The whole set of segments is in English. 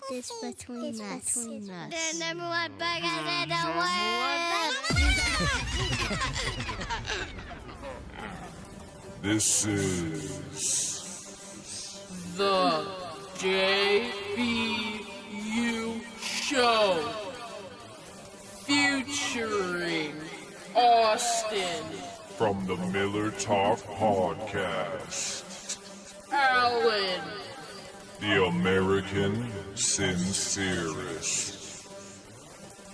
This between us. The number one podcast in the world. This is the JBU.Show featuring Austin from the Miller Talk Podcast. ALLAN, The American Sincerest.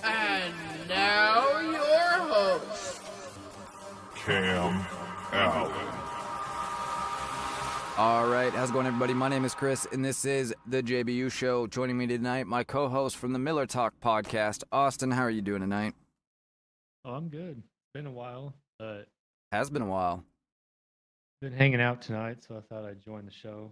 and now your host, Cam Allen. All right, how's it going, everybody? My name is Chris, and this is the JBU Show. Joining me tonight, my co-host from the Miller Talk Podcast, Austin. How are you doing tonight? Oh, I'm good. Been a while, but Has been a while. been hanging out tonight, so I thought I'd join the show.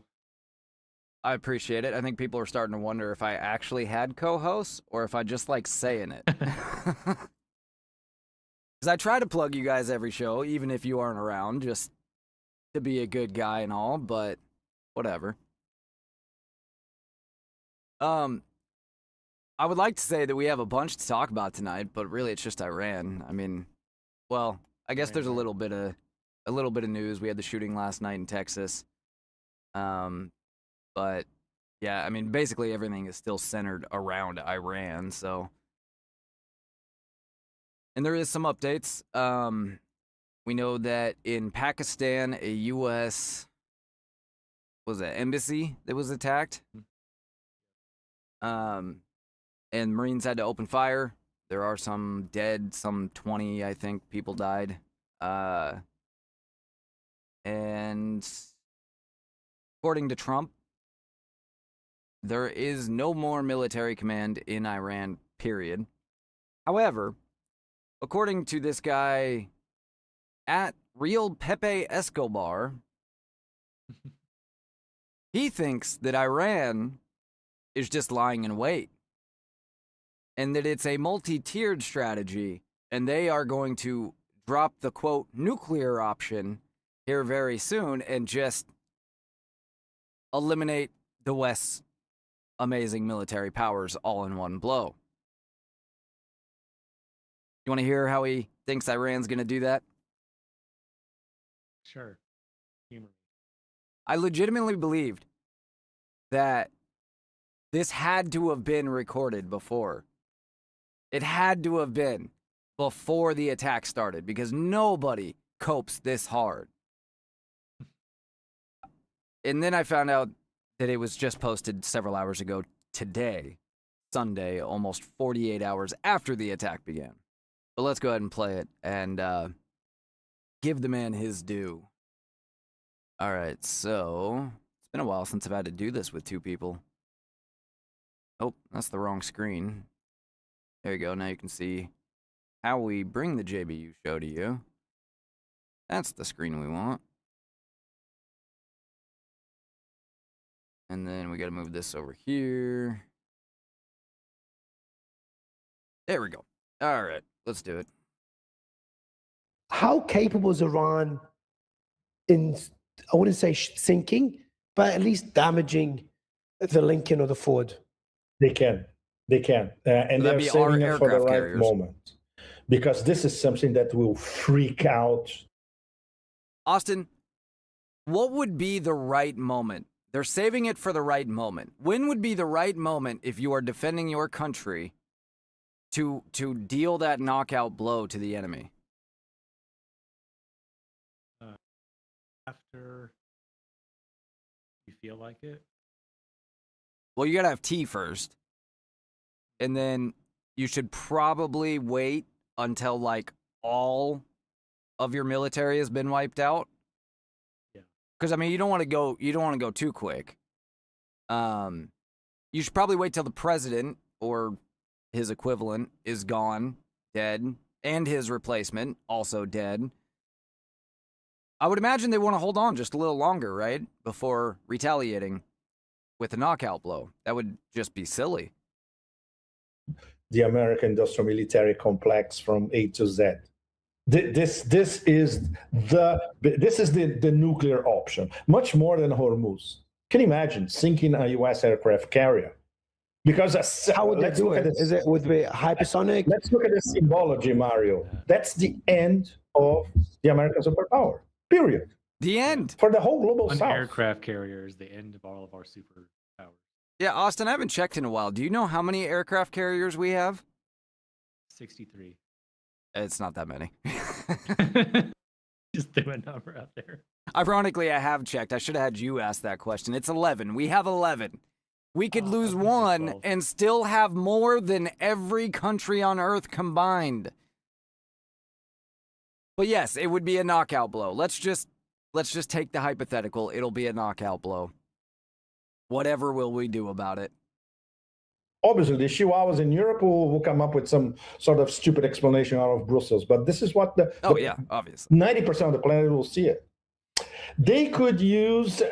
I appreciate it. I think people are starting to wonder if I actually had co-hosts or if I just like saying it. Because I try to plug you guys every show, even if you aren't around, just to be a good guy and all, but whatever. I would like to say that we have a bunch to talk about tonight, but really it's just Iran. I mean, well, I guess there's a little bit of news. We had the shooting last night in Texas. But yeah, I mean, basically everything is still centered around Iran, so. And there is some updates. We know that in Pakistan, a U.S. embassy that was attacked. And Marines had to open fire. There are some dead, some 20, I think, people died. And according to Trump, there is no more military command in Iran, period. However, according to this guy at Real Pepe Escobar, he thinks that Iran is just lying in wait and that it's a multi-tiered strategy and they are going to drop the, quote, nuclear option here very soon and just eliminate the West's amazing military powers all in one blow. You want to hear how he thinks Iran's going to do that? Sure. Humor. I legitimately believed that this had to have been recorded before. It had to have been before the attack started because nobody copes this hard. And then I found out that it was just posted several hours ago today, Sunday, almost 48 hours after the attack began. But let's go ahead and play it and give the man his due. All right, so it's been a while since I've had to do this with two people. Oh, that's the wrong screen. There you go. Now you can see how we bring the JBU show to you. That's the screen we want. And then we got to move this over here. There we go. All right, let's do it. How capable is Iran in, I wouldn't say sinking, but at least damaging the Lincoln or the Ford? They can. And That'd they're be saving our it for the aircraft right carriers. moment. Because this is something that will freak out. Austin, what would be the right moment? They're saving it for the right moment. When would be the right moment if you are defending your country to deal that knockout blow to the enemy? After you feel like it. Well, you got to have tea first. And then you should probably wait until like all of your military has been wiped out. Yeah. Cuz I mean, you don't want to go too quick. You should probably wait till the president or his equivalent is gone, dead, and his replacement also dead. I would imagine they want to hold on just a little longer, right? Before retaliating with a knockout blow. That would just be silly. The American industrial military complex from A to Z. This is the nuclear option, much more than Hormuz. Can you imagine sinking a U.S. aircraft carrier? Because How would they let's do look it? at this. Is it would be hypersonic? Let's look at the symbology, Mario. That's the end of the American superpower. Period. The end. For the whole global One south. aircraft carrier is the end of all of our superpowers. Yeah, Austin, I haven't checked in a while. Do you know how many aircraft carriers we have? 63. It's not that many. Just threw a number out there. Ironically, I have checked. I should have had you ask that question. It's 11. We have 11. We could lose I was gonna say one 12. and still have more than every country on Earth combined. But yes, it would be a knockout blow. Let's just take the hypothetical. It'll be a knockout blow. Whatever will we do about it? Obviously, the Chihuahuas in Europe will come up with some sort of stupid explanation out of Brussels. But this is what Obviously. 90% of the planet will see it. They could use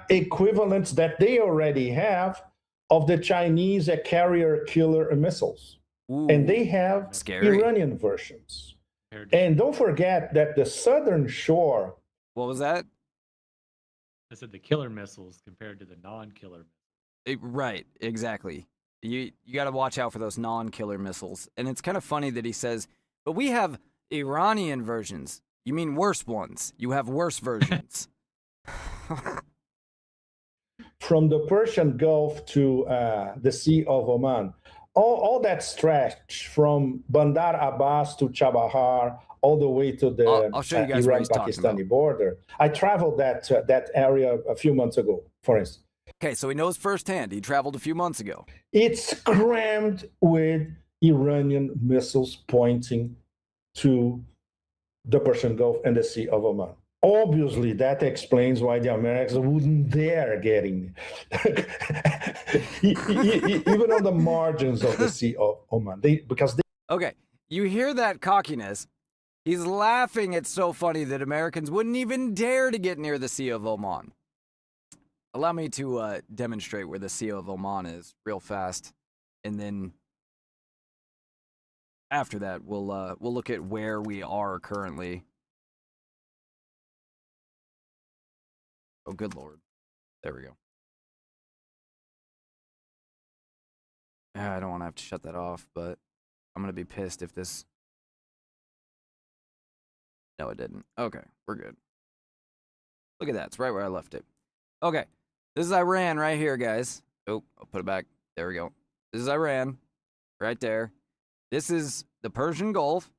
equivalents that they already have of the Chinese carrier killer missiles. Ooh, And they have scary. Iranian versions. And don't forget that the southern shore, What was that? I said the killer missiles compared to the non-killer. Right, exactly. You got to watch out for those non-killer missiles. And it's kind of funny that he says, but we have Iranian versions. You mean worse ones. You have worse versions. from the Persian Gulf to the Sea of Oman, all that stretch from Bandar Abbas to Chabahar, all the way to the I'll show you guys what he's talking Iran-Pakistani border. I traveled that area a few months ago, for instance. Okay, so he knows firsthand. He traveled a few months ago. It's crammed with Iranian missiles pointing to the Persian Gulf and the Sea of Oman. Obviously, that explains why the Americans wouldn't dare get in, even on the margins of the Sea of Oman. Okay, you hear that cockiness. He's laughing. It's so funny that Americans wouldn't even dare to get near the Sea of Oman. Allow me to demonstrate where the Sea of Oman is real fast, and then after that, we'll look at where we are currently. Oh, good Lord. There we go. I don't want to have to shut that off, but I'm going to be pissed if this... No, it didn't. Okay, we're good. Look at that. It's right where I left it. Okay, this is Iran right here, guys. Oh, I'll put it back. There we go. This is Iran right there. This is the Persian Gulf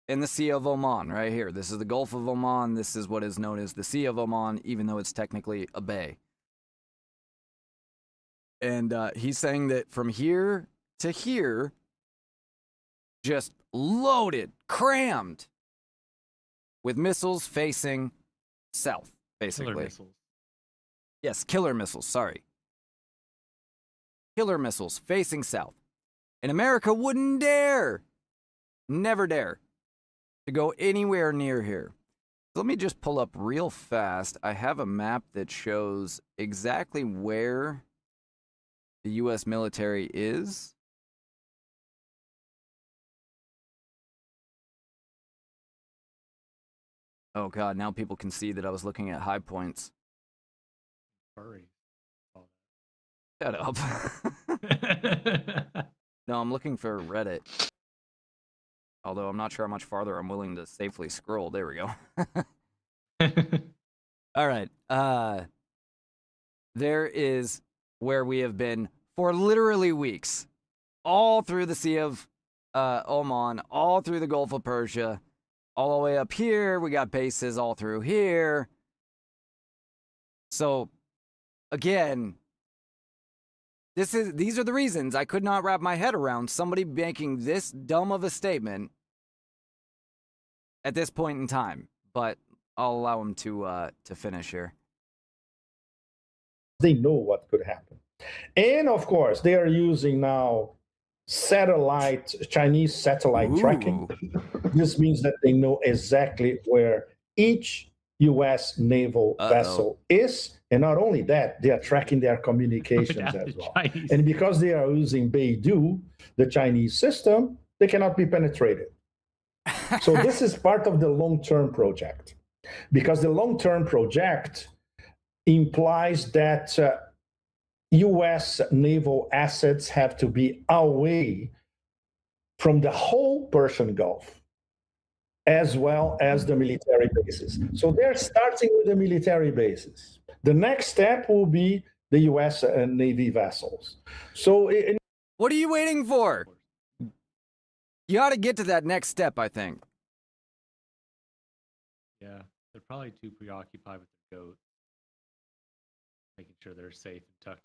and the Sea of Oman right here. This is the Gulf of Oman. This is what is known as the Sea of Oman, even though it's technically a bay. And he's saying that from here to here, just loaded, crammed with missiles facing south, basically. Killer missiles. Yes, killer missiles, sorry. Killer missiles facing south. And America wouldn't dare, never dare, to go anywhere near here. Let me just pull up real fast. I have a map that shows exactly where the U.S. military is. Oh, God, now people can see that I was looking at high points. Furry. Shut up. No, I'm looking for Reddit. Although I'm not sure how much farther I'm willing to safely scroll. There we go. All right. There is where we have been for literally weeks. All through the Sea of Oman, all through the Gulf of Persia, all the way up here. We got bases all through here. So, again, these are the reasons I could not wrap my head around somebody making this dumb of a statement at this point in time. But I'll allow him to finish here. They know what could happen. And of course, they are using now Chinese satellite tracking. This means that they know exactly where each U.S. naval vessel is. And not only that, they are tracking their communications as well. Chinese. And because they are using Beidou, the Chinese system, they cannot be penetrated. So this is part of the long-term project. Because the long-term project implies that U.S. naval assets have to be away from the whole Persian Gulf, as well as the military bases. So they're starting with the military bases. The next step will be the U.S. Navy vessels. So, What are you waiting for? You ought to get to that next step, I think. Yeah, they're probably too preoccupied with the goat, making sure they're safe and tucked.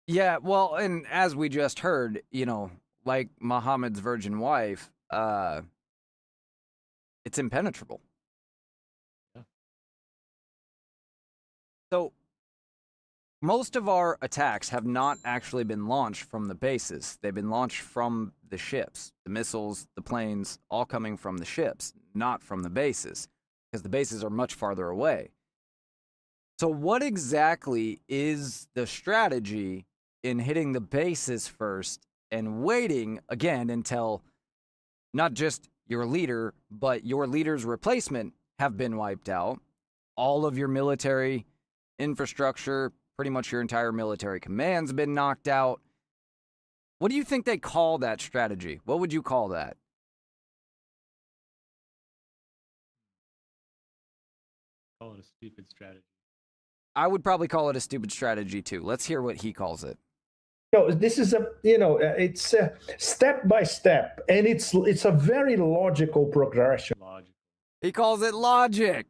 Yeah, well, and as we just heard, you know, like Muhammad's virgin wife, it's impenetrable. Yeah. So, most of our attacks have not actually been launched from the bases. They've been launched from the ships. The missiles, the planes, all coming from the ships, not from the bases, because the bases are much farther away. So what exactly is the strategy in hitting the bases first and waiting, again, until not just your leader, but your leader's replacement have been wiped out, all of your military infrastructure, pretty much your entire military command's been knocked out? What do you think they call that strategy? What would you call that? Call it a stupid strategy. I would probably call it a stupid strategy too. Let's hear what he calls it. This is it's step by step, and it's a very logical progression. Logic. He calls it logic.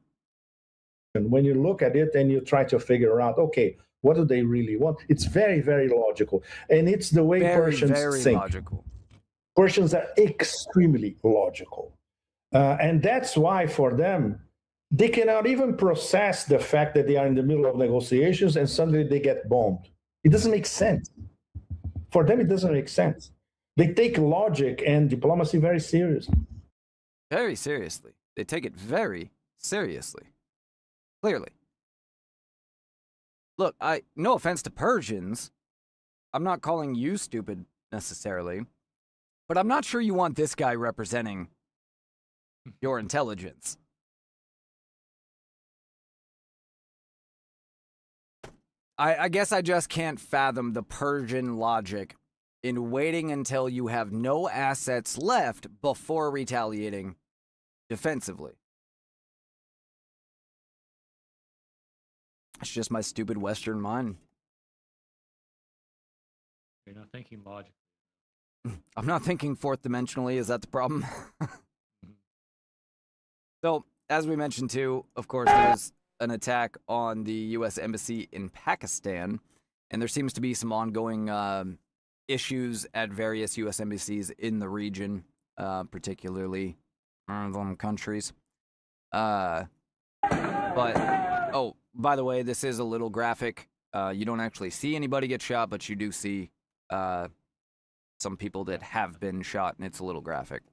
And when you look at it and you try to figure out, okay, what do they really want? It's very, very logical. And it's the way Persians very think. Logical. Persians are extremely logical. And that's why for them, they cannot even process the fact that they are in the middle of negotiations and suddenly they get bombed. It doesn't make sense. For them, it doesn't make sense. They take logic and diplomacy very seriously. Very seriously. They take it very seriously. Clearly. Look, no offense to Persians. I'm not calling you stupid necessarily, but I'm not sure you want this guy representing your intelligence. I guess I just can't fathom the Persian logic in waiting until you have no assets left before retaliating defensively. It's just my stupid Western mind. You're not thinking logically. I'm not thinking fourth dimensionally. Is that the problem? So, as we mentioned too, of course, there's an attack on the U.S. Embassy in Pakistan, and there seems to be some ongoing issues at various U.S. embassies in the region, particularly Muslim countries. But, oh, by the way, this is a little graphic. You don't actually see anybody get shot, but you do see some people that have been shot, and it's a little graphic.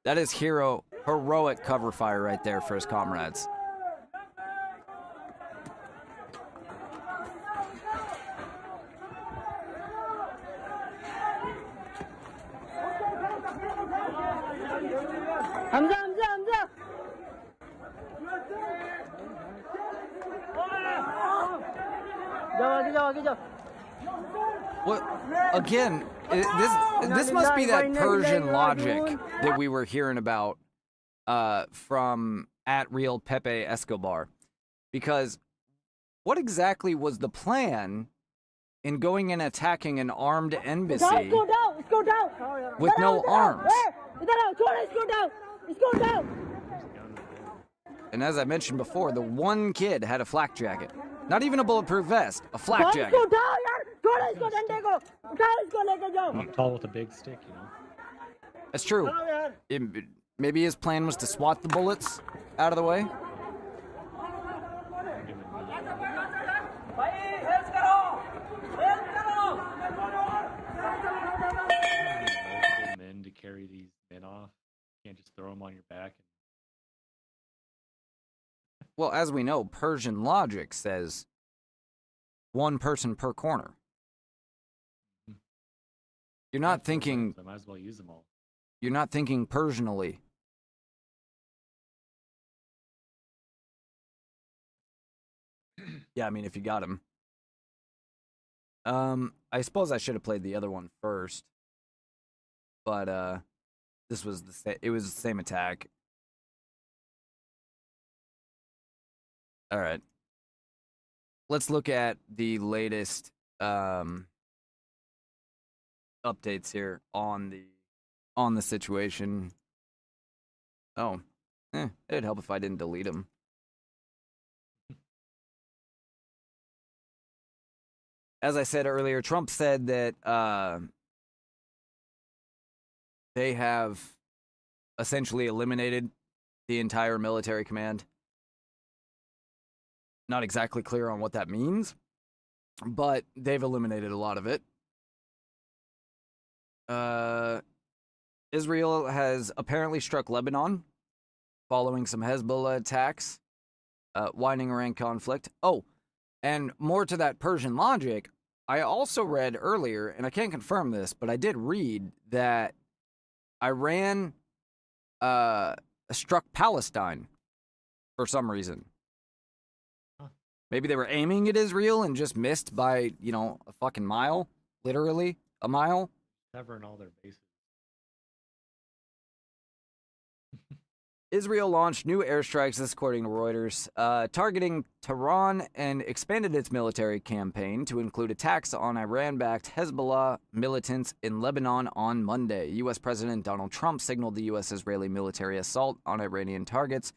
That is heroic cover fire right there for his comrades. Hamza. Go. What? Again, this must be that Persian logic that we were hearing about from @real Pepe Escobar. Because what exactly was the plan in going and attacking an armed embassy Let's go down. with no arms? Let's go down. And as I mentioned before, the one kid had a flak jacket. Not even a bulletproof vest, a flak jacket. I'm tall with a big stick, you know. That's true. Maybe his plan was to swat the bullets out of the way. Multiple men to carry these men off. You can't just throw them on your back. Well, as we know, Persian logic says one person per corner. You're not thinking. I might as well use them all. You're not thinking Persianally. Yeah, I mean, if you got him. I suppose I should have played the other one first, but this was it was the same attack. All right. Let's look at the latest updates here on the situation. Oh, it'd help if I didn't delete them. As I said earlier, Trump said that they have essentially eliminated the entire military command. Not exactly clear on what that means, but they've eliminated a lot of it. Israel has apparently struck Lebanon following some Hezbollah attacks, widening Iran conflict. Oh, and more to that Persian logic, I also read earlier, and I can't confirm this, but I did read that Iran struck Palestine for some reason. Maybe they were aiming at Israel and just missed by, a fucking mile. Literally, a mile. Severing all their bases. Israel launched new airstrikes, this according to Reuters, targeting Tehran and expanded its military campaign to include attacks on Iran-backed Hezbollah militants in Lebanon on Monday. U.S. President Donald Trump signaled the U.S.-Israeli military assault on Iranian targets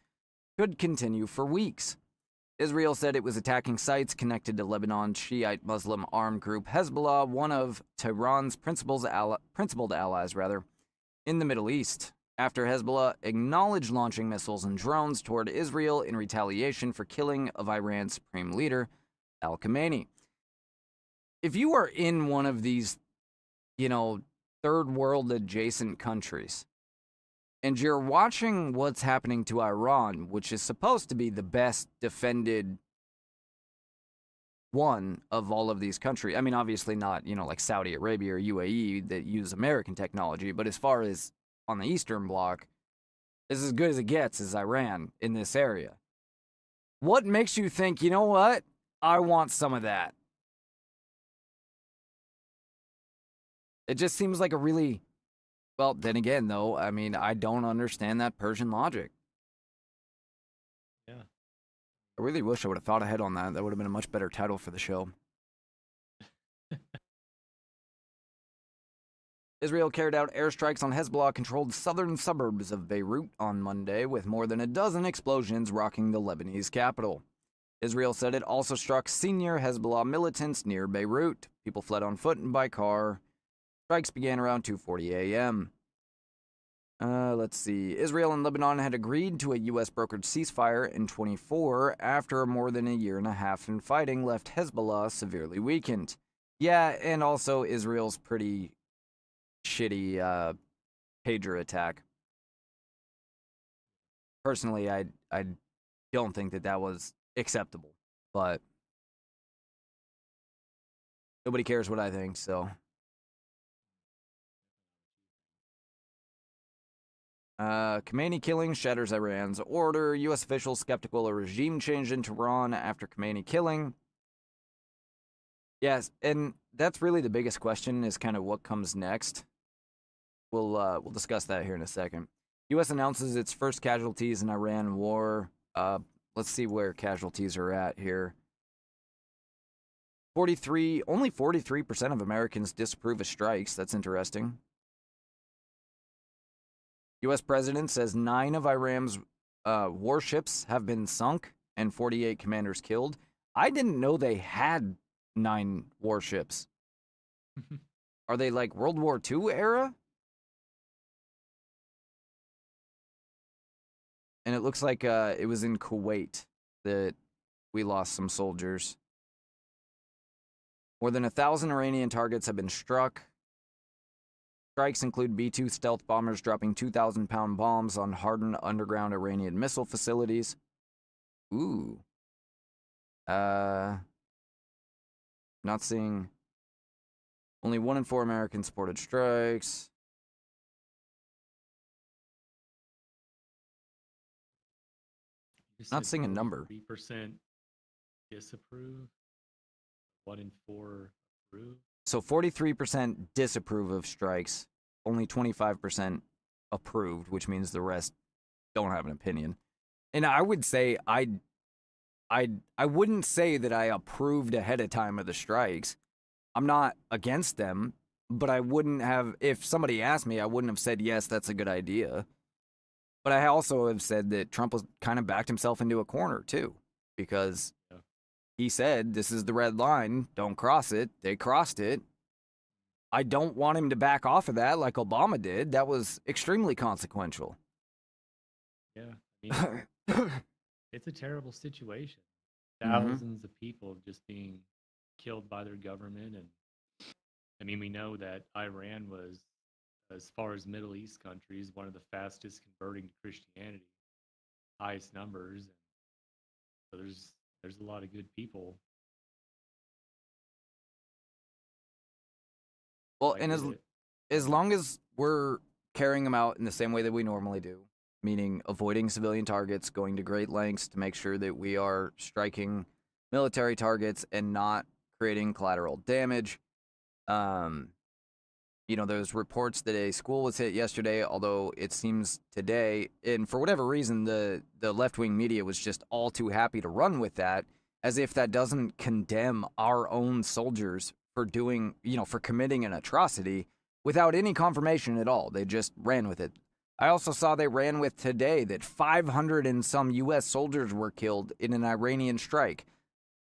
could continue for weeks. Israel said it was attacking sites connected to Lebanon's Shiite Muslim armed group Hezbollah, one of Tehran's principal allies, in the Middle East, after Hezbollah acknowledged launching missiles and drones toward Israel in retaliation for killing of Iran's supreme leader, al-Khamenei. If you are in one of these, third world adjacent countries, and you're watching what's happening to Iran, which is supposed to be the best defended one of all of these countries. I mean, obviously not, like Saudi Arabia or UAE that use American technology, but as far as on the Eastern Bloc, is as good as it gets as Iran in this area. What makes you think, you know what? I want some of that. It just seems like a really... Well, then again, though, I mean, I don't understand that Persian logic. Yeah. I really wish I would have thought ahead on that. That would have been a much better title for the show. Israel carried out airstrikes on Hezbollah-controlled southern suburbs of Beirut on Monday, with more than a dozen explosions rocking the Lebanese capital. Israel said it also struck senior Hezbollah militants near Beirut. People fled on foot and by car. Strikes began around 2:40 a.m. Let's see. Israel and Lebanon had agreed to a U.S.-brokered ceasefire in 2024 after more than a year and a half in fighting left Hezbollah severely weakened. Yeah, and also Israel's pretty shitty pager attack. Personally, I don't think that was acceptable, but nobody cares what I think, so... Khamenei killing shatters Iran's order. U.S. officials skeptical a regime change in Tehran after Khamenei killing. Yes, and that's really the biggest question is kind of what comes next. We'll discuss that here in a second. U.S. announces its first casualties in Iran war. Let's see where casualties are at here. Only 43% of Americans disapprove of strikes. That's interesting. U.S. president says 9 of Iran's warships have been sunk and 48 commanders killed. I didn't know they had 9 warships. Are they like World War II era? And it looks like it was in Kuwait that we lost some soldiers. More than 1,000 Iranian targets have been struck. Strikes include B-2 stealth bombers dropping 2,000-pound bombs on hardened underground Iranian missile facilities. Ooh. Not seeing... Only 1 in 4 Americans supported strikes. Not seeing a number. 3% disapprove, 1 in 4 approve. So 43% disapprove of strikes, only 25% approved, which means the rest don't have an opinion. And I would say I wouldn't say that I approved ahead of time of the strikes. I'm not against them, but I wouldn't have, if somebody asked me, I wouldn't have said, yes, that's a good idea. But I also have said that Trump was kind of backed himself into a corner too, because he said, this is the red line, don't cross it. They crossed it. I don't want him to back off of that like Obama did. That was extremely consequential. Yeah, I mean, it's a terrible situation. Thousands of people just being killed by their government. And I mean, we know that Iran was, as far as Middle East countries, one of the fastest converting to Christianity, highest numbers. So there's a lot of good people. Well, I and get it. as long as we're carrying them out in the same way that we normally do, meaning avoiding civilian targets, going to great lengths to make sure that we are striking military targets and not creating collateral damage. There's reports that a school was hit yesterday, although it seems today, and for whatever reason, the left-wing media was just all too happy to run with that, as if that doesn't condemn our own soldiers for doing, for committing an atrocity without any confirmation at all. They just ran with it. I also saw they ran with today that 500 and some U.S. soldiers were killed in an Iranian strike.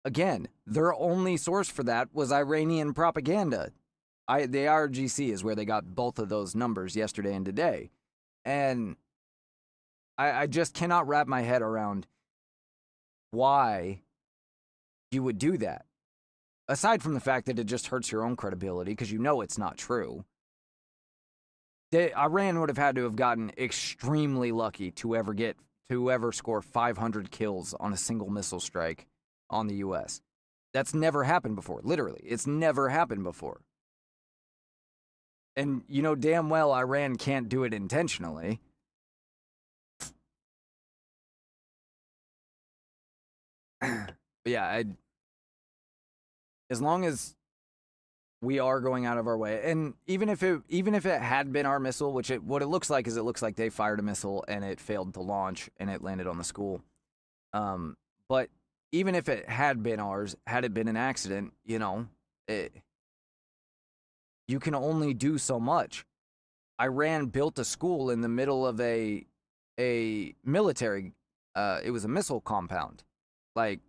Again, their only source for that was Iranian propaganda. The IRGC is where they got both of those numbers yesterday and today. And I just cannot wrap my head around why you would do that. Aside from the fact that it just hurts your own credibility because it's not true. Iran would have had to have gotten extremely lucky to ever score 500 kills on a single missile strike on the U.S. That's never happened before. Literally, it's never happened before. And damn well Iran can't do it intentionally. But yeah, as long as we are going out of our way, and even if it had been our missile, what it looks like is they fired a missile and it failed to launch and it landed on the school. But even if it had been ours, had it been an accident, you can only do so much. Iran built a school in the middle of a military. It was a missile compound. Like,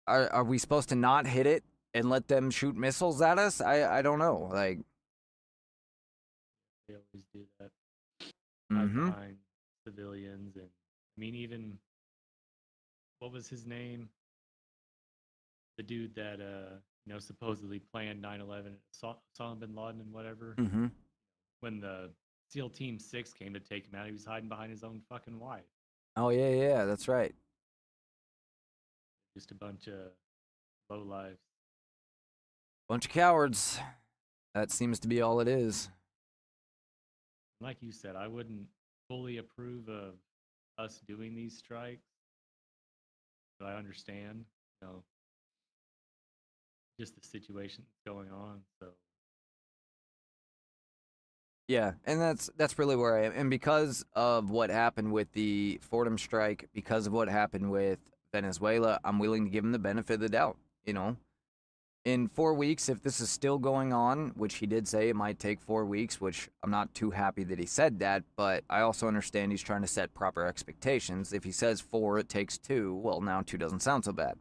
are we supposed to not hit it and let them shoot missiles at us? I don't know. Like, they always do that. Behind civilians, and I mean, even what was his name? The dude that supposedly planned 9/11, Osama bin Laden and whatever. When the SEAL Team 6 came to take him out, he was hiding behind his own fucking wife. Oh yeah, that's right. Just a bunch of lowlives. Bunch of cowards. That seems to be all it is. Like you said, I wouldn't fully approve of us doing these strikes, but I understand, just the situation that's going on. So yeah, and that's really where I am. And because of what happened with the Fordham strike, because of what happened with Venezuela, I'm willing to give him the benefit of the doubt. In 4 weeks, if this is still going on, which he did say it might take 4 weeks, which I'm not too happy that he said that, but I also understand he's trying to set proper expectations. If he says 4, it takes 2, well, now 2 doesn't sound so bad.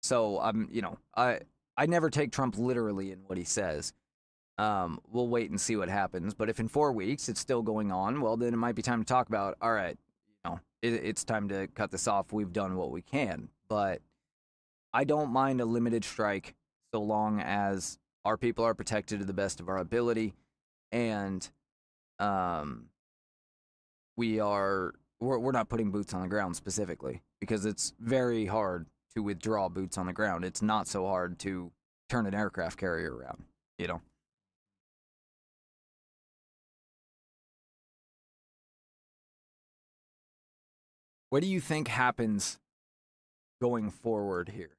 So I'm, I never take Trump literally in what he says. We'll wait and see what happens. But if in 4 weeks it's still going on, well, then it might be time to talk about, all right, it's time to cut this off. We've done what we can. But I don't mind a limited strike so long as our people are protected to the best of our ability, and we're not putting boots on the ground specifically, because it's very hard to withdraw boots on the ground. It's not so hard to turn an aircraft carrier around, What do you think happens going forward here,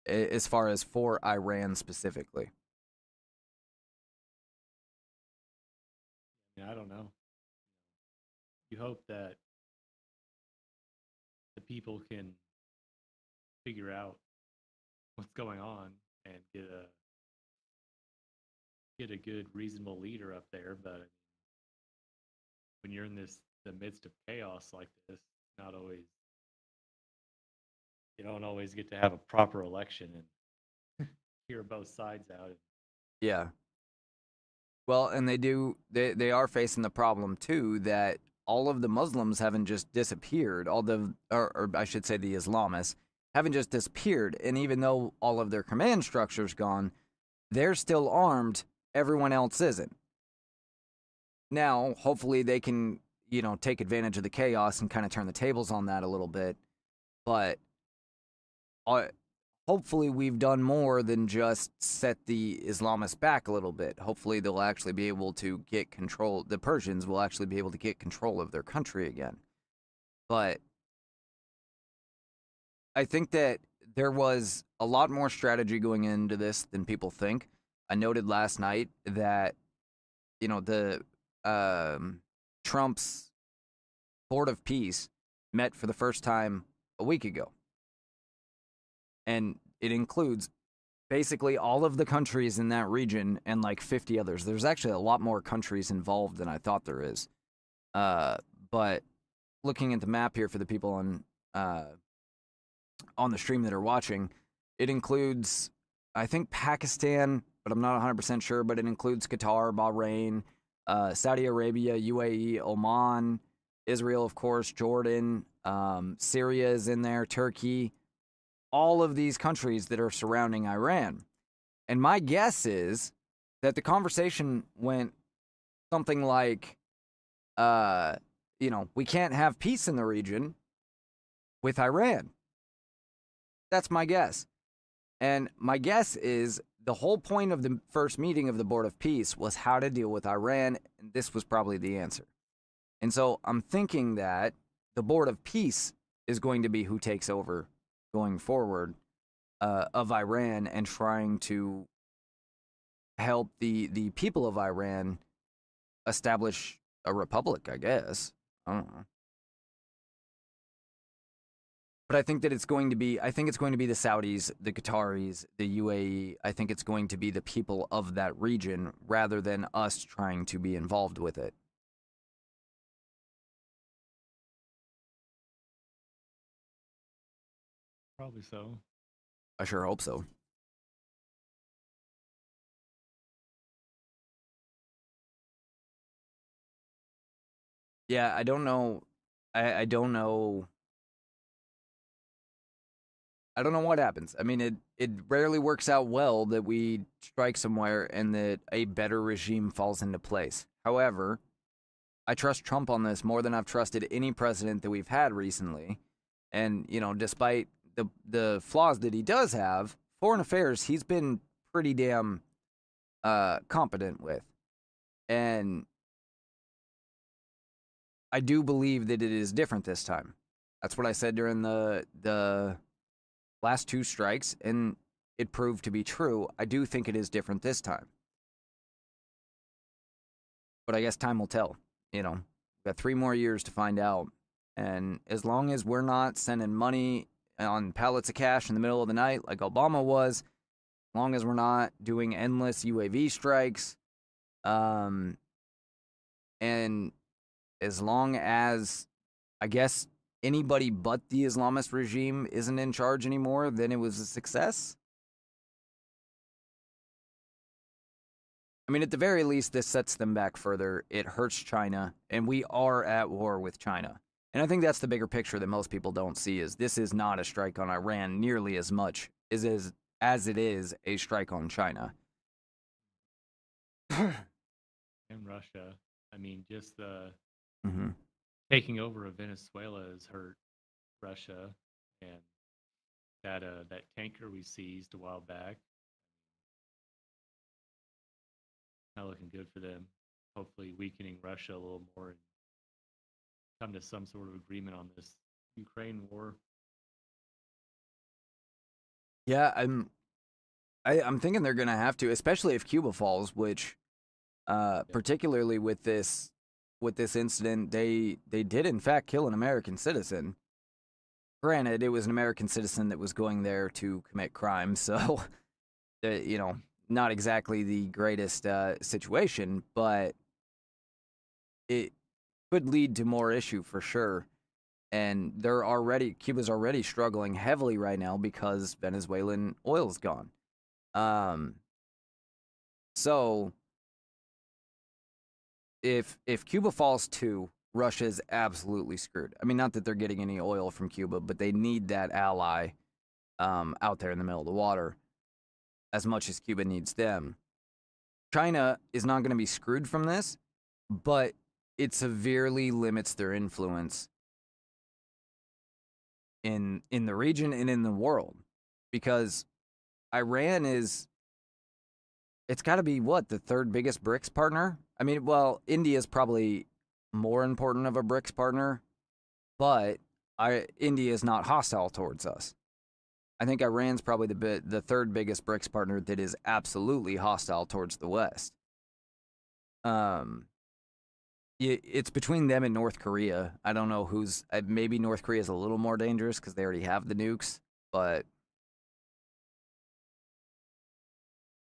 as far as for Iran specifically? I don't know. You hope that the people can figure out what's going on and get a good, reasonable leader up there. But when you're in the midst of chaos like this, not always you don't always get to have a proper election and hear both sides out. Yeah. Well, and they are facing the problem too that all of the Muslims haven't just disappeared. Or I should say the Islamists haven't just disappeared. And even though all of their command structure's gone, they're still armed. Everyone else isn't. Now, hopefully they can, take advantage of the chaos and kind of turn the tables on that a little bit. But hopefully we've done more than just set the Islamists back a little bit. Hopefully they'll actually be able to get control. The Persians will actually be able to get control of their country again. But I think that there was a lot more strategy going into this than people think. I noted last night that, the Trump's Board of Peace met for the first time a week ago. And it includes basically all of the countries in that region and like 50 others. There's actually a lot more countries involved than I thought there is. But looking at the map here for the people on the stream that are watching, it includes, I think, Pakistan, but I'm not 100% sure, but it includes Qatar, Bahrain, Saudi Arabia, UAE, Oman, Israel, of course, Jordan, Syria is in there, Turkey, all of these countries that are surrounding Iran. And my guess is that the conversation went something like, we can't have peace in the region with Iran. That's my guess. And my guess is the whole point of the first meeting of the Board of Peace was how to deal with Iran, and this was probably the answer. And so I'm thinking that the Board of Peace is going to be who takes over going forward of Iran and trying to help the people of Iran establish a republic, I guess. I don't know. But I think that it's going to be the Saudis, the Qataris, the UAE. I think it's going to be the people of that region rather than us trying to be involved with it. Probably so. I sure hope so. Yeah, I don't know. I don't know. I don't know what happens. I mean, it rarely works out well that we strike somewhere and that a better regime falls into place. However, I trust Trump on this more than I've trusted any president that we've had recently. And, despite the flaws that he does have, foreign affairs, he's been pretty damn competent with. And I do believe that it is different this time. That's what I said during the last two strikes, and it proved to be true. I do think it is different this time. But I guess time will tell. We've got 3 more years to find out. And as long as we're not sending money on pallets of cash in the middle of the night like Obama was, as long as we're not doing endless UAV strikes, and as long as, I guess, anybody but the Islamist regime isn't in charge anymore, then it was a success. I mean, at the very least, this sets them back further. It hurts China, and we are at war with China. And I think that's the bigger picture that most people don't see is this is not a strike on Iran nearly as much as it is a strike on China. And Russia. I mean, just the taking over of Venezuela has hurt Russia, and that tanker we seized a while back, not looking good for them. Hopefully weakening Russia a little more and come to some sort of agreement on this Ukraine war. Yeah, I'm thinking they're gonna have to, especially if Cuba falls, which particularly with this incident, they did in fact kill an American citizen. Granted, it was an American citizen that was going there to commit crime, so you know, not exactly the greatest situation, but it could lead to more issue for sure. And Cuba's already struggling heavily right now because Venezuelan oil's gone. So if Cuba falls too, Russia's absolutely screwed. I mean, not that they're getting any oil from Cuba, but they need that ally out there in the middle of the water as much as Cuba needs them. China is not going to be screwed from this, but it severely limits their influence in the region and in the world, because Iran it's got to be the third biggest BRICS partner. I mean, well, India's probably more important of a BRICS partner, but India is not hostile towards us. I think Iran's probably the third biggest BRICS partner that is absolutely hostile towards the West. It's between them and North Korea. I don't know who's... maybe North Korea is a little more dangerous because they already have the nukes, but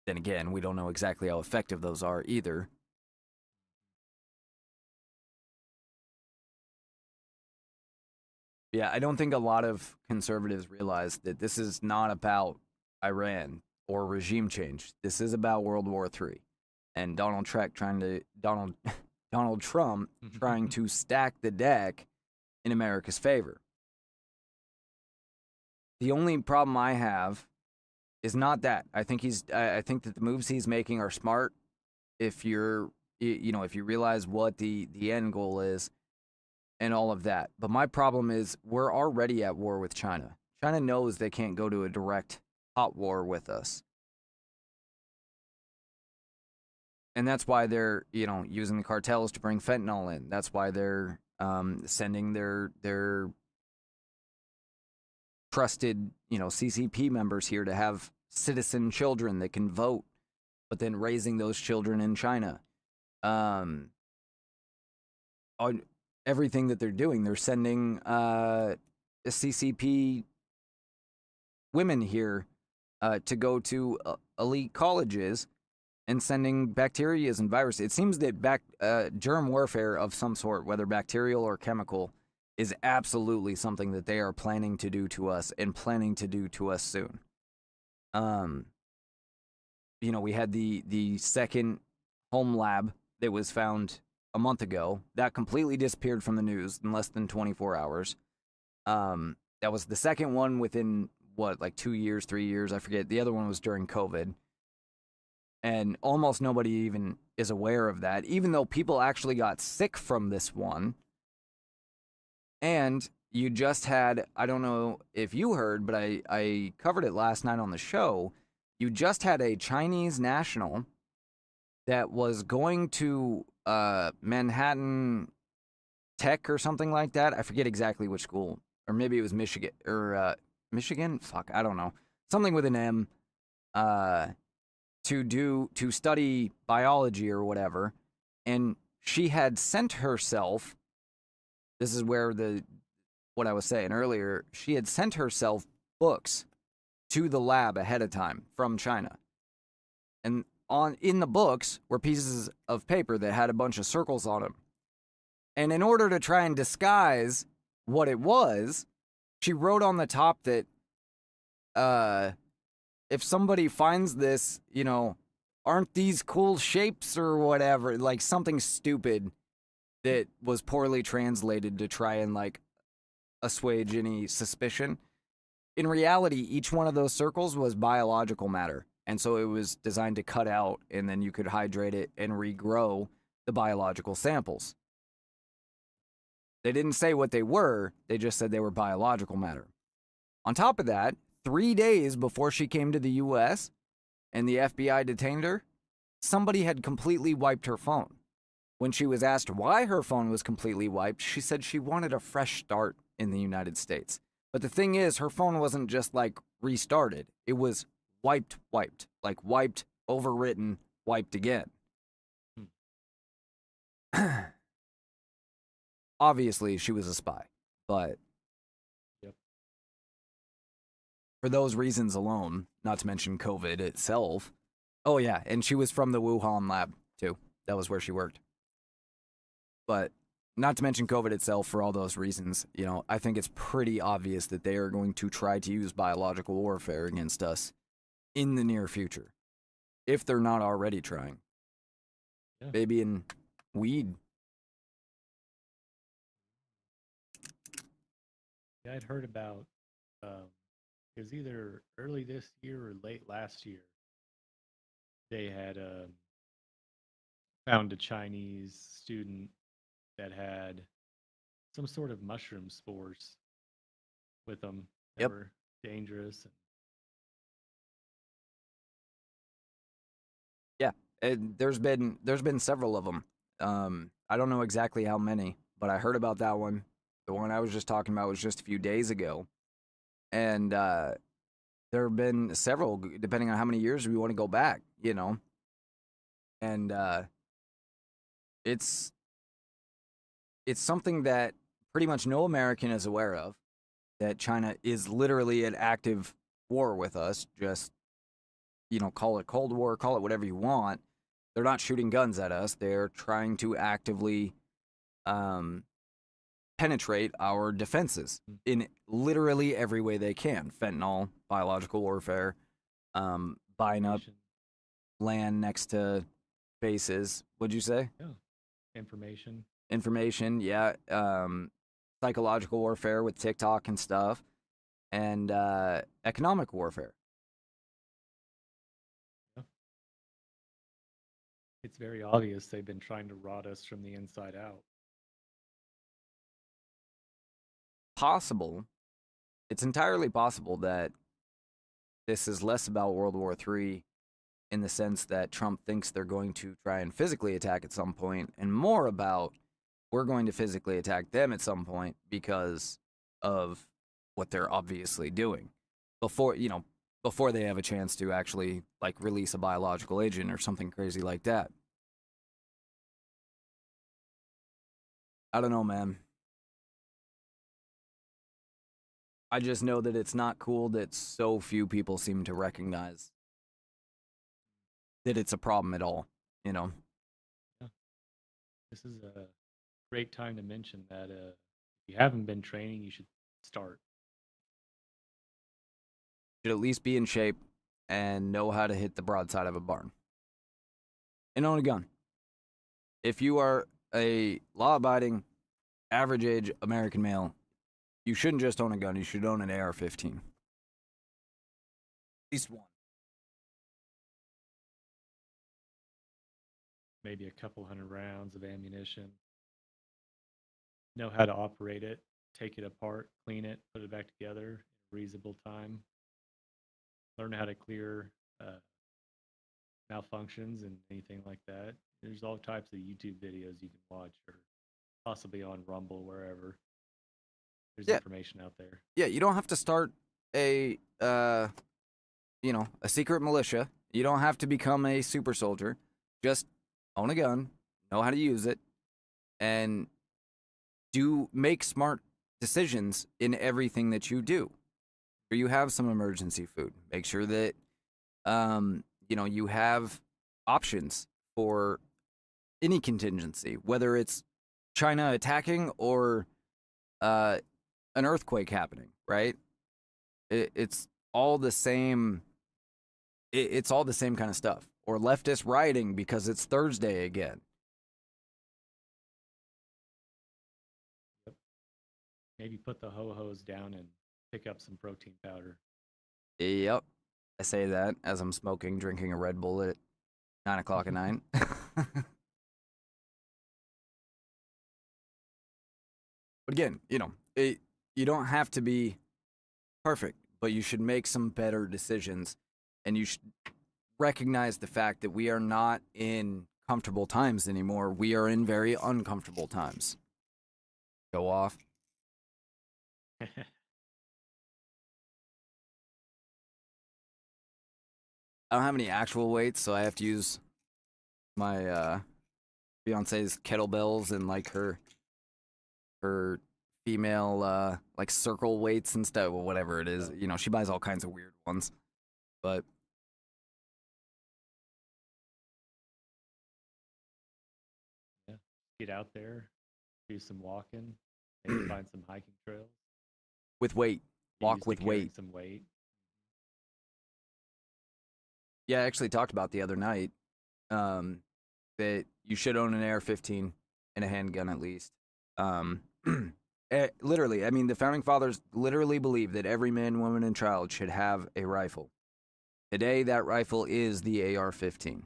then again, we don't know exactly how effective those are either. Yeah, I don't think a lot of conservatives realize that this is not about Iran or regime change. This is about World War III and Donald Trump trying to stack the deck in America's favor. The only problem I have is not that. I think that the moves he's making are smart if you realize what the end goal is and all of that. But my problem is we're already at war with China. China knows they can't go to a direct hot war with us. And that's why they're, using the cartels to bring fentanyl in. That's why they're sending their trusted, CCP members here to have citizen children that can vote, but then raising those children in China. On everything that they're doing, they're sending CCP women here to go to elite colleges and sending bacteria and viruses. It seems that germ warfare of some sort, whether bacterial or chemical, is absolutely something that they are planning to do to us and planning to do to us soon. We had the second home lab that was found a month ago. That completely disappeared from the news in less than 24 hours. That was the second one within, 2 years, 3 years? I forget. The other one was during COVID. And almost nobody even is aware of that, even though people actually got sick from this one. And you just had, I don't know if you heard, but I covered it last night on the show. You just had a Chinese national that was going to Manhattan Tech or something like that. I forget exactly which school. Or maybe it was Michigan. Or Michigan? Fuck, I don't know. Something with an M. To study biology or whatever. And she had sent herself... This is where what I was saying earlier. She had sent herself books to the lab ahead of time from China. And in the books were pieces of paper that had a bunch of circles on them. And in order to try and disguise what it was, she wrote on the top that if somebody finds this, aren't these cool shapes or whatever, like something stupid that was poorly translated to try and assuage any suspicion. In reality, each one of those circles was biological matter. And so it was designed to cut out, and then you could hydrate it and regrow the biological samples. They didn't say what they were. They just said they were biological matter. On top of that, 3 days before she came to the U.S. and the FBI detained her, somebody had completely wiped her phone. When she was asked why her phone was completely wiped, she said she wanted a fresh start in the United States. But the thing is, her phone wasn't just like restarted. It was wiped, like wiped, overwritten, wiped again. Obviously, she was a spy, but Yep. for those reasons alone, not to mention COVID itself. Oh, yeah, and she was from the Wuhan lab, too. That was where she worked. But not to mention COVID itself, for all those reasons, I think it's pretty obvious that they are going to try to use biological warfare against us in the near future, if they're not already trying. Yeah. Maybe in weed. Yeah, I'd heard about it was either early this year or late last year. They had found a Chinese student that had some sort of mushroom spores with them that Yep. were dangerous. Yeah, there's been several of them. I don't know exactly how many, but I heard about that one. The one I was just talking about was just a few days ago, and there have been several, depending on how many years we want to go back. And it's something that pretty much no American is aware of. That China is literally at active war with us. Just call it Cold War, call it whatever you want. They're not shooting guns at us. They're trying to actively penetrate our defenses in literally every way they can. Fentanyl, biological warfare, buying up land next to bases. What'd you say? Yeah. Information, yeah. Psychological warfare with TikTok and stuff. And economic warfare. It's very obvious they've been trying to rot us from the inside out. Possible. It's entirely possible that this is less about World War III in the sense that Trump thinks they're going to try and physically attack at some point, and more about we're going to physically attack them at some point because of what they're obviously doing before they have a chance to actually release a biological agent or something crazy like that. I don't know, man. I just know that it's not cool that so few people seem to recognize that it's a problem at all, Yeah. This is a great time to mention that if you haven't been training, you should start. Should at least be in shape and know how to hit the broadside of a barn. And own a gun. If you are a law-abiding, average-age American male, you shouldn't just own a gun. You should own an AR-15. At least one. Maybe a couple hundred rounds of ammunition. Know how to operate it. Take it apart, clean it, put it back together in a reasonable time. Learn how to clear malfunctions and anything like that. There's all types of YouTube videos you can watch, or possibly on Rumble, wherever. There's information out there. Yeah, you don't have to start a secret militia. You don't have to become a super soldier. Just own a gun, know how to use it, and make smart decisions in everything that you do. Or you have some emergency food. Make sure that you have options for any contingency, whether it's China attacking or an earthquake happening, right? It's all the same. It's all the same kind of stuff. Or leftist rioting because it's Thursday again. Yep. Maybe put the ho-hos down and pick up some protein powder. Yep. I say that as I'm drinking a Red Bull at 9 o'clock at night. But again, you don't have to be perfect, but you should make some better decisions, and you should recognize the fact that we are not in comfortable times anymore. We are in very uncomfortable times. Go off. I don't have any actual weights, so I have to use my fiance's kettlebells and like her female like circle weights and stuff, or whatever it is. You know, she buys all kinds of weird ones. But Yeah. Get out there, do some walking, maybe find some hiking trails. with weight, Get walk used to with carrying weight. some weight. Yeah, I actually talked about the other night that you should own an AR-15 and a handgun at least. Literally, I mean, the founding fathers literally believed that every man, woman, and child should have a rifle. Today, that rifle is the AR-15.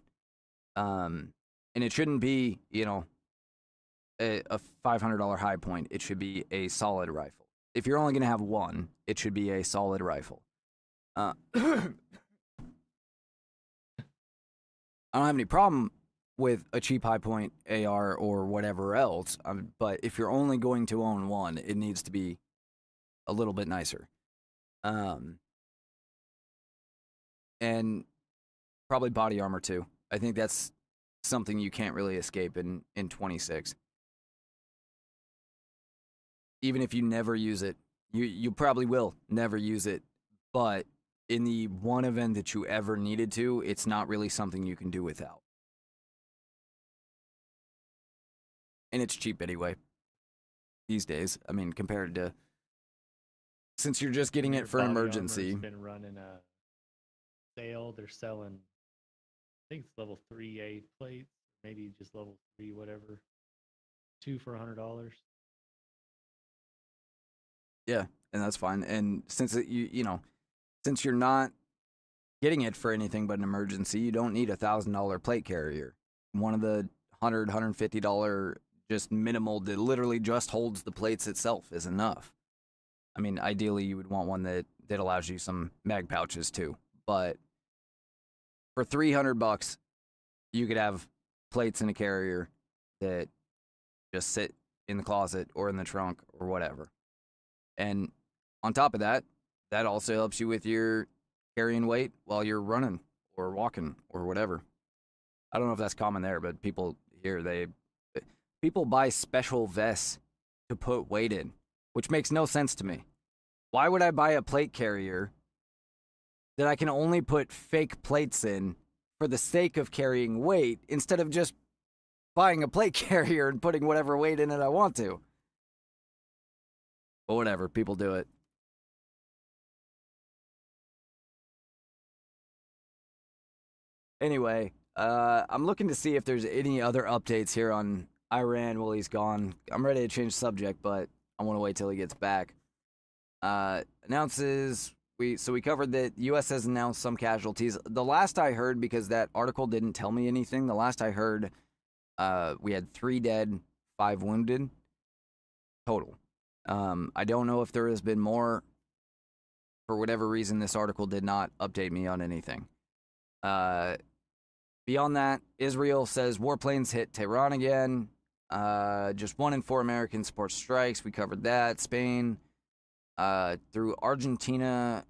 And it shouldn't be, you know, a $500 high point. It should be a solid rifle. If you're only going to have one, it should be a solid rifle. I don't have any problem with a cheap high point AR or whatever else, but if you're only going to own one, it needs to be a little bit nicer. And probably body armor too. I think that's something you can't really escape in 26. Even if you never use it, you probably will never use it, but in the one event that you ever needed to, it's not really something you can do without. And it's cheap anyway. These days, I mean, compared to since you're just getting it for an Body emergency. Armor's been running a sale. They're selling, I think it's level 3A plates, maybe just level 3, whatever. 2 for $100. Yeah, and that's fine. And since you know, since you're not getting it for anything but an emergency, you don't need $1,000 plate carrier. One of the $150 just minimal that literally just holds the plates itself is enough. I mean, ideally you would want one that allows you some mag pouches too. But for $300, you could have plates in a carrier that just sit in the closet or in the trunk or whatever. And on top of that, that also helps you with your carrying weight while you're running or walking or whatever. I don't know if that's common there, but people here, people buy special vests to put weight in, which makes no sense to me. Why would I buy a plate carrier that I can only put fake plates in for the sake of carrying weight instead of just buying a plate carrier and putting whatever weight in it I want to? But whatever, people do it. Anyway, I'm looking to see if there's any other updates here on Iran while he's gone. I'm ready to change subject, but I want to wait till he gets back. Announces we covered that U.S. has announced some casualties. The last I heard, because that article didn't tell me anything, the last I heard, we had 3 dead, 5 wounded total. I don't know if there has been more. For whatever reason, this article did not update me on anything. Beyond that, Israel says warplanes hit Tehran again. Just 1 in 4 American support strikes. We covered that. Spain, through Argentina,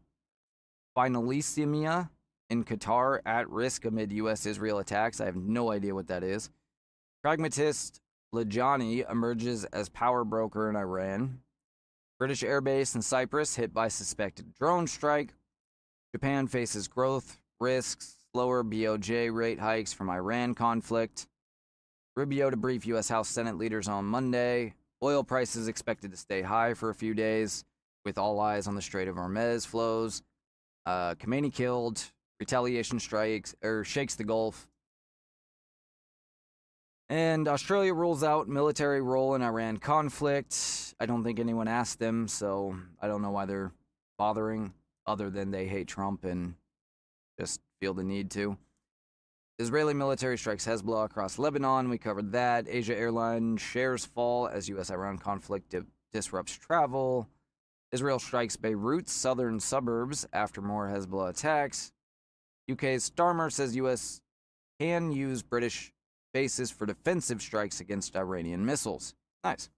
finalissimia in Qatar at risk amid U.S.-Israel attacks. I have no idea what that is. Pragmatist Lajani emerges as power broker in Iran. British airbase in Cyprus hit by suspected drone strike. Japan faces growth risks, slower BOJ rate hikes from Iran conflict. Rubio to brief U.S. House Senate leaders on Monday. Oil prices expected to stay high for a few days, with all eyes on the Strait of Hormuz flows. Khamenei killed. Retaliation strikes shakes the Gulf. And Australia rules out military role in Iran conflict. I don't think anyone asked them, so I don't know why they're bothering, other than they hate Trump and just feel the need to. Israeli military strikes Hezbollah across Lebanon. We covered that. Asia Airlines shares fall as U.S.-Iran conflict disrupts travel. Israel strikes Beirut's southern suburbs after more Hezbollah attacks. UK's Starmer says U.S. can use British bases for defensive strikes against Iranian missiles. Nice.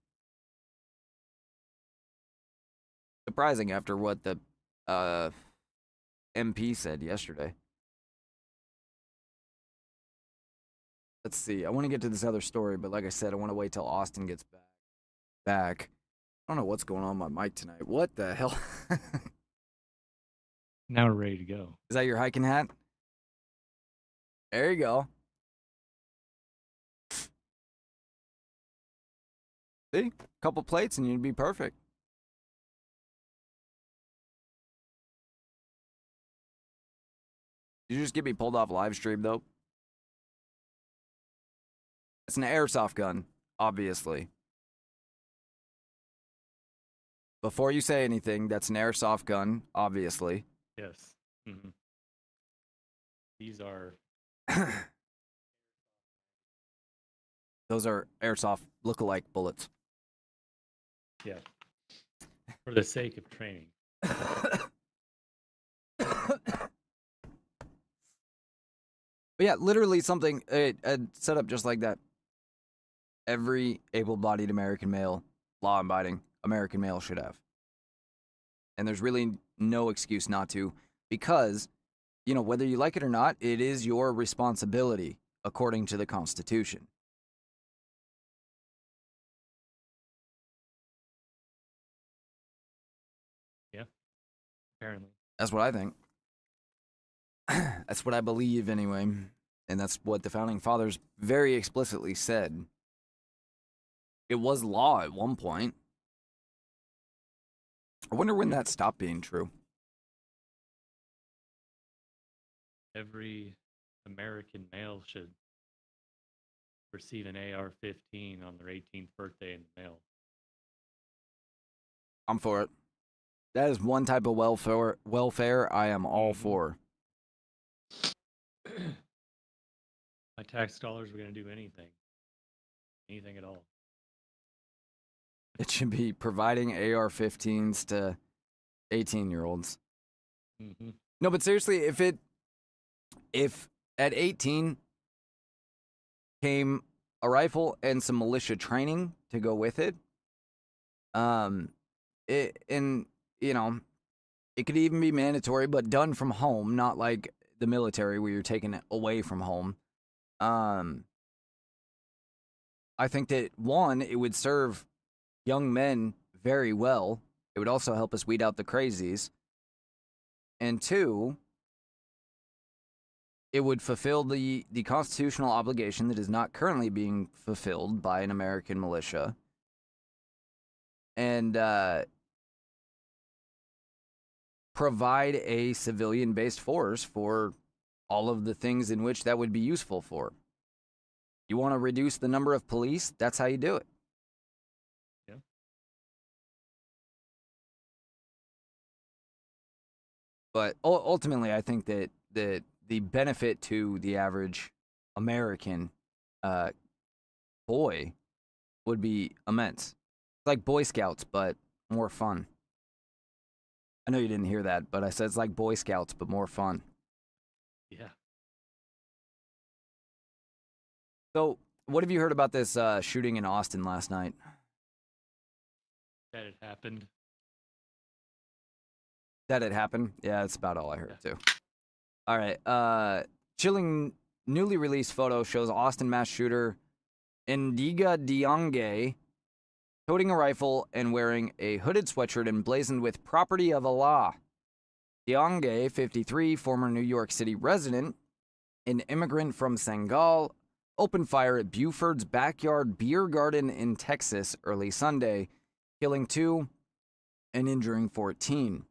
surprising after what the MP said yesterday. Let's see. I want to get to this other story, but like I said, I want to wait till Austin gets back. I don't know what's going on with my mic tonight. What the hell? Now we're ready to go. Is that your hiking hat? There you go. See? Couple plates and you'd be perfect. Did you just get me pulled off live stream, though? It's an airsoft gun, obviously. Before you say anything, that's an airsoft gun, obviously. Yes. Mm-hmm. These are Those are airsoft look-alike bullets. yeah. For the sake of training. But yeah, literally something set up just like that. Every able-bodied American male, law-abiding American male should have. And there's really no excuse not to, because, you know, whether you like it or not, it is your responsibility according to the Constitution. Yeah. Apparently. That's what I think. That's what I believe anyway. And that's what the Founding Fathers very explicitly said. It was law at one point. I wonder when that stopped being true. Every American male should receive an AR-15 on their 18th birthday in the mail. I'm for it. That is one type of welfare I am all for. My tax dollars are going to do anything. Anything at all. It should be providing AR-15s to 18-year-olds. Mm-hmm. No, but seriously, if at 18 came a rifle and some militia training to go with it, it could even be mandatory, but done from home, not like the military where you're taking it away from home. I think that, one, it would serve young men very well. It would also help us weed out the crazies. And two, it would fulfill the constitutional obligation that is not currently being fulfilled by an American militia. And provide a civilian-based force for all of the things in which that would be useful for. You want to reduce the number of police? That's how you do it. Yeah. But ultimately, I think that the benefit to the average American boy would be immense. It's like Boy Scouts, but more fun. I know you didn't hear that, but I said it's like Boy Scouts, but more fun. Yeah. So, what have you heard about this shooting in Austin last night? That it happened. That it happened? Yeah, that's about all I heard, too. All right. Chilling newly released photo shows Austin mass shooter Ndiga Diange toting a rifle and wearing a hooded sweatshirt emblazoned with "Property of Allah." Diange, 53, former New York City resident, an immigrant from Senegal, opened fire at Buford's backyard beer garden in Texas early Sunday, killing 2 and injuring 14.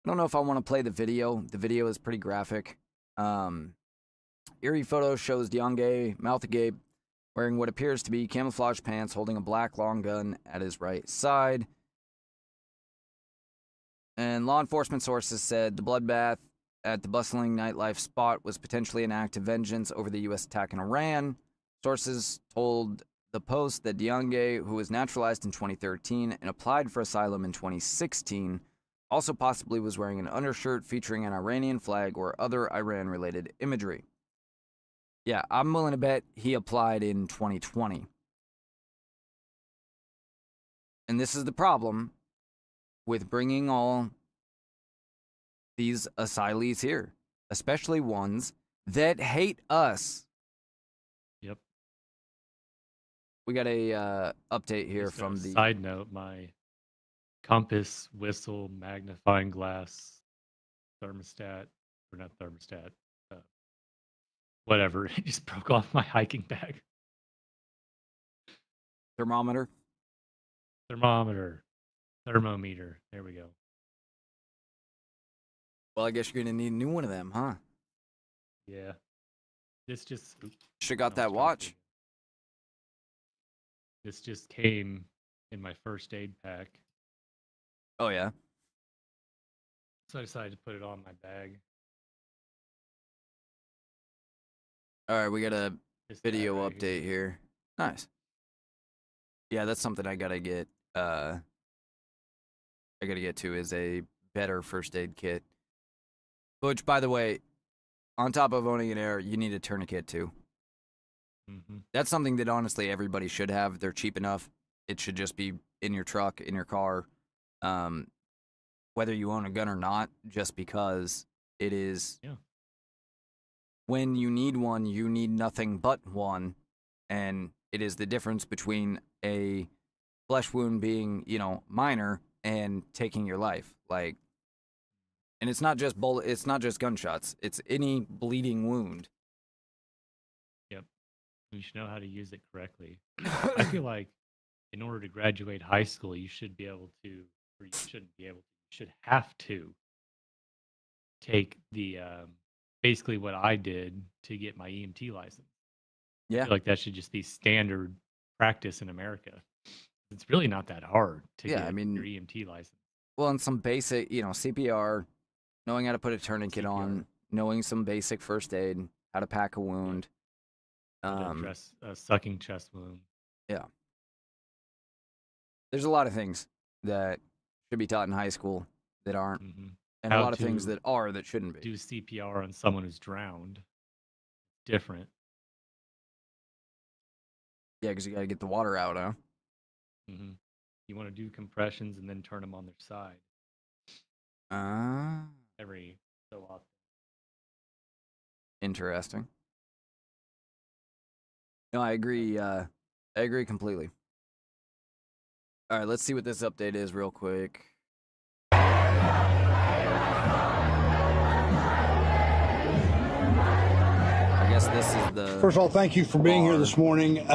I don't know if I want to play the video. The video is pretty graphic. Eerie photo shows Diange, mouth agape, wearing what appears to be camouflage pants, holding a black long gun at his right side. And law enforcement sources said the bloodbath at the bustling nightlife spot was potentially an act of vengeance over the U.S. attack in Iran. Sources told the Post that Diange, who was naturalized in 2013 and applied for asylum in 2016, also possibly was wearing an undershirt featuring an Iranian flag or other Iran-related imagery. Yeah, I'm willing to bet he applied in 2020. And this is the problem with bringing all these asylees here, especially ones that hate us. Yep. We got a update here Just from a the side note, my compass, whistle, magnifying glass, thermostat, or not thermostat, whatever, it just broke off my hiking bag. thermometer. Thermometer, thermometer. There we go. Well, I guess you're gonna need a new one of them, huh? Yeah. This just Should got no, that it's watch. charging. This just came in my first aid pack, Oh yeah. so I decided to put it on my bag. All right, we got a This bag video right update here. Nice. Yeah, that's something I gotta get. I gotta get to is a better first aid kit. Which, by the way, on top of owning an air, you need a tourniquet too. Mm-hmm. That's something that honestly everybody should have. They're cheap enough. It should just be in your truck, in your car, whether you own a gun or not. Just because it is. Yeah. When you need one, you need nothing but one, and it is the difference between a flesh wound being, minor and taking your life. Like, and it's not just it's not just gunshots. It's any bleeding wound. Yep. You should know how to use it correctly. I feel like in order to graduate high school, you should be able to, or you shouldn't be able to, you should have to take the basically what I did to get my EMT license. I Yeah. feel like that should just be standard practice in America. It's really not that hard to Yeah, get I mean, your EMT license. well, and some basic, CPR, knowing how to put a tourniquet on, knowing some basic first aid, how to pack a wound. How to address a sucking chest wound. Yeah. There's a lot of things that should be taught in high school that aren't, Mm-hmm. and a lot of things that are that shouldn't be. Do CPR on someone who's drowned. Different. Yeah, because you got to get the water out, huh? Mm-hmm. You want to do compressions and then turn them on their side every so often. Interesting. No, I agree. I agree completely. All right, let's see what this update is real quick. I guess this is the. First of all, thank you for being here this morning.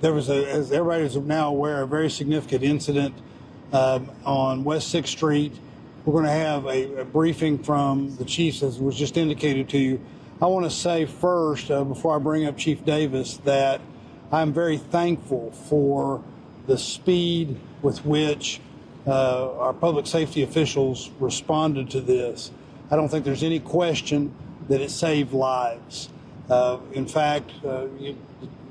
There was, as everybody is now aware, a very significant incident on West 6th Street. We're going to have a briefing from the chiefs, as was just indicated to you. I want to say first, before I bring up Chief Davis, that I'm very thankful for the speed with which our public safety officials responded to this. I don't think there's any question that it saved lives. In fact,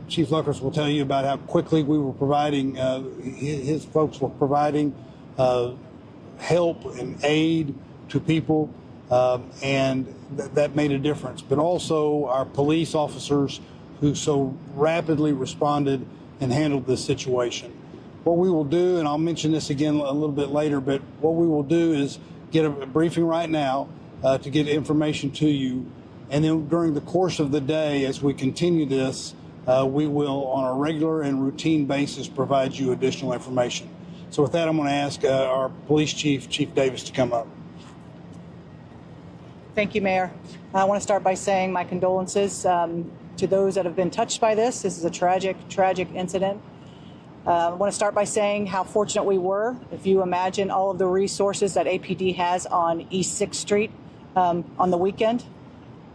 Chief Luckers will tell you about how quickly we were providing, his folks were providing help and aid to people, and that made a difference. But also our police officers who so rapidly responded and handled this situation. What we will do, and I'll mention this again a little bit later, but what we will do is get a briefing right now to get information to you. And then during the course of the day, as we continue this, we will, on a regular and routine basis, provide you additional information. So with that, I'm going to ask our police chief, Chief Davis, to come up. Thank you, Mayor. I want to start by saying my condolences to those that have been touched by this. This is a tragic, tragic incident. I want to start by saying how fortunate we were. If you imagine all of the resources that APD has on East 6th Street on the weekend.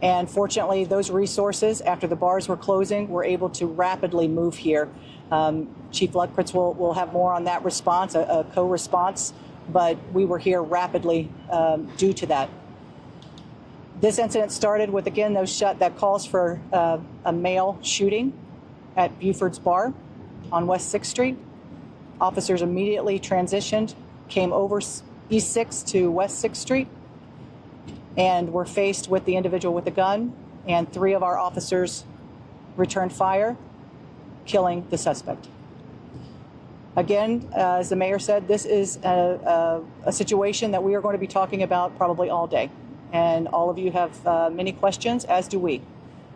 And fortunately, those resources, after the bars were closing, were able to rapidly move here. Chief Luckritz will have more on that response, a co-response, but we were here rapidly due to that. This incident started with, again, that calls for a male shooting at Buford's Bar on West 6th Street. Officers immediately transitioned, came over East 6th to West 6th Street, and were faced with the individual with the gun, and 3 of our officers returned fire, killing the suspect. Again, as the mayor said, this is a situation that we are going to be talking about probably all day. And all of you have many questions, as do we.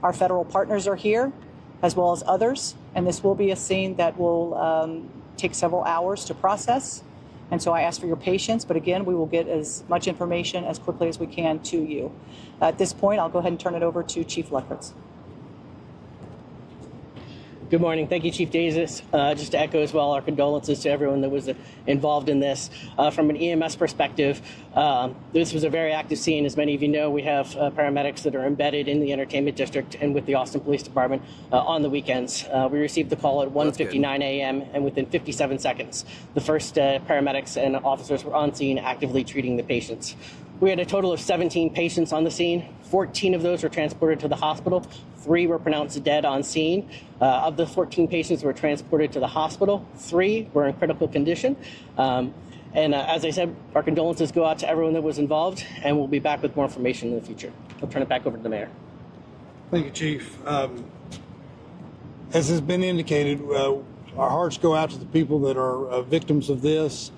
Our federal partners are here, as well as others, and this will be a scene that will take several hours to process. And so I ask for your patience, but again, we will get as much information as quickly as we can to you. At this point, I'll go ahead and turn it over to Chief Luttrell. Good morning. Thank you, Chief Davis. Just to echo as well our condolences to everyone that was involved in this. From an EMS perspective, this was a very active scene. As many of you know, we have paramedics that are embedded in the entertainment district and with the Austin Police Department on the weekends. We received the call at 1:59 a.m. and within 57 seconds, the first paramedics and officers were on scene actively treating the patients. We had a total of 17 patients on the scene. 14 of those were transported to the hospital. 3 were pronounced dead on scene. Of the 14 patients who were transported to the hospital, 3 were in critical condition. As I said, our condolences go out to everyone that was involved, and we'll be back with more information in the future. I'll turn it back over to the mayor. Thank you, Chief. As has been indicated, our hearts go out to the people that are victims of this,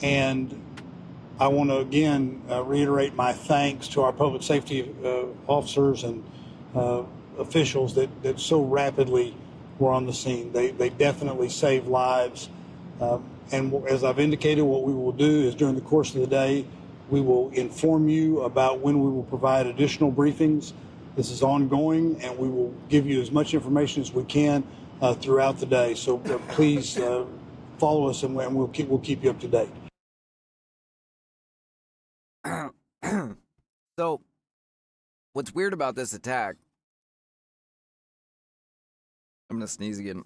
and I want to again reiterate my thanks to our public safety officers and officials that so rapidly were on the scene. They definitely saved lives. And as I've indicated, what we will do is during the course of the day, we will inform you about when we will provide additional briefings. This is ongoing, and we will give you as much information as we can throughout the day. So please follow us, and we'll keep you up to date. So, what's weird about this attack? I'm gonna sneeze again.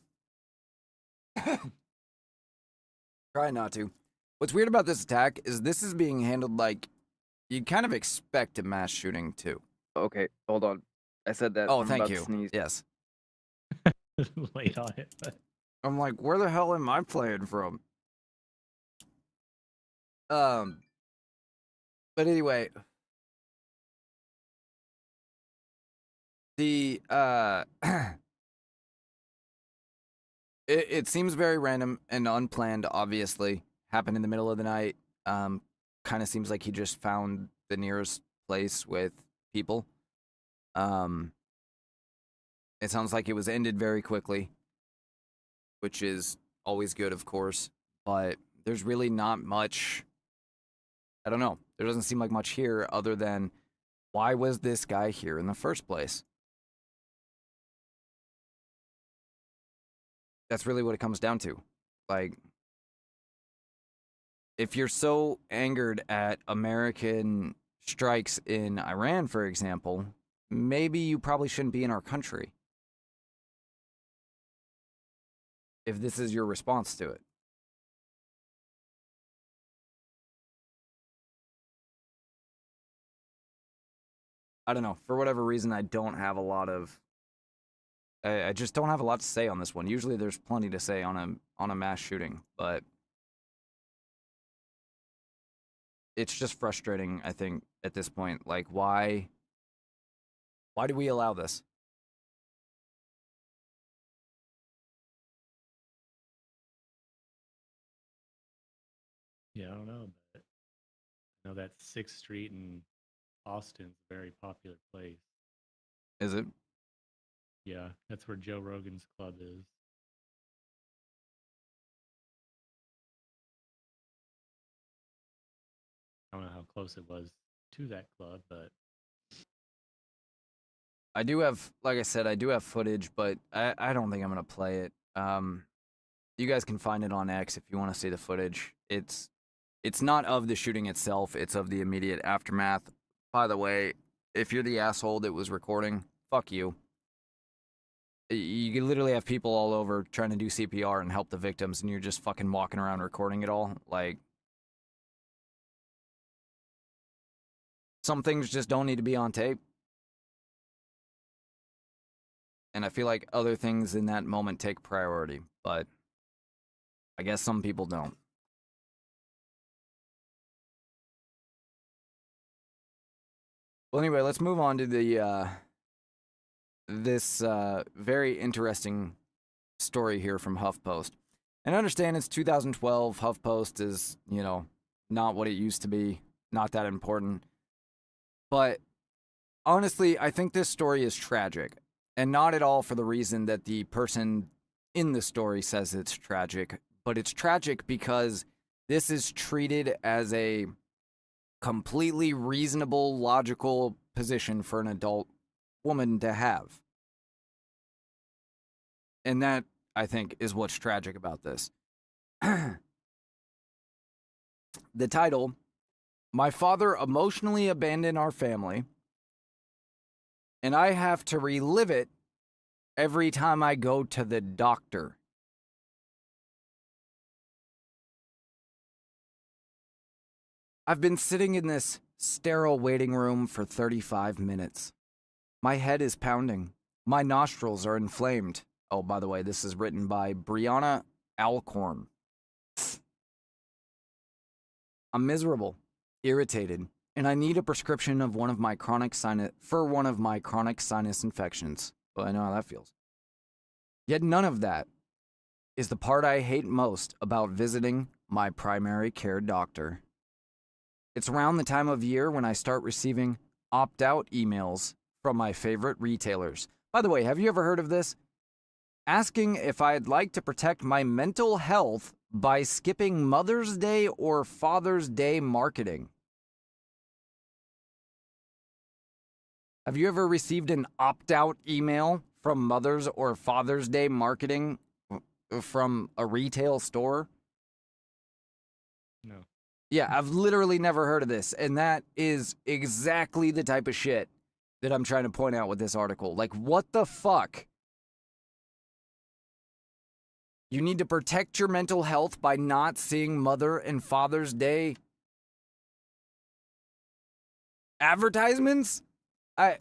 Try not to. What's weird about this attack is this is being handled like you'd kind of expect a mass shooting too. Okay, hold on. I said that. Oh, I'm thank about to you. sneeze. Yes. Late on it, but I'm like, where the hell am I playing from? But anyway, the it seems very random and unplanned, obviously. Happened in the middle of the night. Kind of seems like he just found the nearest place with people. It sounds like it was ended very quickly, which is always good, of course, but there's really not much. I don't know. There doesn't seem like much here other than why was this guy here in the first place? That's really what it comes down to. Like, if you're so angered at American strikes in Iran, for example, maybe you probably shouldn't be in our country. If this is your response to it. I don't know. For whatever reason, I don't have a lot of... I just don't have a lot to say on this one. Usually there's plenty to say on a mass shooting, but... it's just frustrating, I think, at this point. Like, why do we allow this? yeah, I don't know. But I know that 6th Street in Austin's a very popular place. Is it? Yeah, that's where Joe Rogan's club is. I don't know how close it was to that club, but I do have, like I said, I do have footage, but I don't think I'm going to play it. You guys can find it on X if you want to see the footage. It's not of the shooting itself, it's of the immediate aftermath. By the way, if you're the asshole that was recording, fuck you. You literally have people all over trying to do CPR and help the victims, and you're just fucking walking around recording it all. Like, some things just don't need to be on tape. And I feel like other things in that moment take priority, but I guess some people don't. Well, anyway, let's move on to the this very interesting story here from HuffPost. And understand it's 2012. HuffPost is, not what it used to be. Not that important. But honestly, I think this story is tragic. And not at all for the reason that the person in the story says it's tragic. But it's tragic because this is treated as a completely reasonable, logical position for an adult woman to have. And that, I think, is what's tragic about this. The title, My Father Emotionally Abandoned Our Family, and I have to relive it every time I go to the doctor. I've been sitting in this sterile waiting room for 35 minutes. My head is pounding. My nostrils are inflamed. Oh, by the way, this is written by Brianna Alcorn. I'm miserable, irritated, and I need a prescription of one of my chronic sinus infections. Well, I know how that feels. Yet none of that is the part I hate most about visiting my primary care doctor. It's around the time of year when I start receiving opt-out emails from my favorite retailers. By the way, have you ever heard of this? Asking if I'd like to protect my mental health by skipping Mother's Day or Father's Day marketing. Have you ever received an opt-out email from Mother's or Father's Day marketing from a retail store? No. Yeah, I've literally never heard of this, and that is exactly the type of shit that I'm trying to point out with this article. Like, what the fuck? You need to protect your mental health by not seeing Mother and Father's Day advertisements? I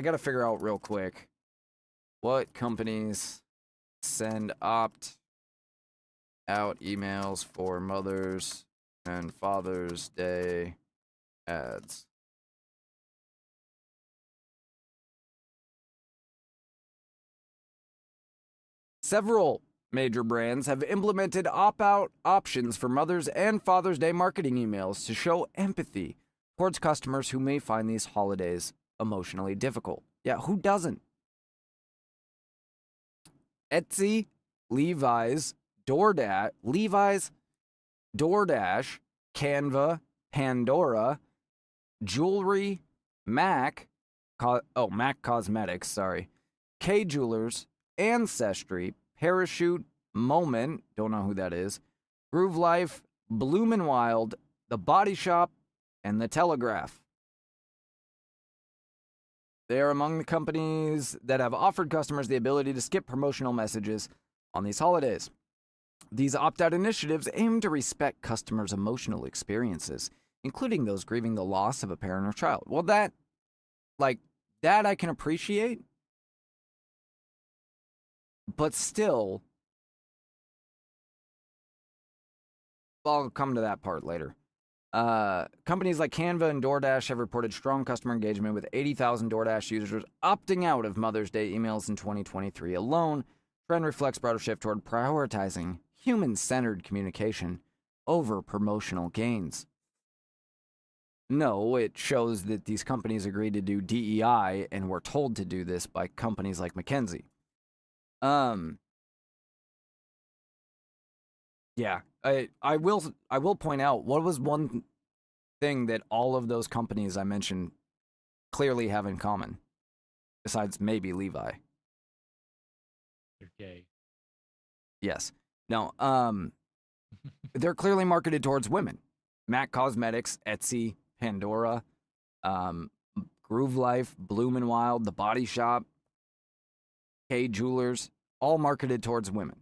gotta figure out real quick what companies send opt-out emails for Mother's and Father's Day ads. Several major brands have implemented opt-out options for Mother's and Father's Day marketing emails to show empathy towards customers who may find these holidays emotionally difficult. Yeah, who doesn't? Etsy, Levi's, DoorDash, Canva, Pandora, Jewelry, Mac Cosmetics, sorry, K Jewelers, Ancestry, Parachute, Moment, don't know who that is, Groove Life, Bloom and Wild, The Body Shop, and The Telegraph. They are among the companies that have offered customers the ability to skip promotional messages on these holidays. These opt-out initiatives aim to respect customers' emotional experiences, including those grieving the loss of a parent or child. Well, that I can appreciate, but still, I'll come to that part later. Companies like Canva and DoorDash have reported strong customer engagement, with 80,000 DoorDash users opting out of Mother's Day emails in 2023 alone. Trend reflects broader shift toward prioritizing human-centered communication over promotional gains. No, it shows that these companies agreed to do DEI and were told to do this by companies like McKinsey. Yeah, I will point out, what was one thing that all of those companies I mentioned clearly have in common, besides maybe Levi? They're gay. Yes. No, they're clearly marketed towards women. MAC Cosmetics, Etsy, Pandora, Groove Life, Bloom and Wild, The Body Shop, K Jewelers, all marketed towards women.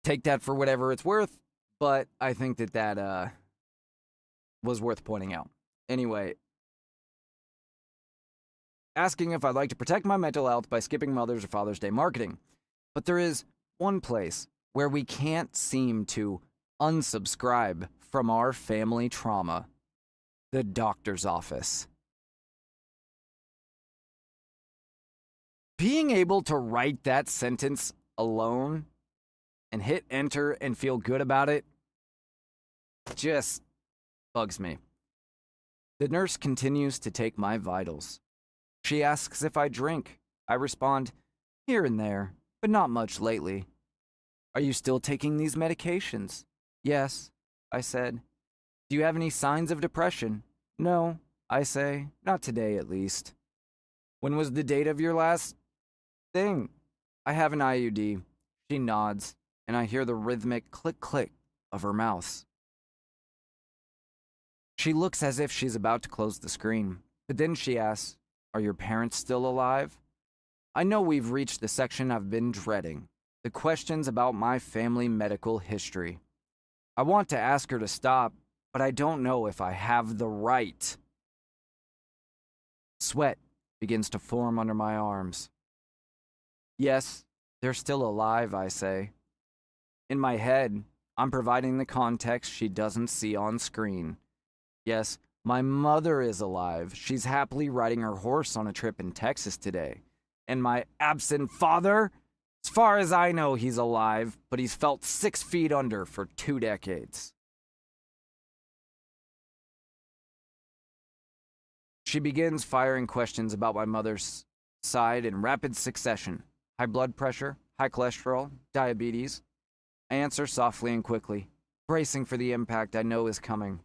Take that for whatever it's worth, but I think that was worth pointing out. Anyway, asking if I'd like to protect my mental health by skipping Mother's or Father's Day marketing. But there is one place where we can't seem to unsubscribe from our family trauma: the doctor's office. being able to write that sentence alone and hit enter and feel good about it just bugs me. The nurse continues to take my vitals. She asks if I drink. I respond, here and there, but not much lately. Are you still taking these medications? Yes, I said. Do you have any signs of depression? No, I say, not today at least. When was the date of your last thing? I have an IUD. She nods, and I hear the rhythmic click-click of her mouse. She looks as if she's about to close the screen, but then she asks, are your parents still alive? I know we've reached the section I've been dreading, the questions about my family medical history. I want to ask her to stop, but I don't know if I have the right. Sweat begins to form under my arms. Yes, they're still alive, I say. In my head, I'm providing the context she doesn't see on screen. Yes, my mother is alive. She's happily riding her horse on a trip in Texas today. And my absent father? As far as I know, he's alive, but he's felt 6 feet under for 2 decades. She begins firing questions about my mother's side in rapid succession. High blood pressure, high cholesterol, diabetes. I answer softly and quickly, bracing for the impact I know is coming.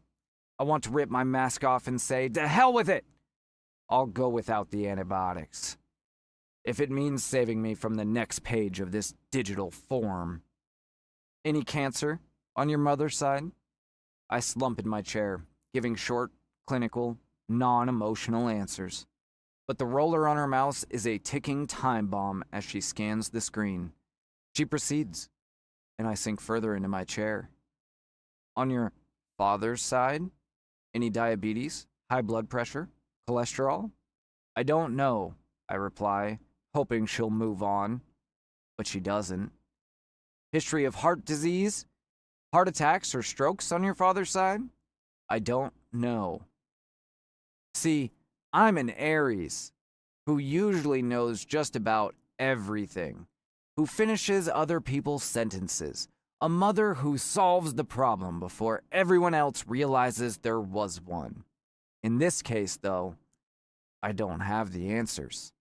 I want to rip my mask off and say, to hell with it! I'll go without the antibiotics. If it means saving me from the next page of this digital form. Any cancer on your mother's side? I slump in my chair, giving short, clinical, non-emotional answers. But the roller on her mouse is a ticking time bomb as she scans the screen. She proceeds, and I sink further into my chair. On your father's side? Any diabetes, high blood pressure, cholesterol? I don't know, I reply, hoping she'll move on. But she doesn't. History of heart disease? Heart attacks or strokes on your father's side? I don't know. See, I'm an Aries, who usually knows just about everything, who finishes other people's sentences, a mother who solves the problem before everyone else realizes there was one. In this case, though, I don't have the answers.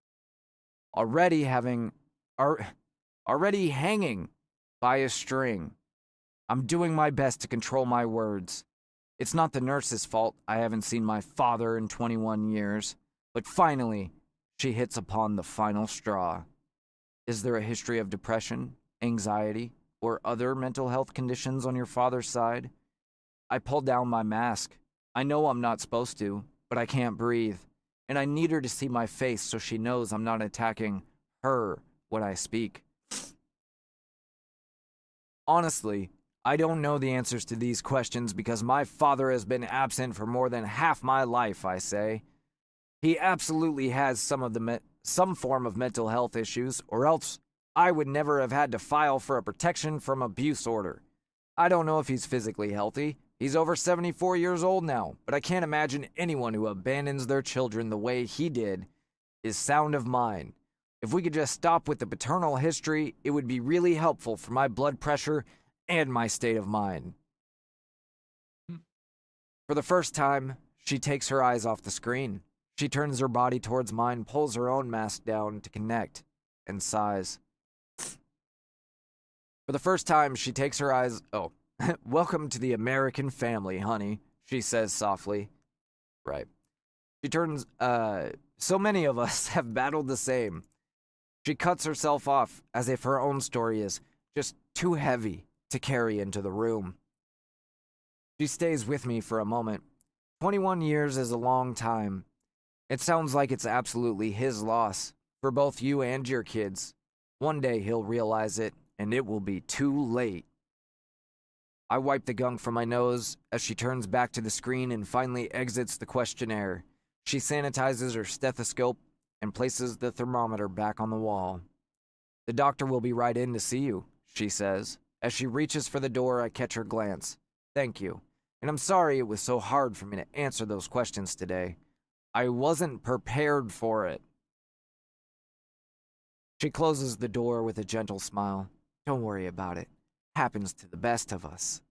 Already hanging by a string. I'm doing my best to control my words. It's not the nurse's fault I haven't seen my father in 21 years, but finally, she hits upon the final straw. Is there a history of depression, anxiety, or other mental health conditions on your father's side? I pull down my mask. I know I'm not supposed to, but I can't breathe, and I need her to see my face so she knows I'm not attacking her when I speak. Honestly, I don't know the answers to these questions because my father has been absent for more than half my life, I say. He absolutely has some form of mental health issues, or else I would never have had to file for a protection from abuse order. I don't know if he's physically healthy. He's over 74 years old now, but I can't imagine anyone who abandons their children the way he did is sound of mind. If we could just stop with the paternal history, it would be really helpful for my blood pressure and my state of mind. For the first time, she takes her eyes off the screen. She turns her body towards mine, pulls her own mask down to connect, and sighs. For the first time, she takes her eyes... Oh, welcome to the American family, honey, she says softly. Right. She turns... So many of us have battled the same. She cuts herself off as if her own story is just too heavy to carry into the room. She stays with me for a moment. 21 years is a long time. It sounds like it's absolutely his loss, for both you and your kids. One day he'll realize it, and it will be too late. I wipe the gunk from my nose as she turns back to the screen and finally exits the questionnaire. She sanitizes her stethoscope and places the thermometer back on the wall. The doctor will be right in to see you, she says. As she reaches for the door, I catch her glance. Thank you. And I'm sorry it was so hard for me to answer those questions today. I wasn't prepared for it. She closes the door with a gentle smile. Don't worry about it. Happens to the best of us.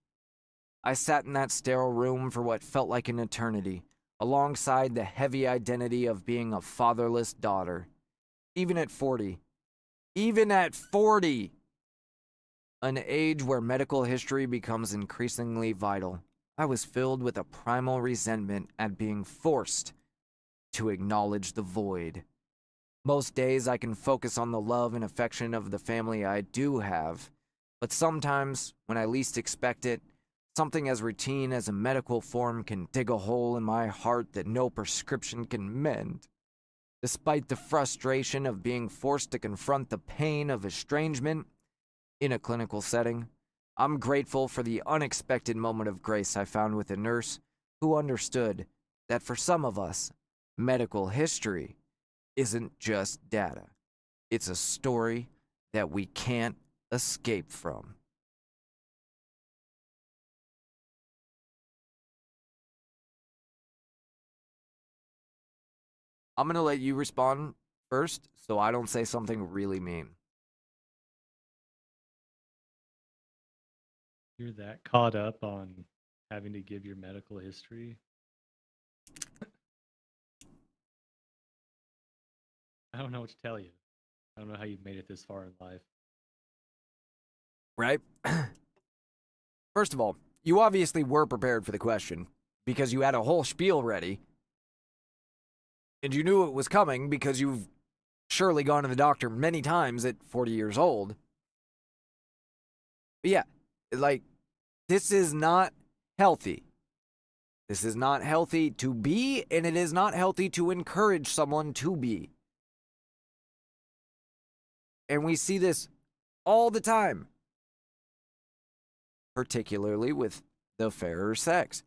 I sat in that sterile room for what felt like an eternity, alongside the heavy identity of being a fatherless daughter. Even at 40, an age where medical history becomes increasingly vital, I was filled with a primal resentment at being forced to acknowledge the void. Most days I can focus on the love and affection of the family I do have, but sometimes, when I least expect it, something as routine as a medical form can dig a hole in my heart that no prescription can mend. Despite the frustration of being forced to confront the pain of estrangement in a clinical setting, I'm grateful for the unexpected moment of grace I found with a nurse who understood that for some of us, medical history isn't just data. It's a story that we can't escape from. I'm going to let you respond first so I don't say something really mean. You're that caught up on having to give your medical history. I don't know what to tell you. I don't know how you've made it this far in life. Right? First of all, you obviously were prepared for the question because you had a whole spiel ready. And you knew it was coming because you've surely gone to the doctor many times at 40 years old. But yeah, like, this is not healthy. This is not healthy to be, and it is not healthy to encourage someone to be. And we see this all the time, particularly with the fairer sex.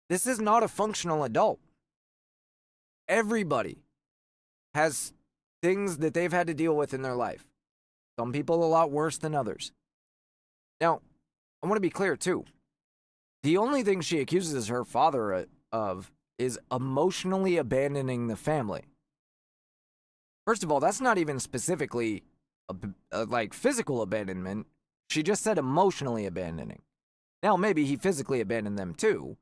This is not a functional adult. Everybody has things that they've had to deal with in their life. Some people a lot worse than others. Now, I want to be clear too. The only thing she accuses her father of is emotionally abandoning the family. First of all, that's not even specifically like physical abandonment. She just said emotionally abandoning. Now, maybe he physically abandoned them too.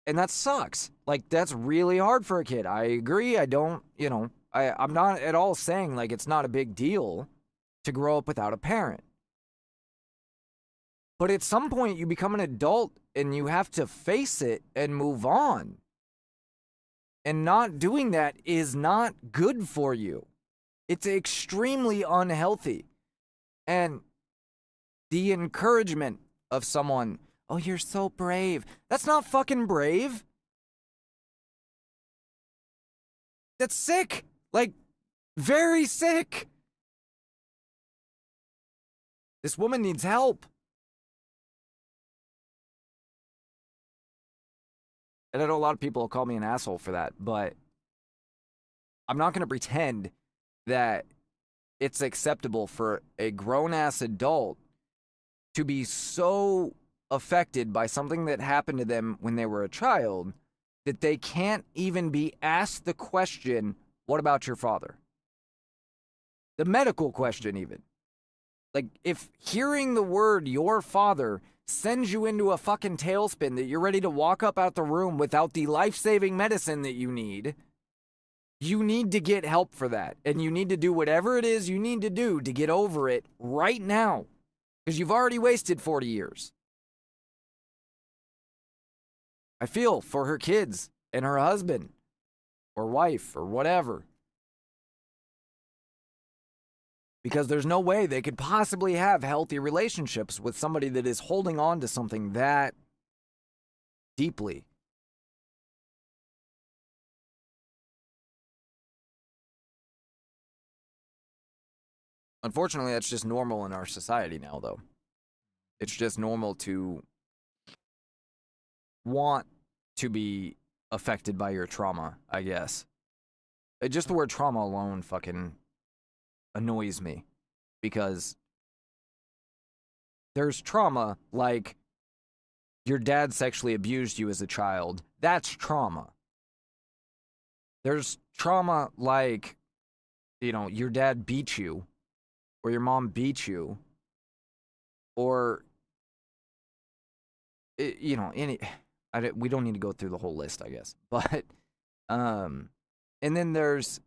And that sucks. Like, that's really hard for a kid. I agree. I'm not at all saying, like, it's not a big deal to grow up without a parent. But at some point, you become an adult and you have to face it and move on. And not doing that is not good for you. It's extremely unhealthy. And the encouragement of someone, oh, you're so brave. That's not fucking brave. That's sick. Like, very sick. This woman needs help. And I know a lot of people will call me an asshole for that, but I'm not going to pretend that it's acceptable for a grown-ass adult to be so affected by something that happened to them when they were a child that they can't even be asked the question, what about your father? The medical question even. Like, if hearing the word your father sends you into a fucking tailspin that you're ready to walk up out the room without the life-saving medicine that you need to get help for that. And you need to do whatever it is you need to do to get over it right now. Because you've already wasted 40 years. I feel for her kids and her husband or wife or whatever. Because there's no way they could possibly have healthy relationships with somebody that is holding on to something that deeply. Unfortunately, that's just normal in our society now, though. It's just normal to want to be affected by your trauma, I guess. Just the word trauma alone fucking annoys me. Because there's trauma like your dad sexually abused you as a child. That's trauma. There's trauma like you know, your dad beat you, or your mom beat you, or, you know, we don't need to go through the whole list, I guess. But, and then there's,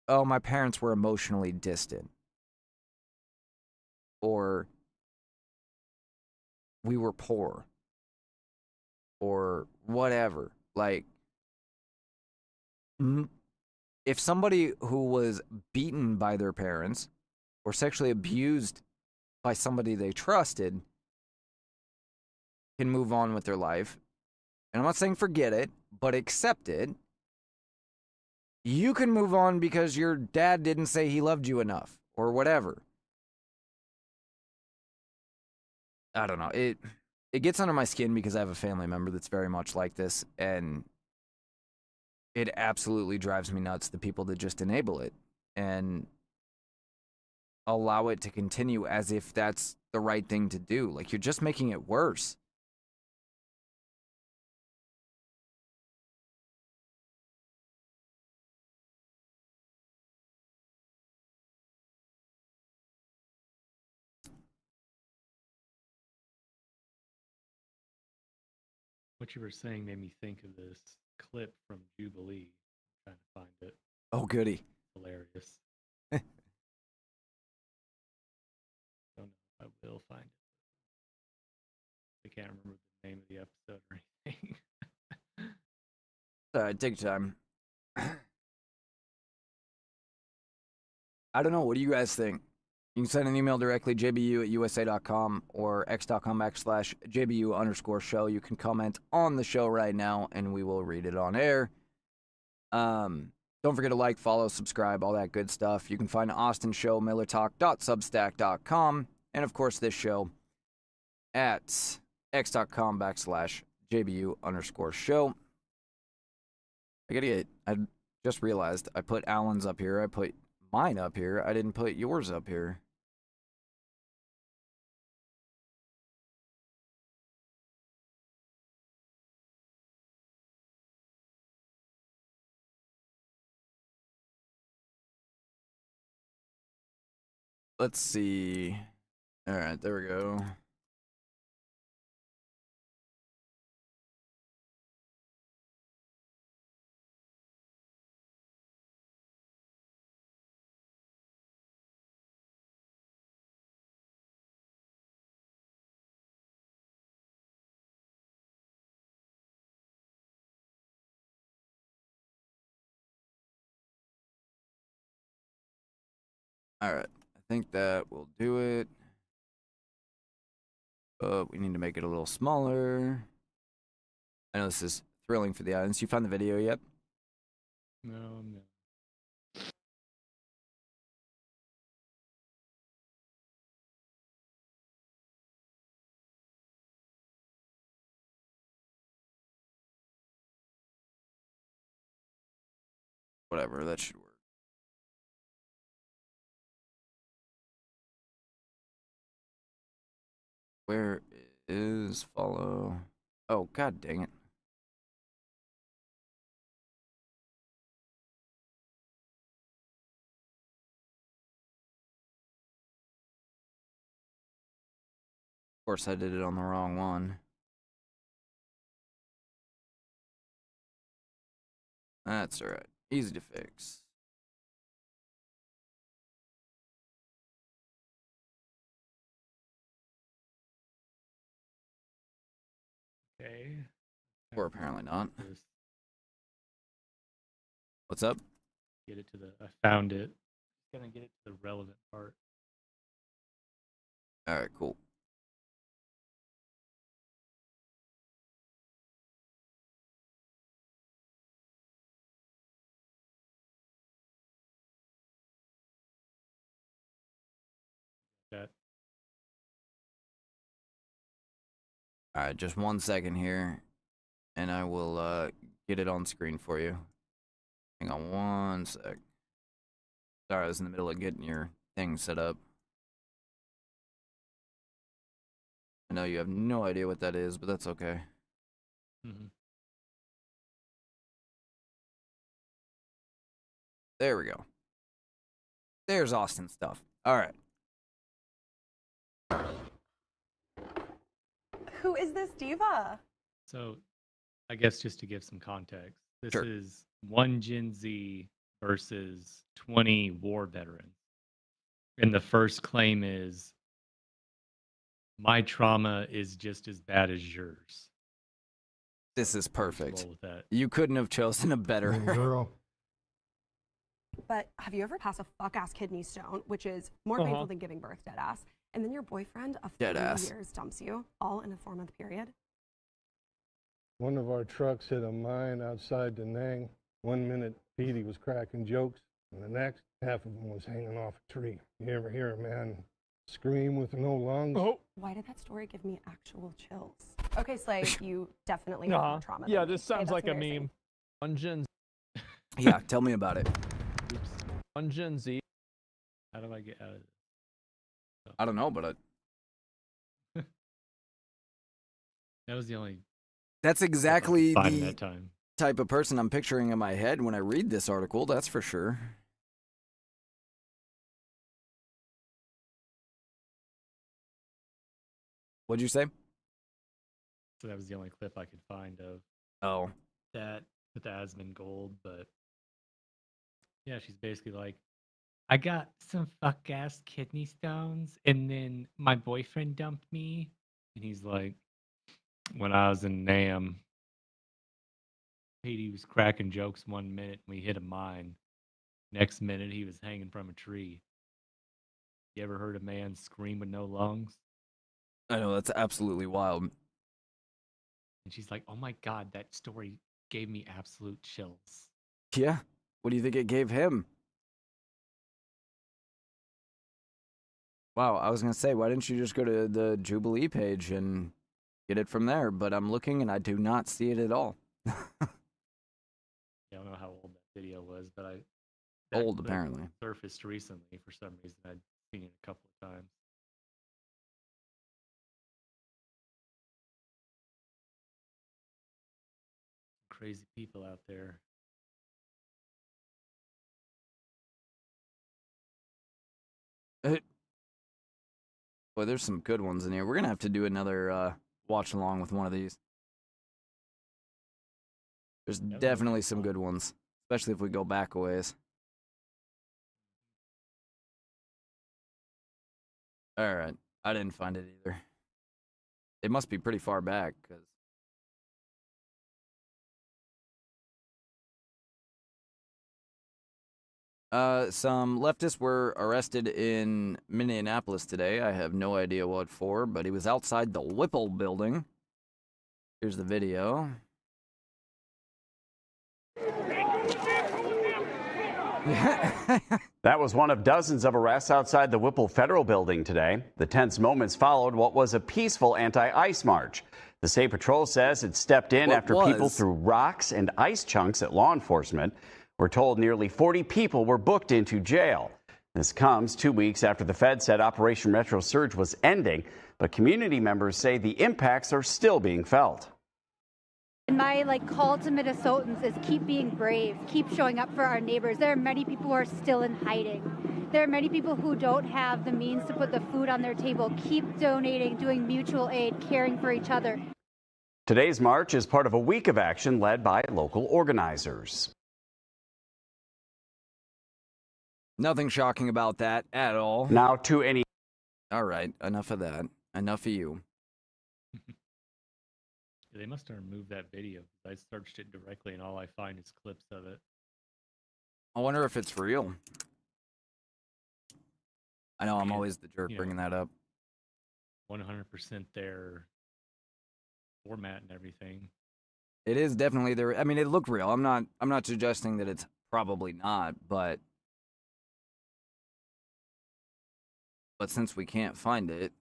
oh, my parents were emotionally distant. Or we were poor. Or whatever. Like, if somebody who was beaten by their parents or sexually abused by somebody they trusted can move on with their life, and I'm not saying forget it, but accept it, you can move on because your dad didn't say he loved you enough or whatever. I don't know. It gets under my skin because I have a family member that's very much like this, and it absolutely drives me nuts, the people that just enable it and allow it to continue as if that's the right thing to do. Like, you're just making it worse. What you were saying made me think of this clip from Jubilee. I'm trying to find it. Oh, goody. Hilarious. Don't know if I will find it. I can't remember the name of the episode or anything. All right, take your time. I don't know. What do you guys think? You can send an email directly, jbu@usa.com or x.com/jbu_show. You can comment on the show right now, and we will read it on air. Don't forget to like, follow, subscribe, all that good stuff. You can find Austin Show, millertalk.substack.com, and of course this show at x.com/jbu_show. I just realized I put Allan's up here. I put mine up here. I didn't put yours up here. Let's see. All right, there we go. All right, I think that will do it. But we need to make it a little smaller. I know this is thrilling for the audience. You found the video yet? No. Whatever, that should work. Where is follow? Oh, god dang it. Of course, I did it on the wrong one. That's alright. Easy to fix. Okay. Or apparently not. Just What's up? get it to the. I found it. Gonna get it to the relevant part. Alright, cool. That. Alright, just 1 second here, and I will get it on screen for you. Hang on 1 sec. Sorry, I was in the middle of getting your thing set up. I know you have no idea what that is, but that's okay. Mm-hmm. There we go. There's Austin stuff. All right. Who is this diva? So, I guess just to give some context, this Sure. is one Gen Z versus 20 war veterans. And the first claim is, my trauma is just as bad as yours. This is Let's perfect. roll with that. You couldn't have chosen a better. Girl. But have you ever passed a fuck-ass kidney stone, which is more painful than giving birth, dead ass, and then your boyfriend of 30 Deadass. years dumps you, all in a 4-month period? One of our trucks hit a mine outside Da Nang. 1 minute, Petey was cracking jokes, and the next, half of him was hanging off a tree. You ever hear a man scream with no lungs? Why did that story give me actual chills? Okay, Slade, you definitely have more trauma. Yeah, than me. this sounds that's like a embarrassing. meme. One Gen Yeah, tell me about it. Oops. One Gen Z. How do I get out of this? I don't know, but That was the only that's exactly find the that time. type of person I'm picturing in my head when I read this article. That's for sure. What'd you say? So that was the only clip I could find of Oh, that with the Asmon Gold. But yeah, she's basically like, I got some fuck ass kidney stones, and then my boyfriend dumped me. And he's like, when I was in NAM, he was cracking jokes 1 minute and we hit a mine. Next minute, he was hanging from a tree. You ever heard a man scream with no lungs? I know, that's absolutely wild. And she's like, oh my God, that story gave me absolute chills. Yeah. What do you think it gave him? Wow, I was going to say, why didn't you just go to the Jubilee page and get it from there? But I'm looking and I do not see it at all. I don't know how old that video was, but that Old, clip apparently. surfaced recently for some reason. I'd seen it a couple of times. Crazy people out there. Boy, there's some good ones in here. We're going to have to do another watch along with one of these. There's definitely some good ones, especially if we go back a ways. All right. I didn't find it either. It must be pretty far back, because some leftists were arrested in Minneapolis today. I have no idea what for, but he was outside the Whipple building. Here's the video. That was one of dozens of arrests outside the Whipple Federal Building today. The tense moments followed what was a peaceful anti-ice march. The State Patrol says it stepped in after people threw rocks and ice chunks at law enforcement. We're told nearly 40 people were booked into jail. This comes 2 weeks after the Fed said Operation Retro Surge was ending, but community members say the impacts are still being felt. And my call to Minnesotans is keep being brave, keep showing up for our neighbors. There are many people who are still in hiding. There are many people who don't have the means to put the food on their table. Keep donating, doing mutual aid, caring for each other. Today's march is part of a week of action led by local organizers. Nothing shocking about that at all. Now to any... All right, enough of that. Enough of you. They must have removed that video. I searched it directly, and all I find is clips of it. I wonder if it's real. I know I'm always the jerk bringing that up. 100% their format and everything. It is definitely there. I mean, it looked real. I'm not suggesting that it's probably not, but since we can't find it,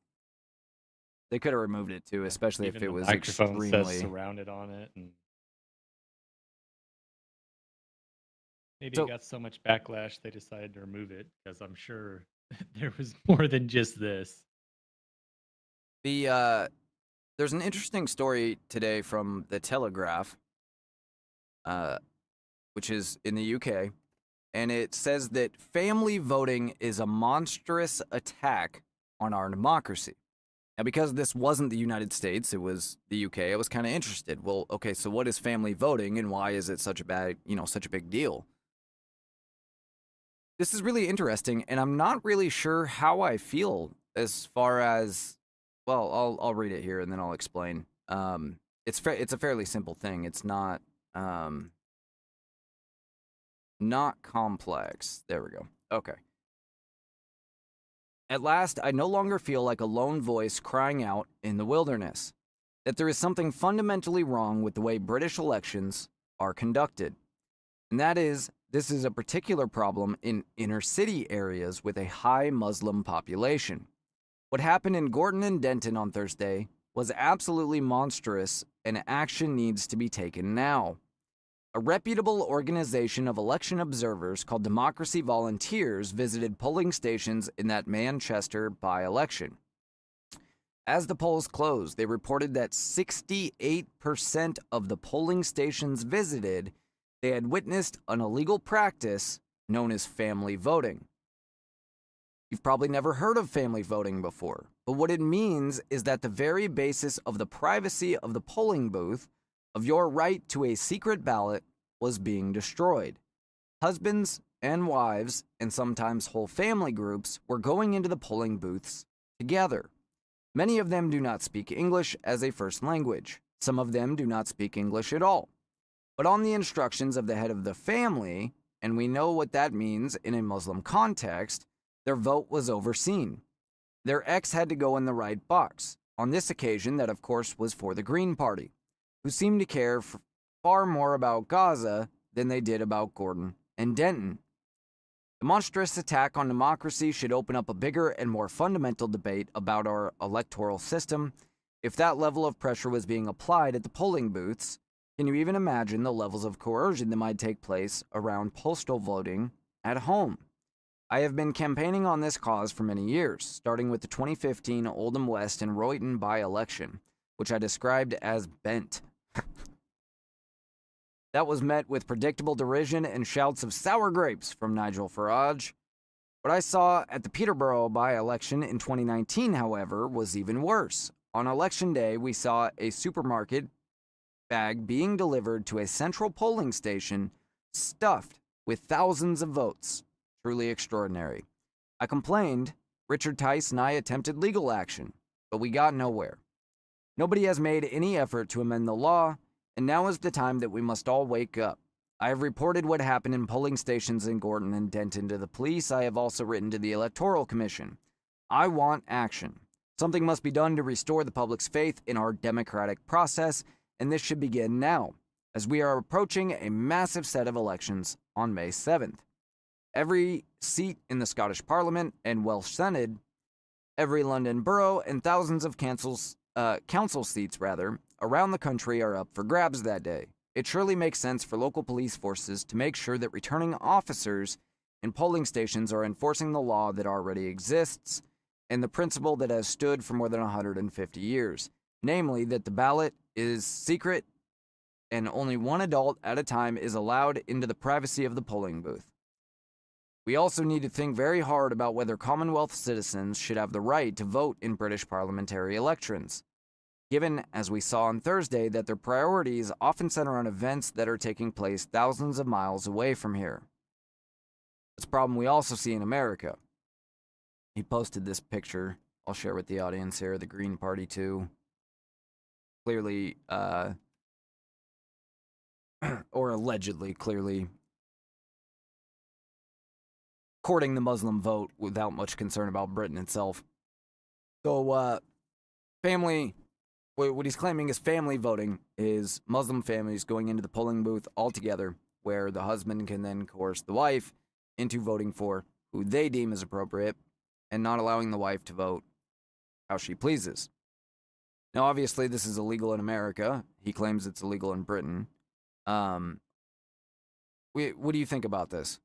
they could have removed it too, especially Even if it the was microphone extremely says surrounded on it, and maybe So- it got so much backlash they decided to remove it, because I'm sure there was more than just this. There's an interesting story today from the Telegraph, which is in the UK. and it says that family voting is a monstrous attack on our democracy. Now, because this wasn't the United States, it was the UK, I was kind of interested. Well, okay, so what is family voting and why is it such a big deal? This is really interesting, and I'm not really sure how I feel as far as, well, I'll read it here and then I'll explain. It's a fairly simple thing. It's not complex. There we go. Okay. At last, I no longer feel like a lone voice crying out in the wilderness, that there is something fundamentally wrong with the way British elections are conducted. And that is, this is a particular problem in inner city areas with a high Muslim population. What happened in Gorton and Denton on Thursday was absolutely monstrous, and action needs to be taken now. A reputable organization of election observers called Democracy Volunteers visited polling stations in that Manchester by-election. As the polls closed, they reported that 68% of the polling stations visited, they had witnessed an illegal practice known as family voting. You've probably never heard of family voting before, but what it means is that the very basis of the privacy of the polling booth, of your right to a secret ballot, was being destroyed. Husbands and wives, and sometimes whole family groups, were going into the polling booths together. Many of them do not speak English as a first language. Some of them do not speak English at all. But on the instructions of the head of the family, and we know what that means in a Muslim context, their vote was overseen. Their X had to go in the right box. On this occasion, that of course was for the Green Party, who seemed to care far more about Gaza than they did about Gordon and Denton. The monstrous attack on democracy should open up a bigger and more fundamental debate about our electoral system. If that level of pressure was being applied at the polling booths, can you even imagine the levels of coercion that might take place around postal voting at home? I have been campaigning on this cause for many years, starting with the 2015 Oldham West and Royton by-election, which I described as bent. That was met with predictable derision and shouts of sour grapes from Nigel Farage. What I saw at the Peterborough by-election in 2019, however, was even worse. On election day, we saw a supermarket bag being delivered to a central polling station stuffed with thousands of votes. Truly extraordinary. I complained. Richard Tice and I attempted legal action, but we got nowhere. Nobody has made any effort to amend the law, and now is the time that we must all wake up. I have reported what happened in polling stations in Gorton and Denton to the police. I have also written to the Electoral Commission. I want action. Something must be done to restore the public's faith in our democratic process, and this should begin now, as we are approaching a massive set of elections on May 7th. Every seat in the Scottish Parliament and Welsh Senate, every London borough, and thousands of council seats around the country are up for grabs that day. It surely makes sense for local police forces to make sure that returning officers in polling stations are enforcing the law that already exists and the principle that has stood for more than 150 years, namely that the ballot is secret and only one adult at a time is allowed into the privacy of the polling booth. We also need to think very hard about whether Commonwealth citizens should have the right to vote in British parliamentary elections, given, as we saw on Thursday, that their priorities often center on events that are taking place thousands of miles away from here. It's a problem we also see in America. He posted this picture. I'll share with the audience here. The Green Party, too. Clearly, or allegedly, clearly courting the Muslim vote without much concern about Britain itself. So, what he's claiming is family voting is Muslim families going into the polling booth all together, where the husband can then coerce the wife into voting for who they deem as appropriate and not allowing the wife to vote how she pleases. Now, obviously, this is illegal in America. He claims it's illegal in Britain. What do you think about this?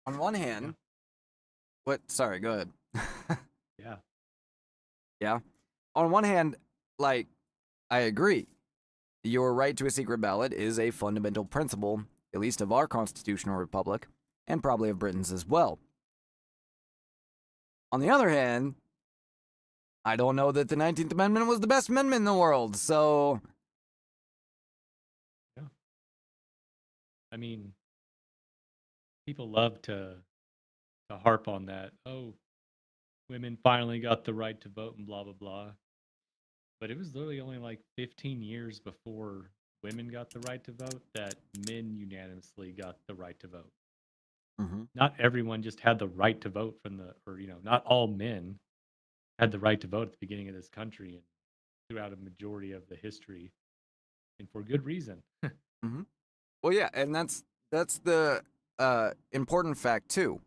On one hand, sorry, go ahead. Yeah. Yeah. On one hand, like, I agree. Your right to a secret ballot is a fundamental principle, at least of our constitutional republic, and probably of Britain's as well. On the other hand, I don't know that the 19th Amendment was the best amendment in the world, so... Yeah. I mean, people love to harp on that. Oh, women finally got the right to vote and blah, blah, blah. But it was literally only like 15 years before women got the right to vote that men unanimously got the right to vote. Mm-hmm. Not everyone just had the right to vote not all men had the right to vote at the beginning of this country and throughout a majority of the history, and for good reason. Mm-hmm. Well, yeah, and that's the important fact too,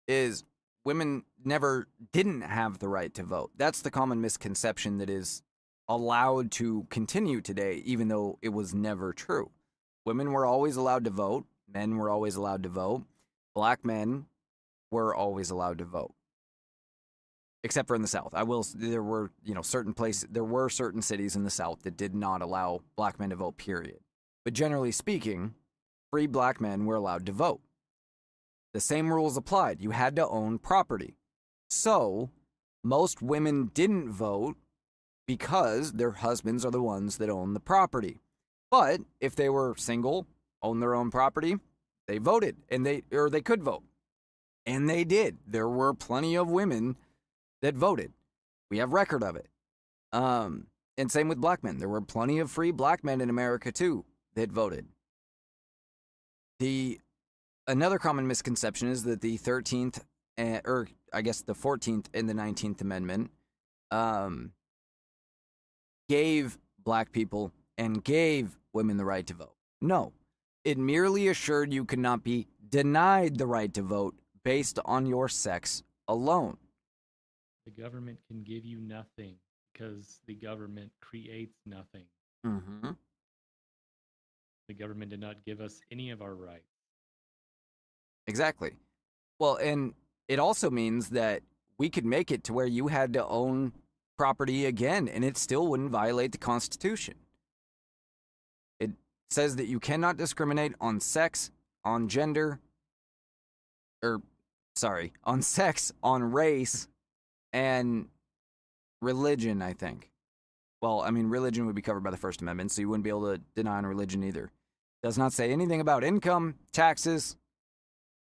is women never didn't have the right to vote. That's the common misconception that is allowed to continue today, even though it was never true. Women were always allowed to vote. Men were always allowed to vote. Black men were always allowed to vote, except for in the South. There were certain cities in the South that did not allow black men to vote, period. But generally speaking, free black men were allowed to vote. The same rules applied. You had to own property. So, most women didn't vote because their husbands are the ones that own the property. But if they were single, owned their own property, they voted, and they could vote. And they did. There were plenty of women that voted. We have record of it. And same with black men. There were plenty of free black men in America too that voted. Another common misconception is that the 13th, or I guess the 14th and the 19th Amendment gave black people and gave women the right to vote. No, it merely assured you could not be denied the right to vote based on your sex alone. The government can give you nothing because the government creates nothing. Mm-hmm. The government did not give us any of our rights. Exactly. Well, and it also means that we could make it to where you had to own property again, and it still wouldn't violate the Constitution. It says that you cannot discriminate on sex, on gender, on sex, on race, and religion, I think. Well, I mean, religion would be covered by the First Amendment, so you wouldn't be able to deny on religion either. Does not say anything about income, taxes,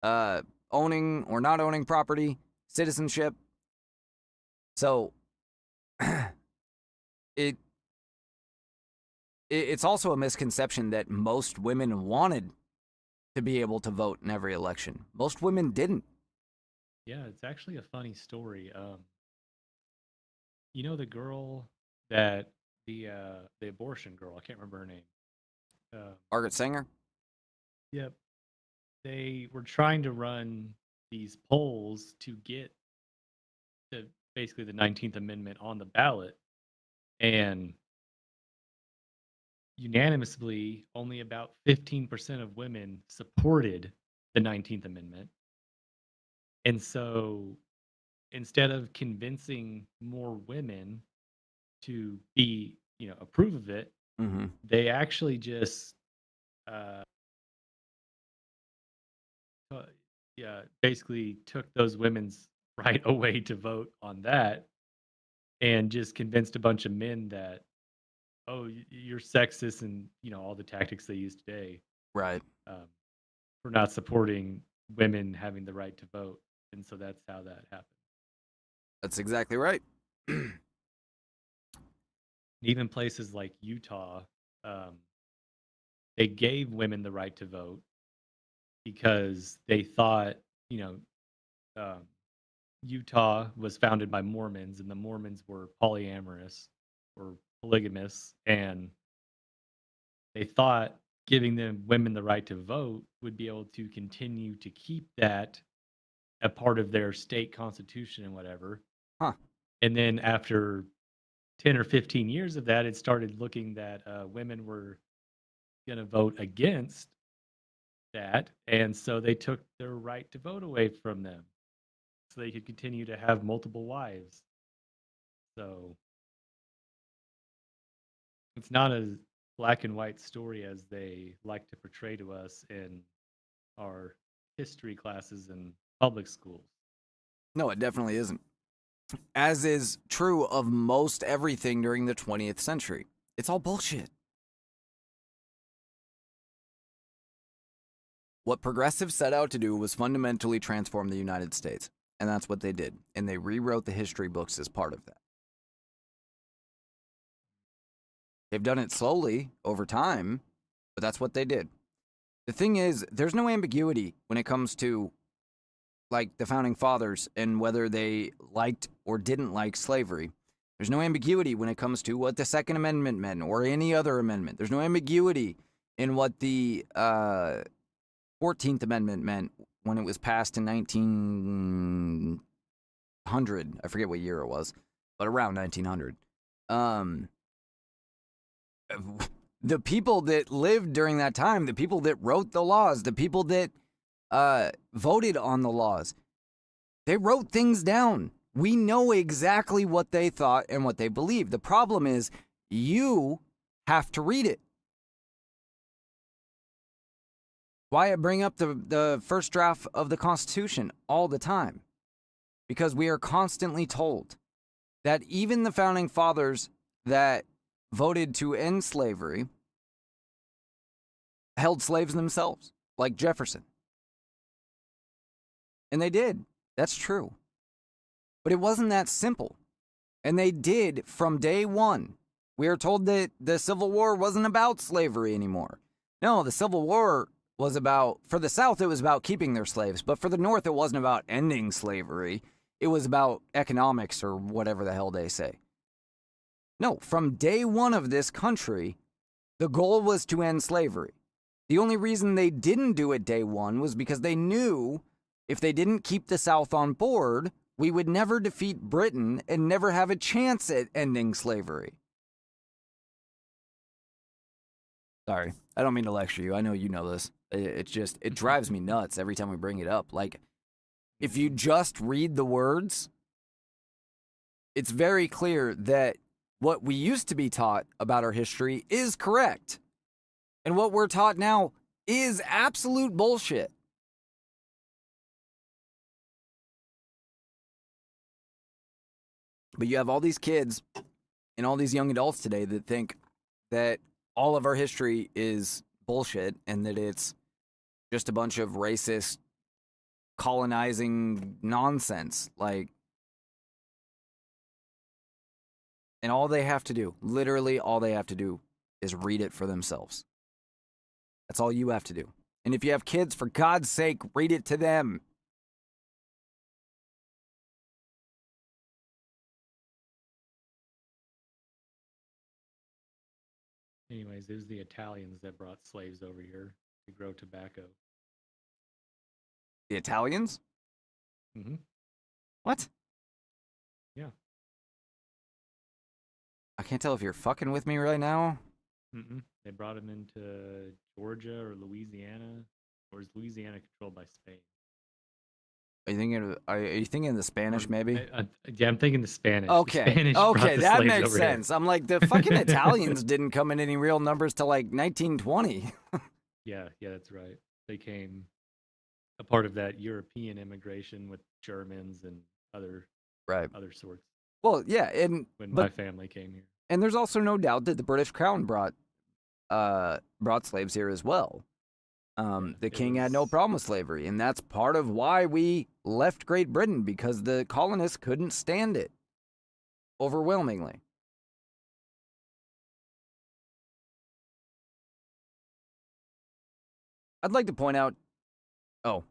owning or not owning property, citizenship. So it's also a misconception that most women wanted to be able to vote in every election. Most women didn't. Yeah, it's actually a funny story. You know the girl that the abortion girl, I can't remember her name. Margaret Sanger? Yep. They were trying to run these polls to get basically the 19th Amendment on the ballot, and unanimously, only about 15% of women supported the 19th Amendment. And so instead of convincing more women to approve of it, mm-hmm. they actually just basically took those women's right away to vote on that, and just convinced a bunch of men that, oh, you're sexist, and all the tactics they use today, right? For not supporting women having the right to vote, and so that's how that happened. That's exactly right. Even places like Utah, they gave women the right to vote because they thought, Utah was founded by Mormons, and the Mormons were polyamorous or polygamous, and they thought giving them women the right to vote would be able to continue to keep that a part of their state constitution and whatever. Huh. And then after 10 or 15 years of that, it started looking that women were going to vote against that, and so they took their right to vote away from them so they could continue to have multiple wives. So It's not as black and white story as they like to portray to us in our history classes in public schools. No, it definitely isn't. As is true of most everything during the 20th century. It's all bullshit. What progressives set out to do was fundamentally transform the United States. And that's what they did. And they rewrote the history books as part of that. They've done it slowly over time, but that's what they did. The thing is, there's no ambiguity when it comes to like the founding fathers and whether they liked or didn't like slavery. There's no ambiguity when it comes to what the Second Amendment meant or any other amendment. There's no ambiguity in what the 14th Amendment meant when it was passed in 1900. I forget what year it was, but around 1900. The people that lived during that time, the people that wrote the laws, the people that voted on the laws, they wrote things down. We know exactly what they thought and what they believed. The problem is you have to read it. Why I bring up the first draft of the Constitution all the time? Because we are constantly told that even the founding fathers that voted to end slavery held slaves themselves, like Jefferson. And they did. That's true. But it wasn't that simple. And they did from day one. We are told that the Civil War wasn't about slavery anymore. No, the Civil War was about, for the South, it was about keeping their slaves. But for the North, it wasn't about ending slavery. It was about economics or whatever the hell they say. No, from day one of this country, the goal was to end slavery. The only reason they didn't do it day one was because they knew if they didn't keep the South on board, we would never defeat Britain and never have a chance at ending slavery. Sorry, I don't mean to lecture you. I know you know this. It drives me nuts every time we bring it up. Like, if you just read the words, it's very clear that what we used to be taught about our history is correct. And what we're taught now is absolute bullshit. But you have all these kids and all these young adults today that think that all of our history is bullshit and that it's just a bunch of racist, colonizing nonsense. Like, and all they have to do, literally all they have to do, is read it for themselves. That's all you have to do. And if you have kids, for God's sake, read it to them. Anyways, it was the Italians that brought slaves over here to grow tobacco. The Italians? Mm-hmm. What? Yeah. I can't tell if you're fucking with me right now. Mm-mm. They brought them into Georgia or Louisiana, or is Louisiana controlled by Spain? Are you thinking the Spanish, maybe? Yeah, I'm thinking the Spanish. Okay, The Spanish brought okay, the that slaves makes over here. sense. I'm like, the fucking Italians didn't come in any real numbers till like 1920. Yeah, that's right. They came a part of that European immigration with Germans and other sorts. Well, yeah, When my family came here. And there's also no doubt that the British Crown brought slaves here as well. The king had no problem with slavery, and that's part of why we left Great Britain, because the colonists couldn't stand it overwhelmingly. I'd like to point out... Oh,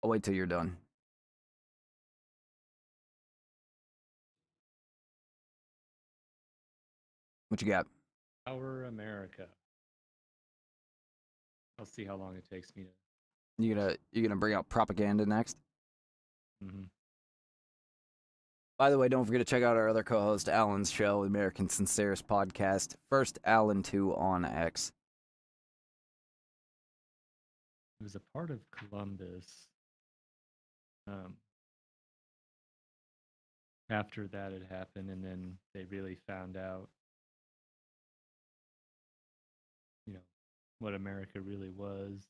I'll wait till you're done. What you got? Our America. I'll see how long it takes me to... You gonna bring out propaganda next? Mm-hmm. By the way, don't forget to check out our other co-host, Allan's show, American Sincerest Podcast. First Allan 2 on X. It was a part of Columbus. After that had happened, and then they really found out what America really was.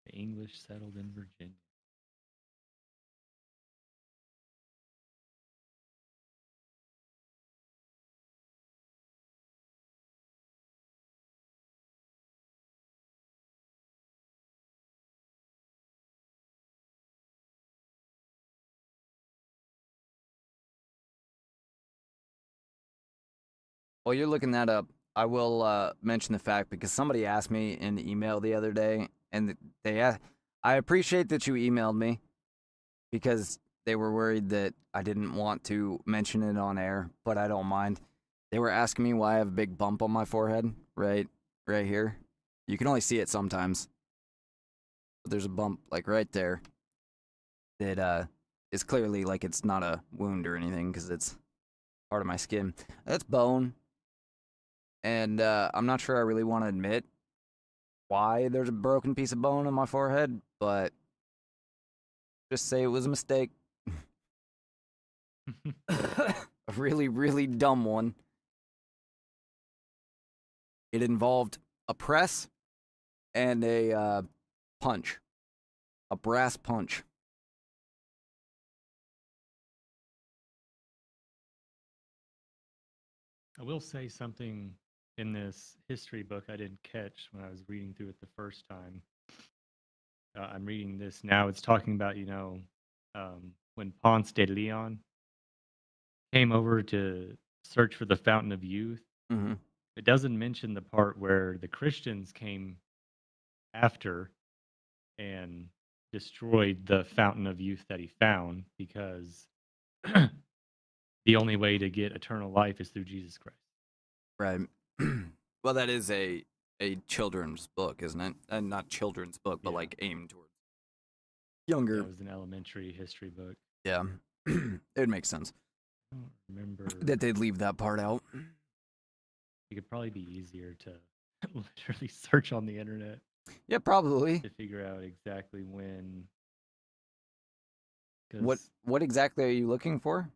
The English settled in Virginia. While you're looking that up, I will mention the fact because somebody asked me in email the other day, and I appreciate that you emailed me because they were worried that I didn't want to mention it on air, but I don't mind. They were asking me why I have a big bump on my forehead, right here. You can only see it sometimes, but there's a bump like right there that is clearly like it's not a wound or anything because it's part of my skin. That's bone. And I'm not sure I really want to admit why there's a broken piece of bone on my forehead, but just say it was a mistake. A really, really dumb one. It involved a press and a punch. A brass punch. I will say something in this history book I didn't catch when I was reading through it the first time. I'm reading this now. It's talking about, when Ponce de Leon came over to search for the Fountain of Youth. Mm-hmm. It doesn't mention the part where the Christians came after and destroyed the Fountain of Youth that he found because the only way to get eternal life is through Jesus Christ. Right. Well, that is a children's book, isn't it? And not children's book, but like aimed towards younger. It was an elementary history book. Yeah. It makes sense. I don't remember that they'd leave that part out. It could probably be easier to literally search on the internet. Yeah, probably. To figure out exactly when. What exactly are you looking for?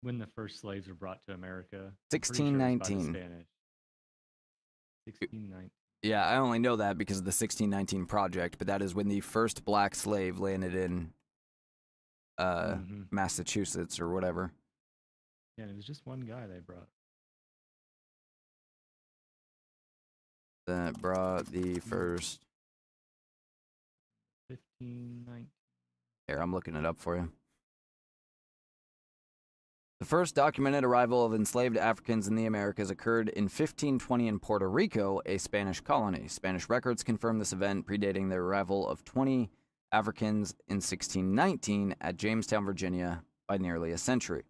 When the first slaves were brought to America. 1619. Sure, Spanish. 1619. Yeah, I only know that because of the 1619 project, but that is when the first black slave landed in Massachusetts or whatever. Yeah, and it was just one guy they brought. That brought the first. 1519. Here, I'm looking it up for you. The first documented arrival of enslaved Africans in the Americas occurred in 1520 in Puerto Rico, a Spanish colony. Spanish records confirm this event, predating the arrival of 20 Africans in 1619 at Jamestown, Virginia, by nearly a century.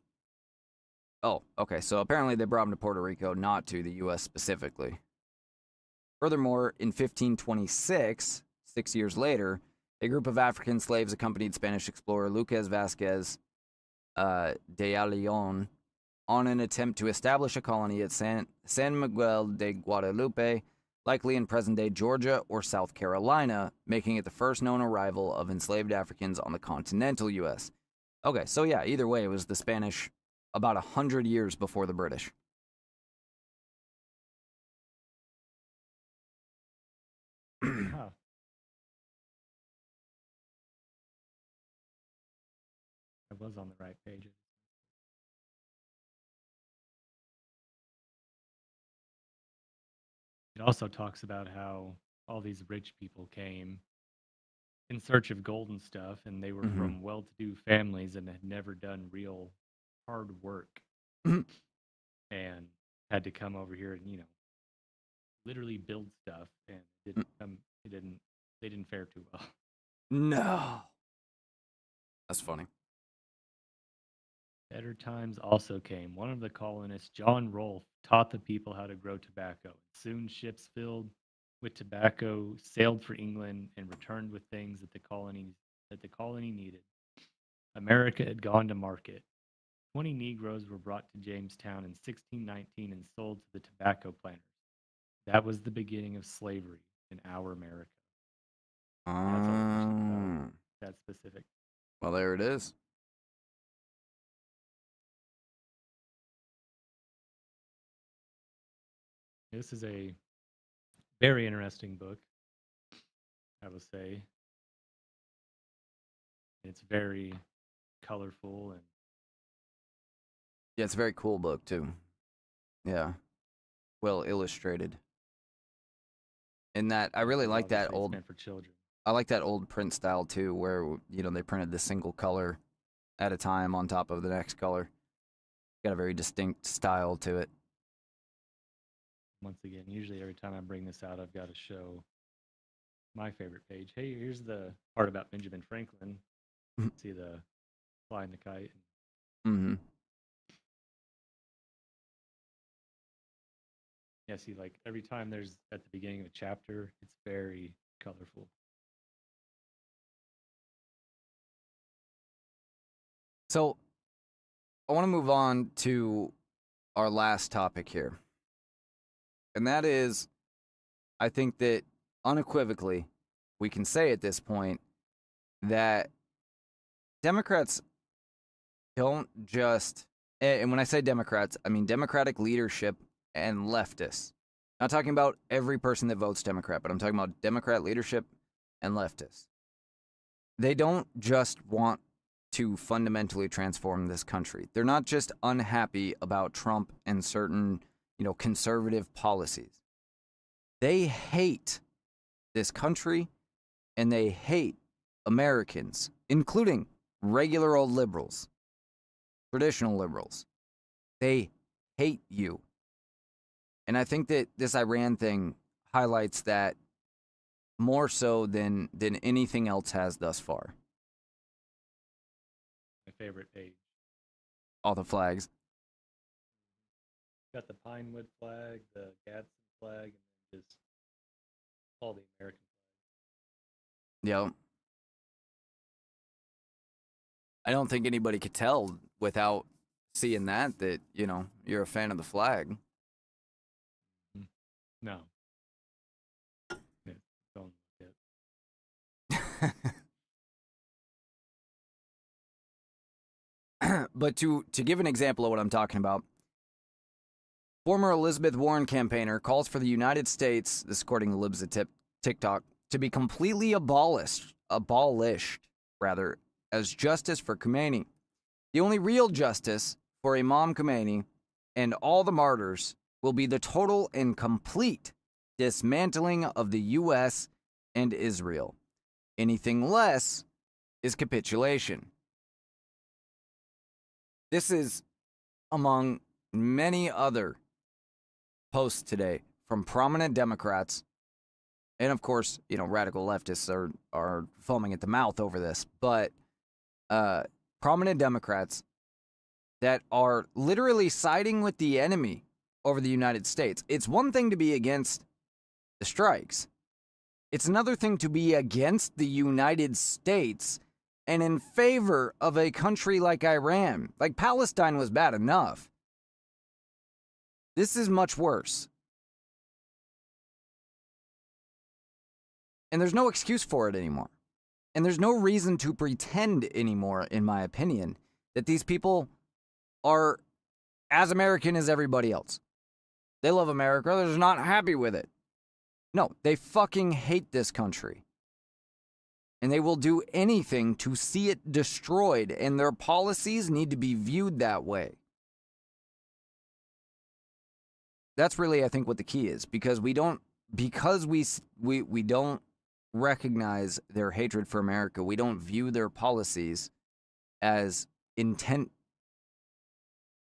Oh, okay, so apparently they brought them to Puerto Rico, not to the U.S. specifically. Furthermore, in 1526, 6 years later, a group of African slaves accompanied Spanish explorer Lucas Vasquez de Leon on an attempt to establish a colony at San Miguel de Guadalupe, likely in present-day Georgia or South Carolina, making it the first known arrival of enslaved Africans on the continental U.S. Okay, so yeah, either way, it was the Spanish about 100 years before the British. Huh. I was on the right page. It also talks about how all these rich people came in search of gold and stuff, and they were from well-to-do families and had never done real hard work and had to come over here and, literally build stuff, and they didn't fare too well. No. That's funny. Better times also came. One of the colonists, John Rolfe, taught the people how to grow tobacco. Soon ships filled with tobacco sailed for England and returned with things that the colony needed. America had gone to market. 20 Negroes were brought to Jamestown in 1619 and sold to the tobacco planters. That was the beginning of slavery in our America. That's all I mentioned about that specific. Well, there it is. This is a very interesting book, I will say. It's very colorful and Yeah, it's a very cool book too. Yeah, well illustrated. And that I really like that obviously it's old. meant for children. I like that old print style too, where they printed the single color at a time on top of the next color. Got a very distinct style to it. Once again, usually every time I bring this out, I've got to show my favorite page. Hey, here's the part about Benjamin Franklin. See the flying the kite. Mm-hmm. Yeah, see, like every time there's at the beginning of a chapter, it's very colorful. So I want to move on to our last topic here. And that is, I think that unequivocally, we can say at this point that Democrats don't just, and when I say Democrats, I mean Democratic leadership and leftists. Not talking about every person that votes Democrat, but I'm talking about Democrat leadership and leftists. They don't just want to fundamentally transform this country. They're not just unhappy about Trump and certain, conservative policies. They hate this country and they hate Americans, including regular old liberals, traditional liberals. They hate you. And I think that this Iran thing highlights that more so than anything else has thus far. My favorite page. All the flags. Got the Pinewood flag, the Gadsden flag, and just all the American flags. Yep. I don't think anybody could tell without seeing that you're a fan of the flag. No. Yeah, don't But to give an example of what I'm talking about, former Elizabeth Warren campaigner calls for the United States, this according to Libs at TikTok, to be completely abolished as justice for Khomeini. The only real justice for Imam Khomeini and all the martyrs will be the total and complete dismantling of the U.S. and Israel. Anything less is capitulation. This is among many other posts today from prominent Democrats. And of course, radical leftists are foaming at the mouth over this. But prominent Democrats that are literally siding with the enemy over the United States. It's one thing to be against the strikes. It's another thing to be against the United States and in favor of a country like Iran. Like Palestine was bad enough. This is much worse. And there's no excuse for it anymore. And there's no reason to pretend anymore, in my opinion, that these people are as American as everybody else. They love America. They're just not happy with it. No, they fucking hate this country. And they will do anything to see it destroyed. And their policies need to be viewed that way. That's really, I think, what the key is. Because we don't recognize their hatred for America. We don't view their policies as intent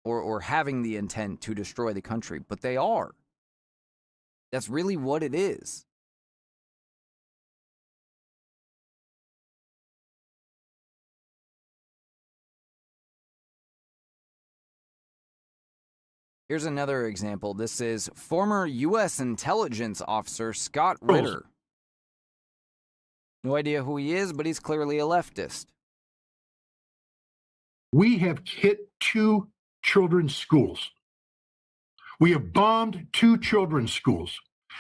or having the intent to destroy the country, but they are. That's really what it is. Here's another example. This is former U.S. intelligence officer Scott Ritter. No idea who he is, but he's clearly a leftist. We have hit 2 children's schools. We have bombed 2 children's schools.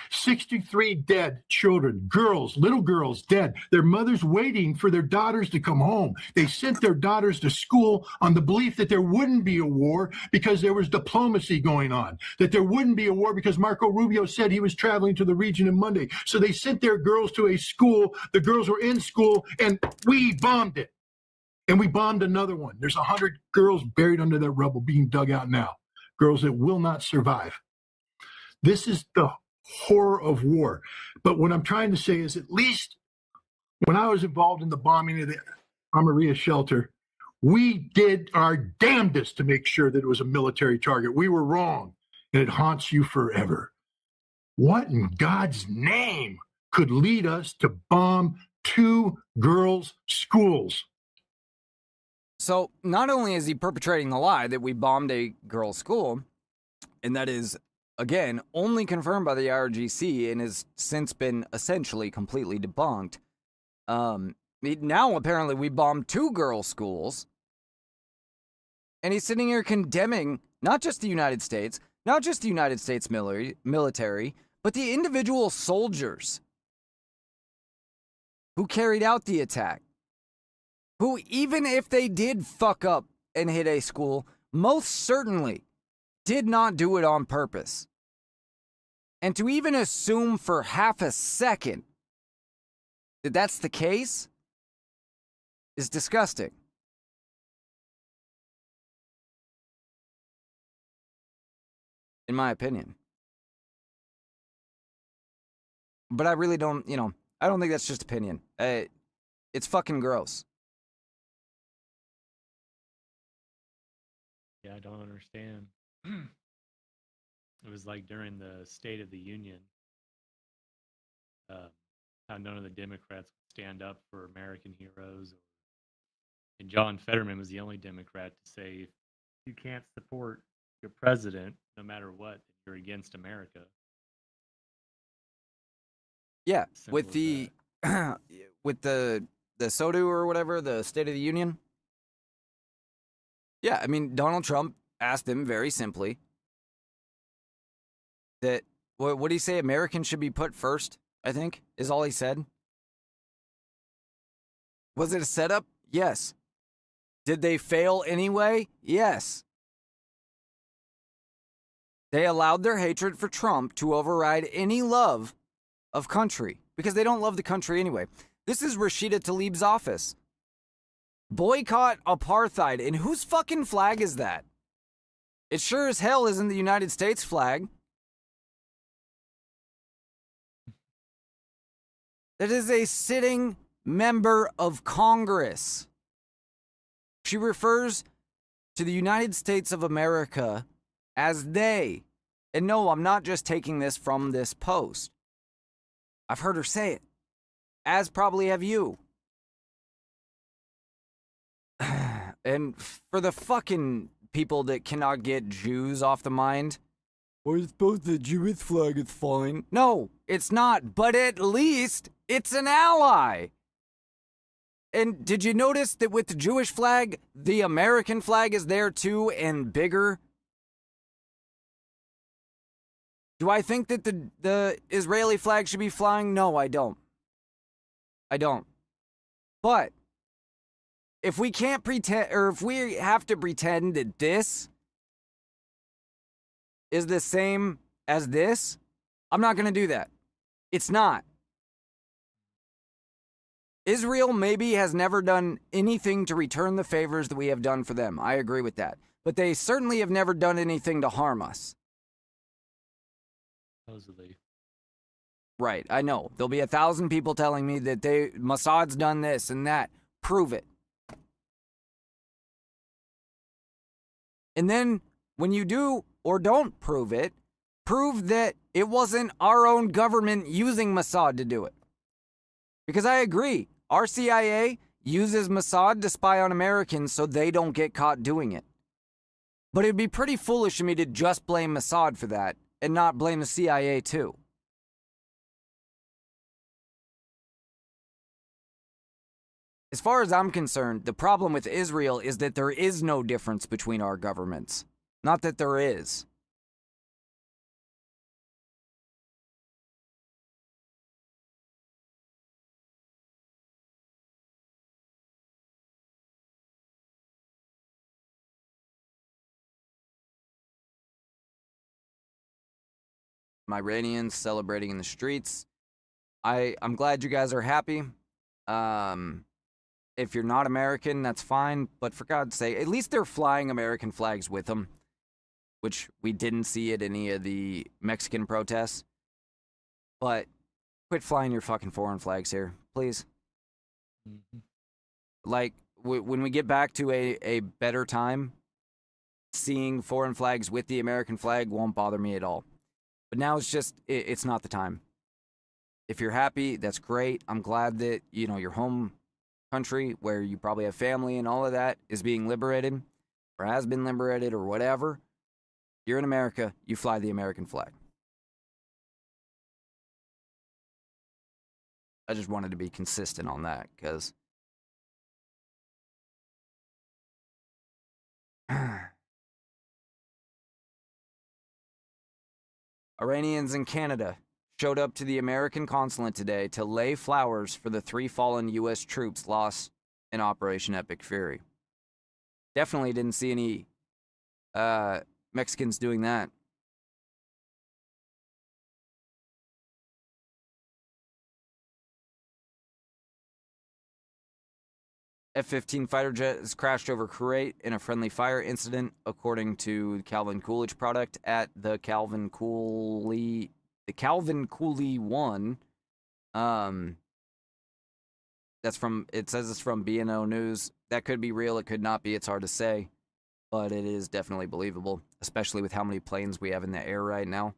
63 dead children, girls, little girls dead. Their mothers waiting for their daughters to come home. They sent their daughters to school on the belief that there wouldn't be a war because there was diplomacy going on, that there wouldn't be a war because Marco Rubio said he was traveling to the region on Monday. So they sent their girls to a school. The girls were in school, and we bombed it. And we bombed another one. There's 100 girls buried under that rubble being dug out now, girls that will not survive. This is the horror of war. But what I'm trying to say is, at least when I was involved in the bombing of the Amarilla shelter, we did our damnedest to make sure that it was a military target. We were wrong, and it haunts you forever. What in God's name could lead us to bomb 2 girls' schools? So not only is he perpetrating the lie that we bombed a girls' school, and that is, again, only confirmed by the IRGC and has since been essentially completely debunked. Now apparently we bombed 2 girls' schools, and he's sitting here condemning not just the United States, not just the United States military, but the individual soldiers who carried out the attack, who, even if they did fuck up and hit a school, most certainly did not do it on purpose. And to even assume for half a second that that's the case is disgusting. In my opinion. But I really don't, I don't think that's just opinion. It's fucking gross. Yeah, I don't understand. It was like during the State of the Union, how none of the Democrats would stand up for American heroes. And John Fetterman was the only Democrat to say, if you can't support your president, no matter what, you're against America. Yeah, Simple with as the with the SOTU or whatever, the State of the Union. Yeah, I mean, Donald Trump asked them very simply that, what did he say? Americans should be put first, I think, is all he said. Was it a setup? Yes. Did they fail anyway? Yes. They allowed their hatred for Trump to override any love of country, because they don't love the country anyway. This is Rashida Tlaib's office. Boycott apartheid. And whose fucking flag is that? It sure as hell isn't the United States flag. That is a sitting member of Congress. She refers to the United States of America as they. And no, I'm not just taking this from this post. I've heard her say it, as probably have you. And for the fucking people that cannot get Jews off the mind, well, I suppose the Jewish flag is fine. No, it's not, but at least it's an ally. And did you notice that with the Jewish flag, the American flag is there too and bigger? Do I think that the Israeli flag should be flying? No, I don't. I don't. But if we can't pretend, or if we have to pretend that this is the same as this, I'm not going to do that. It's not. Israel maybe has never done anything to return the favors that we have done for them. I agree with that. But they certainly have never done anything to harm us. Supposedly. Right, I know. There'll be 1,000 people telling me that Mossad's done this and that. Prove it. And then when you do or don't prove it, prove that it wasn't our own government using Mossad to do it. Because I agree, our CIA uses Mossad to spy on Americans so they don't get caught doing it. But it'd be pretty foolish of me to just blame Mossad for that and not blame the CIA too. As far as I'm concerned, the problem with Israel is that there is no difference between our governments. Not that there is. some Iranians celebrating in the streets. I'm glad you guys are happy. If you're not American, that's fine. But for God's sake, at least they're flying American flags with them, which we didn't see at any of the Mexican protests. But quit flying your fucking foreign flags here, please. Like, when we get back to a better time, seeing foreign flags with the American flag won't bother me at all. But now it's just, it's not the time. If you're happy, that's great. I'm glad that, your home country, where you probably have family and all of that, is being liberated, or has been liberated, or whatever. You're in America, you fly the American flag. I just wanted to be consistent on that, because Iranians in Canada showed up to the American consulate today to lay flowers for the 3 fallen U.S. troops lost in Operation Epic Fury. Definitely didn't see any Mexicans doing that. F-15 fighter jet has crashed over Kuwait in a friendly fire incident, according to Calvin Coolidge product at the Calvin Cooley 1. It says it's from BNO News. That could be real, it could not be, it's hard to say. But it is definitely believable, especially with how many planes we have in the air right now.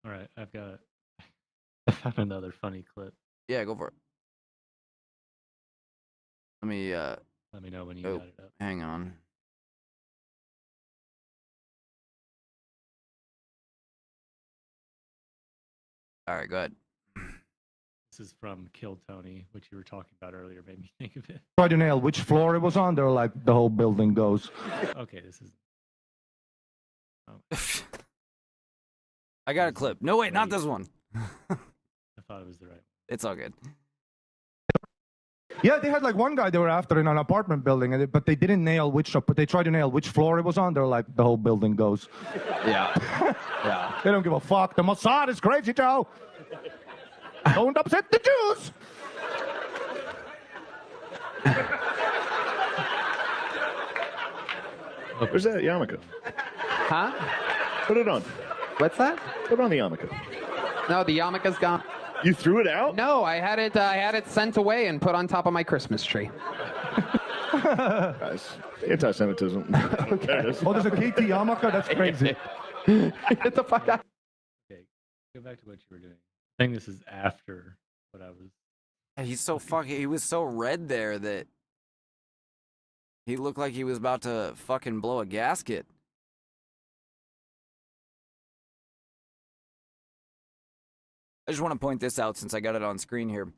All right, I found another funny clip. Yeah, go for it. Let me know when you got it up. Hang on. All right, go ahead. This is from Kill Tony, which you were talking about earlier. Made me think of it. Try to nail which floor it was on. They're like the whole building goes. Okay, this is. I got a clip. No, wait, not this one. I thought it was the right one. It's all good. Yeah, they had like one guy they were after in an apartment building, but they didn't nail but they tried to nail which floor it was on. They're like the whole building goes. Yeah. Yeah. They don't give a fuck. The Mossad is crazy, Joe. Don't upset the Jews. Where's that yarmulke? Huh? Put it on. What's that? Put on the yarmulke. No, the yarmulke's gone. You threw it out? No, I had it sent away and put on top of my Christmas tree. Guys, anti-Semitism. Okay. Oh, there's a KT yarmulke? That's crazy. Get the fuck out. Okay, go back to what you were doing. I think this is after what I was. He's so fucking. He was so red there that he looked like he was about to fucking blow a gasket. I just want to point this out since I got it on screen here.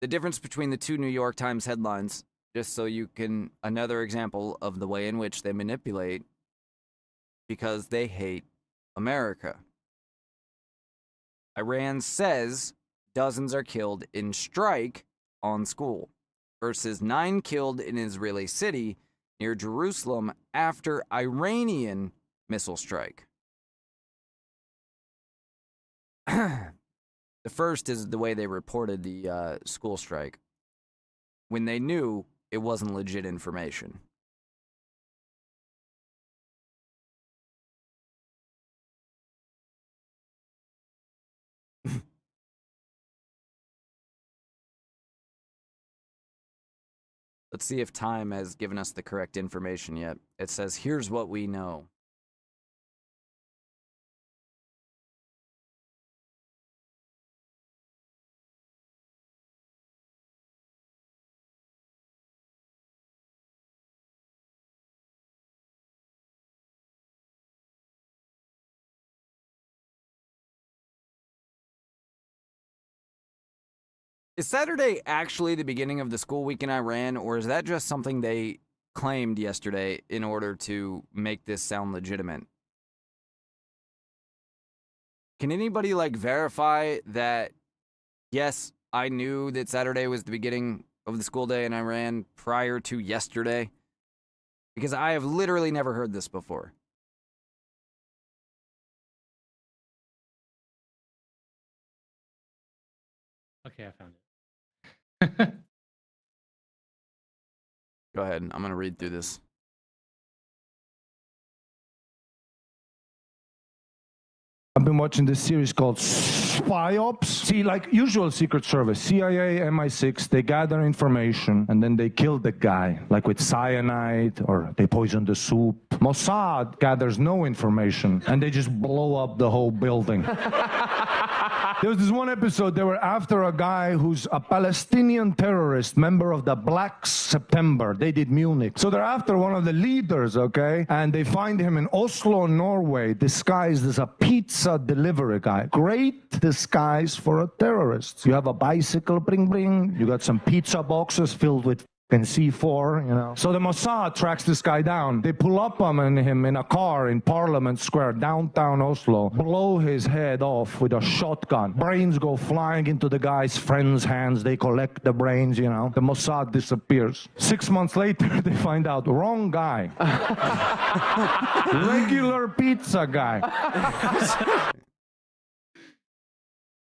The difference between the 2 New York Times headlines, just so you can, another example of the way in which they manipulate because they hate America. Iran says dozens are killed in strike on school versus 9 killed in Israeli city near Jerusalem after Iranian missile strike. The first is the way they reported the school strike when they knew it wasn't legit information. Let's see if Time has given us the correct information yet. It says, here's what we know. Is Saturday actually the beginning of the school week in Iran, or is that just something they claimed yesterday in order to make this sound legitimate? Can anybody, verify that, yes, I knew that Saturday was the beginning of the school day in Iran prior to yesterday? Because I have literally never heard this before. Okay, I found it. Go ahead. I'm going to read through this. I've been watching this series called Spy Ops. See, like usual Secret Service, CIA, MI6, they gather information and then they kill the guy, like with cyanide or they poison the soup. Mossad gathers no information and they just blow up the whole building. There was this one episode, they were after a guy who's a Palestinian terrorist, member of the Black September. They did Munich. So they're after one of the leaders, okay? And they find him in Oslo, Norway, disguised as a pizza delivery guy. Great disguise for a terrorist. You have a bicycle, bring, bring. You got some pizza boxes filled with and C4, you know. So the Mossad tracks this guy down. They pull up on him in a car in Parliament Square, downtown Oslo, blow his head off with a shotgun. Brains go flying into the guy's friend's hands. They collect the brains, you know. The Mossad disappears. 6 months later, they find out, wrong guy. Regular pizza guy.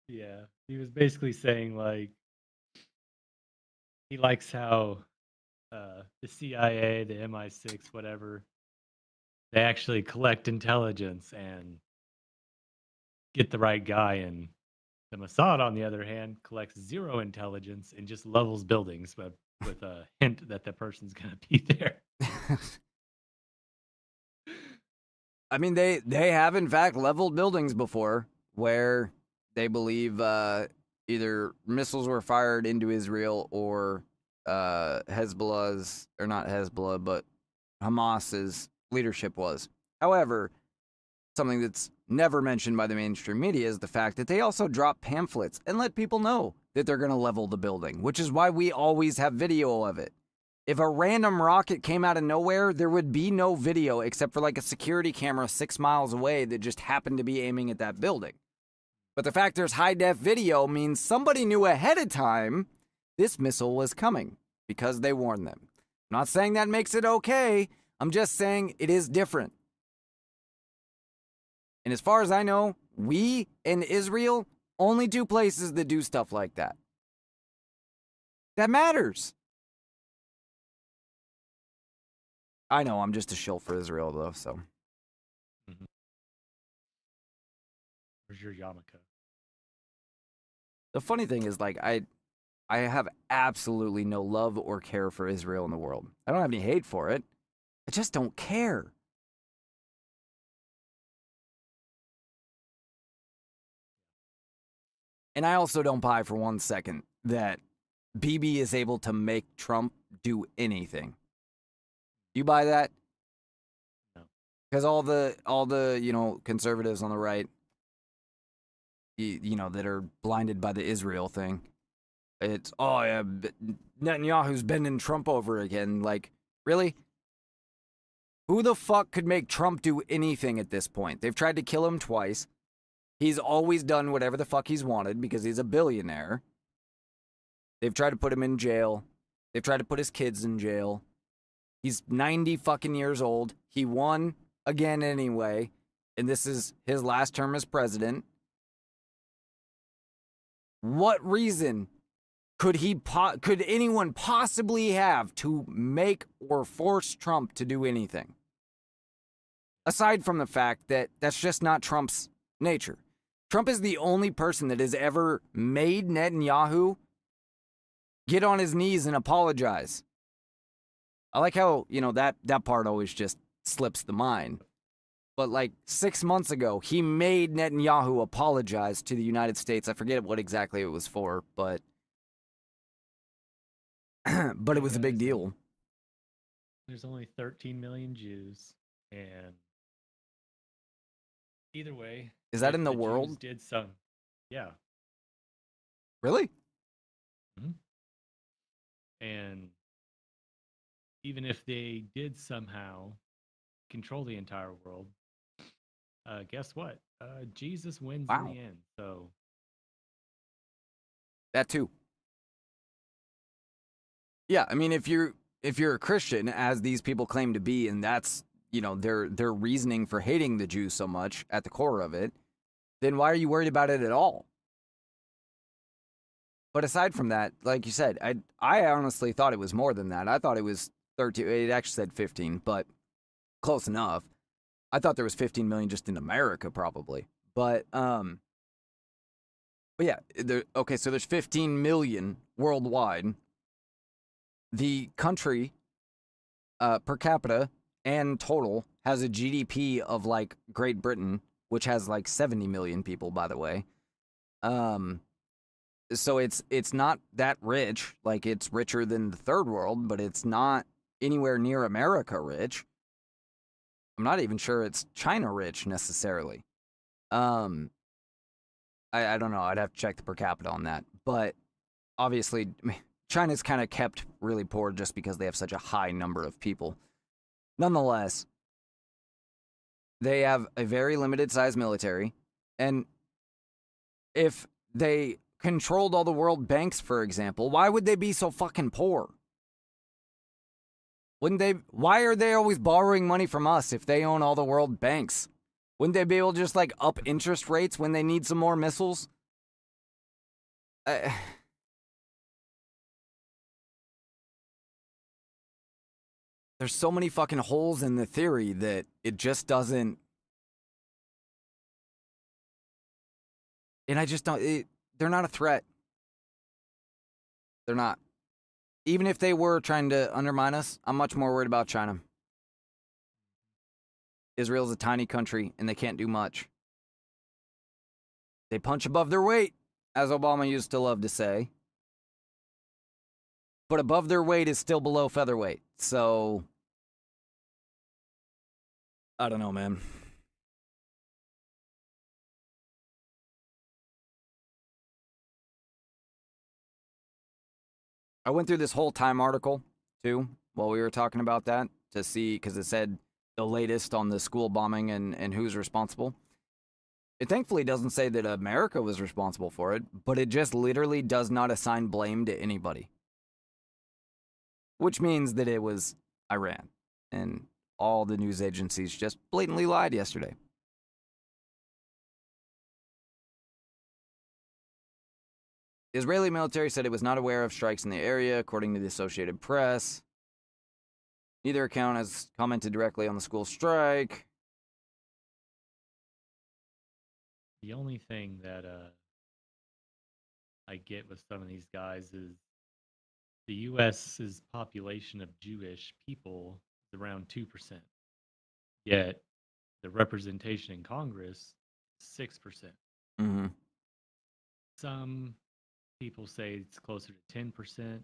Yeah, he was basically saying, like, he likes how the CIA, the MI6, whatever, they actually collect intelligence and get the right guy. And the Mossad, on the other hand, collects zero intelligence and just levels buildings, but with a hint that the person's going to be there. I mean, they have, in fact, leveled buildings before where they believe either missiles were fired into Israel or Hezbollah's, or not Hezbollah, but Hamas's leadership was. However, something that's never mentioned by the mainstream media is the fact that they also drop pamphlets and let people know that they're going to level the building, which is why we always have video of it. If a random rocket came out of nowhere, there would be no video except for like a security camera 6 miles away that just happened to be aiming at that building. But the fact there's high-def video means somebody knew ahead of time this missile was coming because they warned them. I'm not saying that makes it okay. I'm just saying it is different. And as far as I know, we and Israel, only two places that do stuff like that. That matters. I know, I'm just a shill for Israel, though, so. Mm-hmm. Where's your yarmulke? The funny thing is, like, I have absolutely no love or care for Israel in the world. I don't have any hate for it. I just don't care. And I also don't buy for 1 second that Bibi is able to make Trump do anything. You buy that? No. Because all the you know, conservatives on the right, you know, that are blinded by the Israel thing. It's, oh yeah, Netanyahu's bending Trump over again. Like, really? Who the fuck could make Trump do anything at this point? They've tried to kill him twice. He's always done whatever the fuck he's wanted because he's a billionaire. They've tried to put him in jail. They've tried to put his kids in jail. He's 90 fucking years old. He won again anyway. And this is his last term as president. What reason could anyone possibly have to make or force Trump to do anything? Aside from the fact that that's just not Trump's nature. Trump is the only person that has ever made Netanyahu get on his knees and apologize. I like how, you know, that part always just slips the mind. But like 6 months ago, he made Netanyahu apologize to the United States. I forget what exactly it was for, but but it was a big deal. There's only 13 million Jews, and either way, is that if in the world? Jews did some, yeah. Really? Mm-hmm. And even if they did somehow control the entire world, guess what? Jesus wins in the end. So that too. Yeah, I mean, if you're a Christian, as these people claim to be, and that's, you know, their reasoning for hating the Jews so much at the core of it, then why are you worried about it at all? But aside from that, like you said, I honestly thought it was more than that. I thought it was 13. It actually said 15, but close enough. I thought there was 15 million just in America, probably. But yeah, okay, so there's 15 million worldwide. The country, per capita and total, has a GDP of like Great Britain, which has like 70 million people, by the way. So it's not that rich. Like, it's richer than the third world, but it's not anywhere near America rich. I'm not even sure it's China rich necessarily. I don't know. I'd have to check the per capita on that. But obviously, China's kind of kept really poor just because they have such a high number of people. Nonetheless, they have a very limited size military. And if they controlled all the world banks, for example, why would they be so fucking poor? Wouldn't they? Why are they always borrowing money from us if they own all the world banks? Wouldn't they be able to just like up interest rates when they need some more missiles? There's so many fucking holes in the theory that it just doesn't. And I just don't. They're not a threat. They're not. Even if they were trying to undermine us, I'm much more worried about China. Israel's a tiny country, and they can't do much. They punch above their weight, as Obama used to love to say. But above their weight is still below featherweight. So, I don't know, man. I went through this whole Time article, too, while we were talking about that, to see, because it said the latest on the school bombing and who's responsible. It thankfully doesn't say that America was responsible for it, but it just literally does not assign blame to anybody. Which means that it was Iran. And all the news agencies just blatantly lied yesterday. The Israeli military said it was not aware of strikes in the area, according to the Associated Press. Neither account has commented directly on the school strike. The only thing that I get with some of these guys is the U.S.'s population of Jewish people is around 2%. Yet the representation in Congress is 6%. Mm-hmm. Some people say it's closer to 10%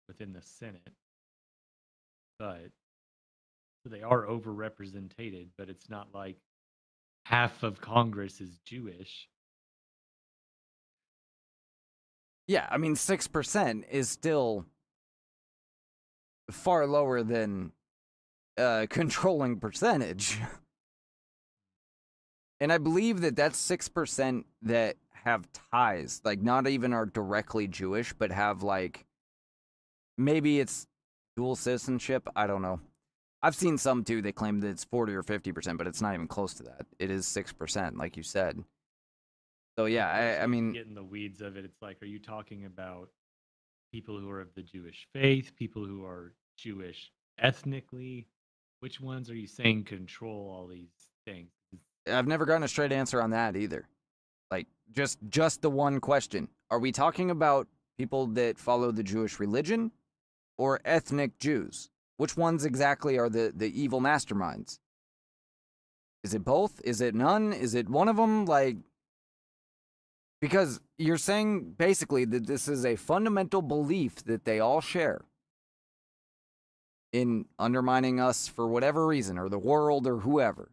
within the Senate. But so they are overrepresented, but it's not like half of Congress is Jewish. Yeah, I mean, 6% is still far lower than controlling percentage. And I believe that that's 6% that have ties, like not even are directly Jewish, but have like, maybe it's dual citizenship. I don't know. I've seen some too. They claim that it's 40 or 50%, but it's not even close to that. It is 6%, like you said. So yeah, I mean, get in the weeds of it. It's like, are you talking about people who are of the Jewish faith, people who are Jewish ethnically? Which ones are you saying control all these things? I've never gotten a straight answer on that either. Like, just the one question. Are we talking about people that follow the Jewish religion or ethnic Jews? Which ones exactly are the evil masterminds? Is it both? Is it none? Is it one of them? Like, because you're saying basically that this is a fundamental belief that they all share in undermining us for whatever reason, or the world, or whoever.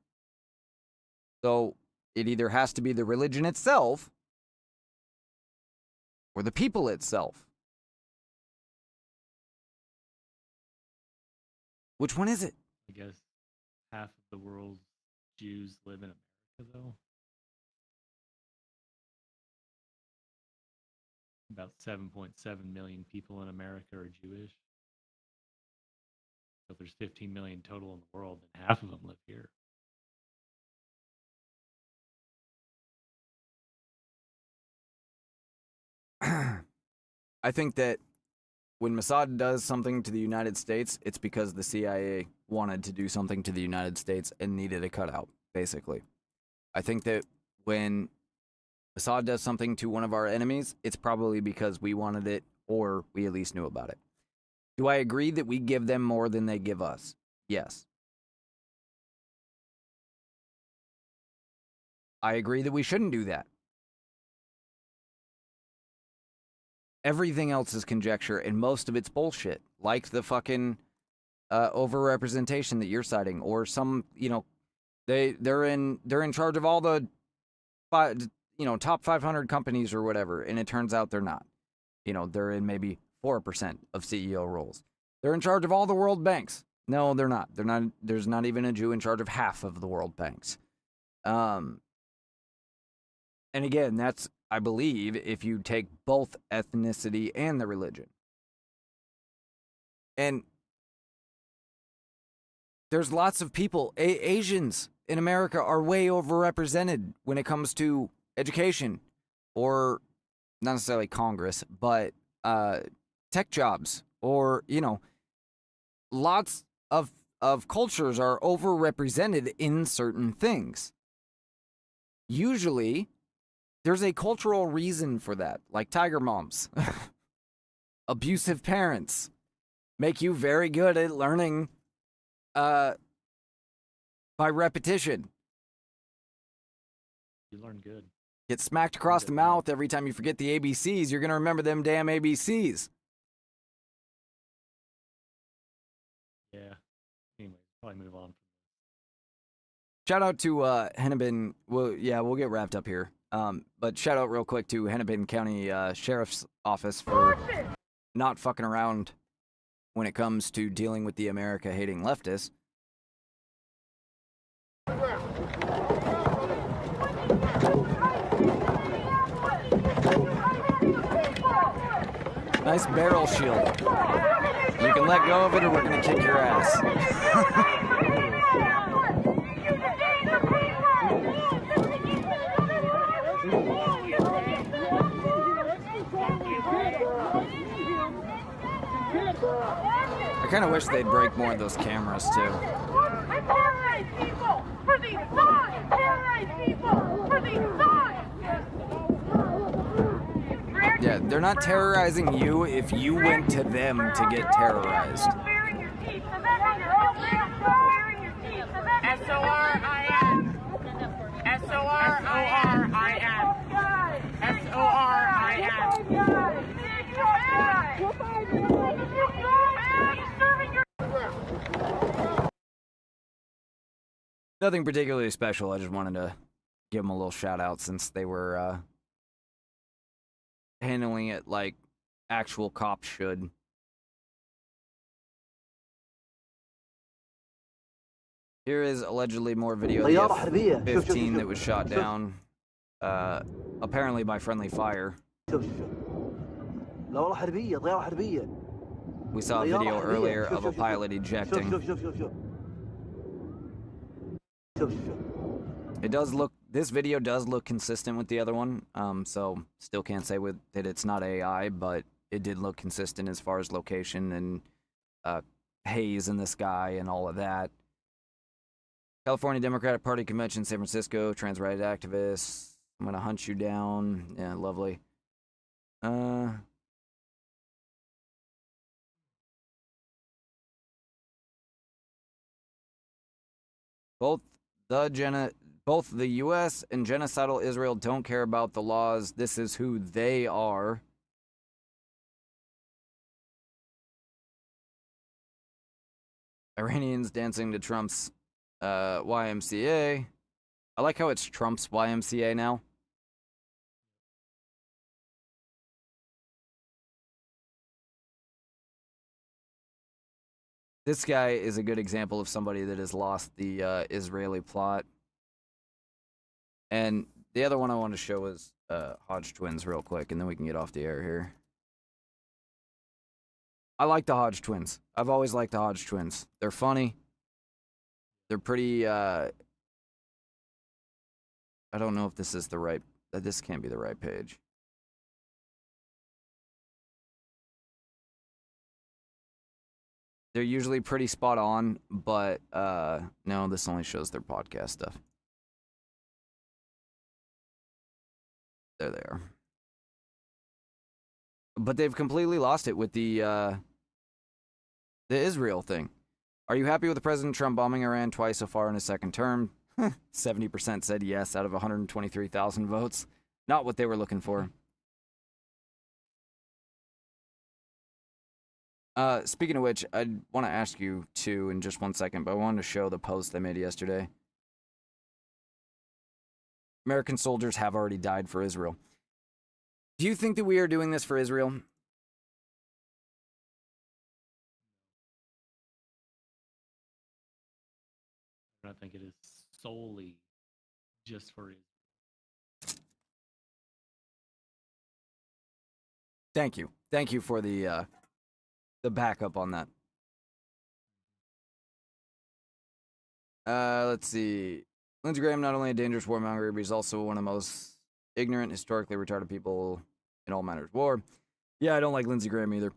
So it either has to be the religion itself or the people itself. Which one is it? I guess half of the world's Jews live in America, though. About 7.7 million people in America are Jewish. So if there's 15 million total in the world, then half of them live here. I think that when Mossad does something to the United States, it's because the CIA wanted to do something to the United States and needed a cutout, basically. I think that when Mossad does something to one of our enemies, it's probably because we wanted it or we at least knew about it. Do I agree that we give them more than they give us? Yes. I agree that we shouldn't do that. Everything else is conjecture, and most of it's bullshit. Like the fucking overrepresentation that you're citing, or some, they're in charge of all the, top 500 companies or whatever, and it turns out they're not. They're in maybe 4% of CEO roles. They're in charge of all the world banks. No, they're not. They're not. There's not even a Jew in charge of half of the world banks. And again, that's, I believe, if you take both ethnicity and the religion. And there's lots of people, Asians in America are way overrepresented when it comes to education, or not necessarily Congress, but tech jobs, or, lots of cultures are overrepresented in certain things. Usually, there's a cultural reason for that, like tiger moms. Abusive parents make you very good at learning by repetition. You learn good. Get smacked across the mouth every time you forget the ABCs. You're going to remember them damn ABCs. Yeah. Anyway, probably move on. Shout out to Hennepin. We'll get wrapped up here. But shout out real quick to Hennepin County Sheriff's Office for not fucking around when it comes to dealing with the America-hating leftists. Nice barrel shield. You can let go of it or we're going to kick your ass. I kind of wish they'd break more of those cameras, too. Terrorize people for these signs! Terrorize people for these signs! Yeah, they're not terrorizing you if you went to them to get terrorized. S-O-R-I-N. S-O-R-I-N. Nothing particularly special. I just wanted to give them a little shout out since they were handling it like actual cops should. Here is allegedly more video of the F-15 that was shot down, apparently by friendly fire. We saw a video earlier of a pilot ejecting. This video does look consistent with the other one, so still can't say that it's not AI, but it did look consistent as far as location and haze in the sky and all of that. California Democratic Party Convention, San Francisco, trans rights activists. I'm gonna hunt you down. Yeah, lovely. Both the U.S. and genocidal Israel don't care about the laws. This is who they are. Iranians dancing to Trump's YMCA. I like how it's Trump's YMCA now. This guy is a good example of somebody that has lost the Israeli plot. And the other one I want to show is Hodge twins real quick, and then we can get off the air here. I like the Hodge twins. I've always liked the Hodge twins. They're funny. They're pretty, I don't know if this is the right, this can't be the right page. They're usually pretty spot on, but no, this only shows their podcast stuff. There they are. But they've completely lost it with the Israel thing. Are you happy with President Trump bombing Iran twice so far in his second term? 70% said yes out of 123,000 votes. Not what they were looking for. Speaking of which, I want to ask you too in just 1 second, but I wanted to show the post they made yesterday. American soldiers have already died for Israel. Do you think that we are doing this for Israel? I don't think it is solely just for Israel. Thank you. Thank you for the backup on that. Let's see. Lindsey Graham, not only a dangerous warmonger, but he's also one of the most ignorant, historically retarded people in all matters of war. Yeah, I don't like Lindsey Graham either.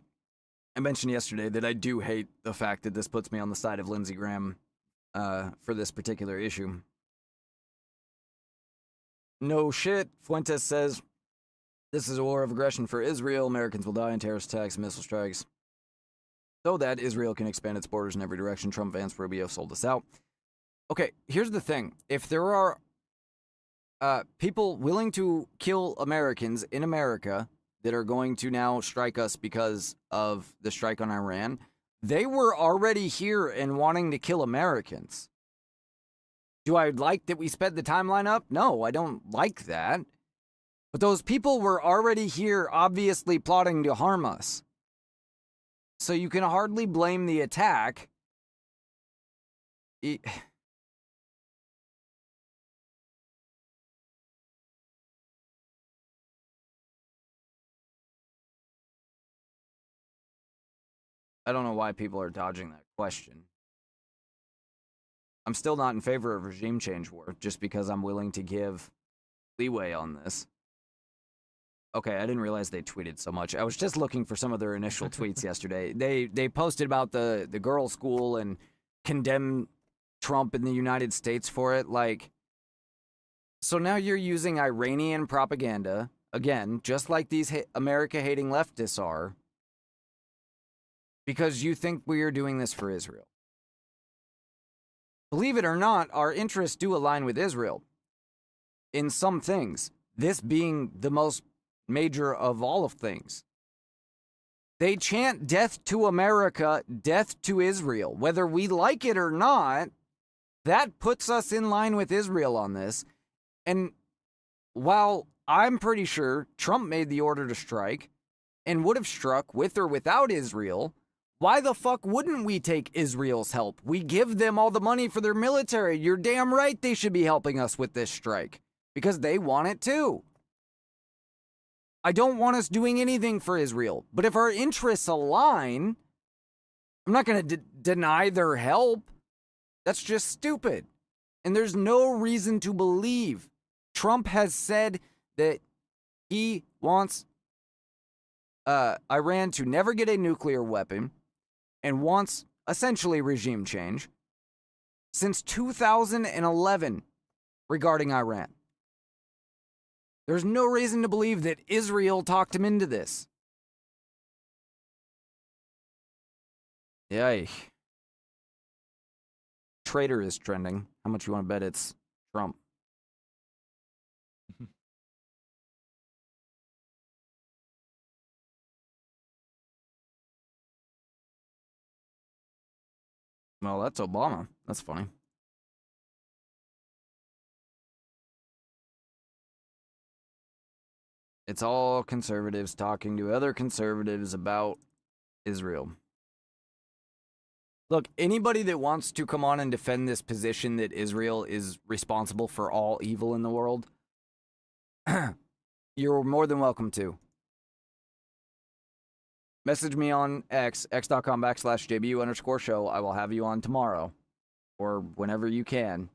I mentioned yesterday that I do hate the fact that this puts me on the side of Lindsey Graham for this particular issue. No shit, Fuentes says, this is a war of aggression for Israel. Americans will die in terrorist attacks and missile strikes. So that Israel can expand its borders in every direction. Trump, Vance, Rubio sold us out. Okay, here's the thing. If there are people willing to kill Americans in America that are going to now strike us because of the strike on Iran, they were already here and wanting to kill Americans. Do I like that we sped the timeline up? No, I don't like that. But those people were already here, obviously plotting to harm us. So you can hardly blame the attack. I don't know why people are dodging that question. I'm still not in favor of regime change war, just because I'm willing to give leeway on this. Okay, I didn't realize they tweeted so much. I was just looking for some of their initial tweets yesterday. They posted about the girls' school and condemned Trump in the United States for it. Like, so now you're using Iranian propaganda, again, just like these America-hating leftists are, because you think we are doing this for Israel. Believe it or not, our interests do align with Israel in some things, this being the most major of all of things. They chant death to America, death to Israel. Whether we like it or not, that puts us in line with Israel on this. And while I'm pretty sure Trump made the order to strike and would have struck with or without Israel, why the fuck wouldn't we take Israel's help? We give them all the money for their military. You're damn right they should be helping us with this strike because they want it too. I don't want us doing anything for Israel, but if our interests align, I'm not going to deny their help. That's just stupid. And there's no reason to believe. Trump has said that he wants Iran to never get a nuclear weapon and wants essentially regime change since 2011 regarding Iran. There's no reason to believe that Israel talked him into this. Yay. Traitor is trending. How much you want to bet it's Trump? Well, that's Obama. That's funny. It's all conservatives talking to other conservatives about Israel. Look, anybody that wants to come on and defend this position that Israel is responsible for all evil in the world, you're more than welcome to. Message me on x.com/JBU_show. I will have you on tomorrow or whenever you can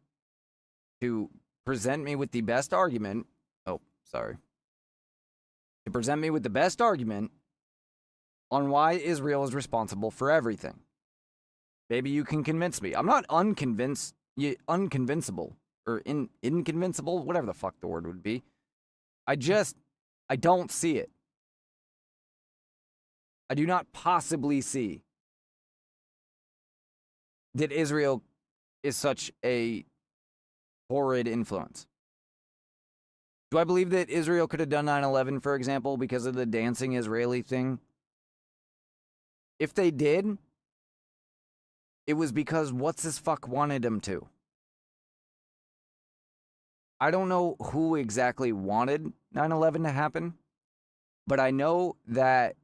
to present me with the best argument. Oh, sorry. To present me with the best argument on why Israel is responsible for everything. Maybe you can convince me. I'm not unconvincible or inconvincible, whatever the fuck the word would be. I don't see it. I do not possibly see that Israel is such a horrid influence. Do I believe that Israel could have done 9/11, for example, because of the dancing Israeli thing? If they did, it was because what's-his-fuck wanted them to. I don't know who exactly wanted 9/11 to happen, but I know that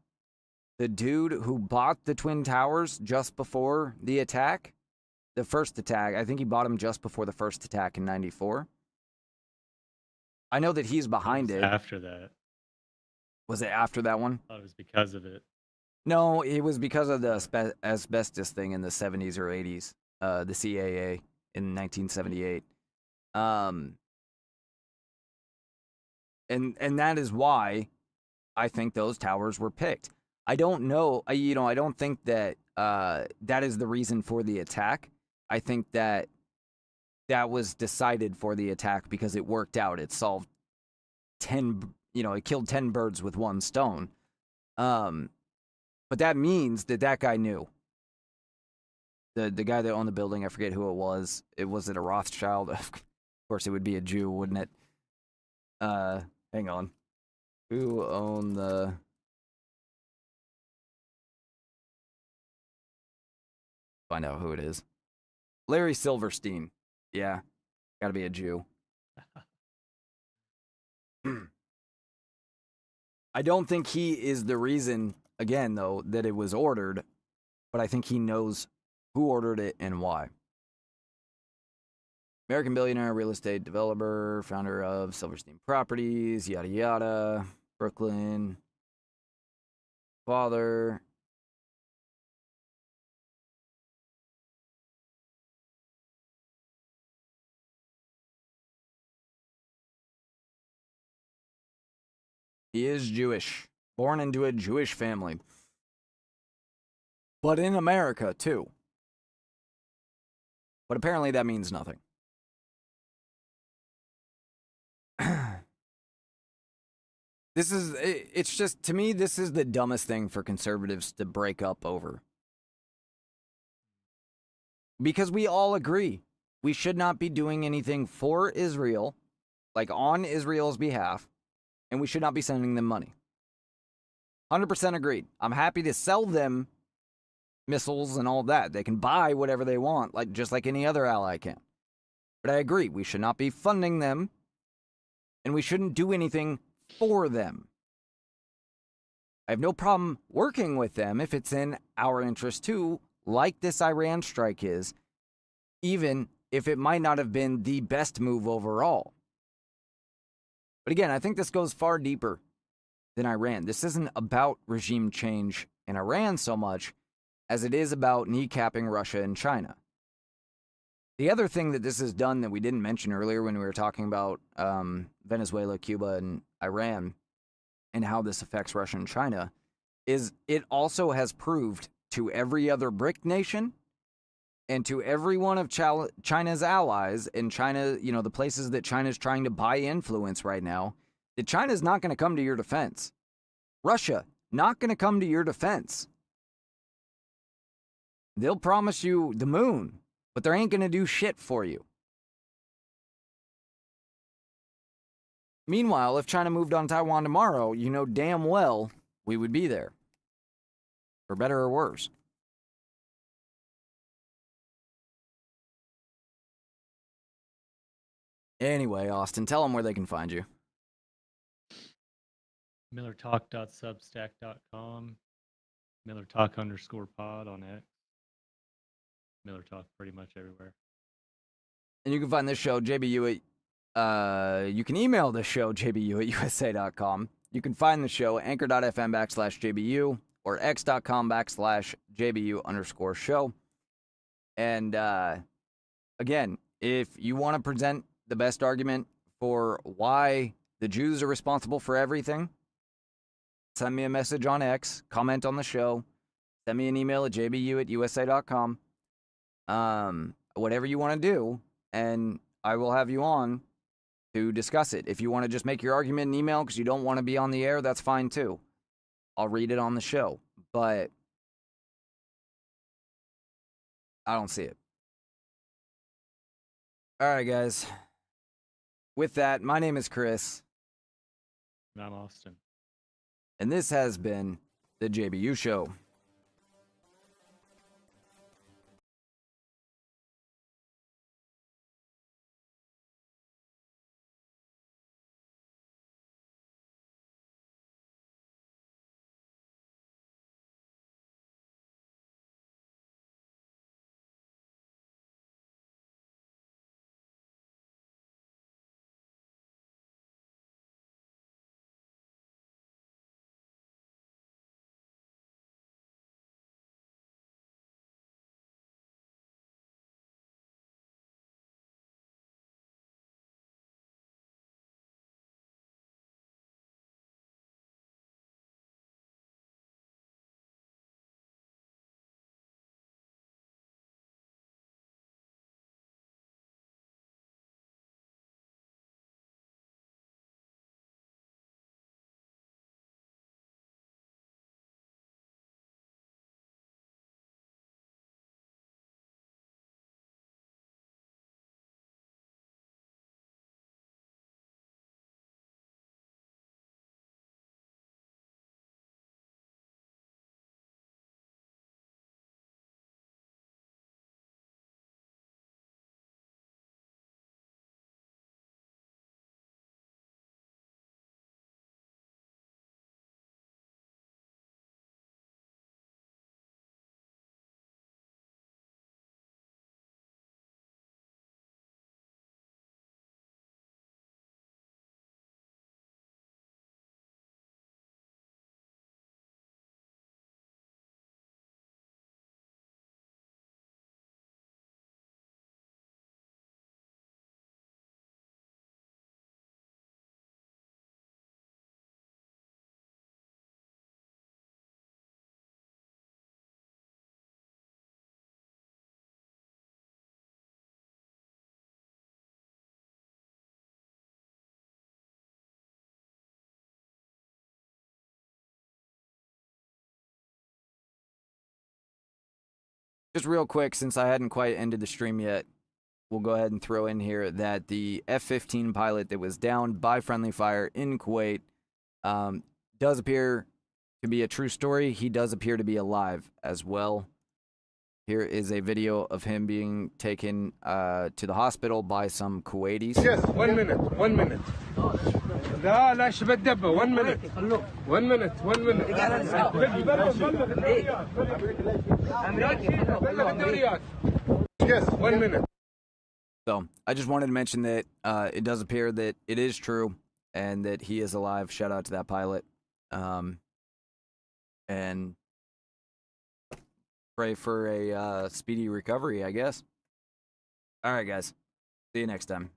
the dude who bought the Twin Towers just before the attack, the first attack, I think he bought them just before the first attack in 94. I know that he's behind it. After that. Was it after that one? I thought it was because of it. No, it was because of the asbestos thing in the 70s or 80s, the CAA in 1978. And that is why I think those towers were picked. I don't know, I don't think that that is the reason for the attack. I think that was decided for the attack because it worked out. It solved it killed 10 birds with one stone. But that means that guy knew. The guy that owned the building, I forget who it was. Was it a Rothschild? Of course it would be a Jew, wouldn't it? Hang on. Who owned the... Find out who it is. Larry Silverstein. Yeah. Gotta be a Jew. I don't think he is the reason, again, though, that it was ordered, but I think he knows who ordered it and why. American billionaire, real estate developer, founder of Silverstein Properties, yada yada, Brooklyn, father. He is Jewish, born into a Jewish family. But in America, too. But apparently that means nothing. It's just, to me, this is the dumbest thing for conservatives to break up over. Because we all agree we should not be doing anything for Israel, like on Israel's behalf, and we should not be sending them money. 100% agreed. I'm happy to sell them missiles and all that. They can buy whatever they want, just like any other ally can. But I agree, we should not be funding them, and we shouldn't do anything for them. I have no problem working with them if it's in our interest too, like this Iran strike is, even if it might not have been the best move overall. But again, I think this goes far deeper than Iran. This isn't about regime change in Iran so much as it is about kneecapping Russia and China. The other thing that this has done that we didn't mention earlier when we were talking about Venezuela, Cuba, and Iran and how this affects Russia and China is it also has proved to every other BRIC nation and to every one of China's allies and China, the places that China's trying to buy influence right now, that China's not going to come to your defense. Russia, not going to come to your defense. They'll promise you the moon, but they ain't going to do shit for you. Meanwhile, if China moved on Taiwan tomorrow, you know damn well we would be there. For better or worse. Anyway, Austin, tell them where they can find you. MillerTalk.substack.com. MillerTalk_pod on X. Miller Talk pretty much everywhere. And you can find this show, JBU, you can email this show, JBU@USA.com. You can find the show, anchor.fm/JBU or x.com/JBU_show. And again, if you want to present the best argument for why the Jews are responsible for everything, send me a message on X, comment on the show, send me an email at jbu@usa.com. whatever you want to do, and I will have you on to discuss it. If you want to just make your argument in email because you don't want to be on the air, that's fine too. I'll read it on the show, but I don't see it. All right, guys. With that, my name is Chris. And I'm Austin. And this has been the JBU Show. Just real quick, since I hadn't quite ended the stream yet, we'll go ahead and throw in here that the F-15 pilot that was downed by friendly fire in Kuwait does appear to be a true story. He does appear to be alive as well. Here is a video of him being taken to the hospital by some Kuwaitis. Yes, 1 minute, 1 minute. لا لا شبه الدبة 1 minute 1 minute 1 minute Yes, 1 minute. So I just wanted to mention that it does appear that it is true and that he is alive. Shout out to that pilot. And pray for a speedy recovery, I guess. All right, guys. See you next time.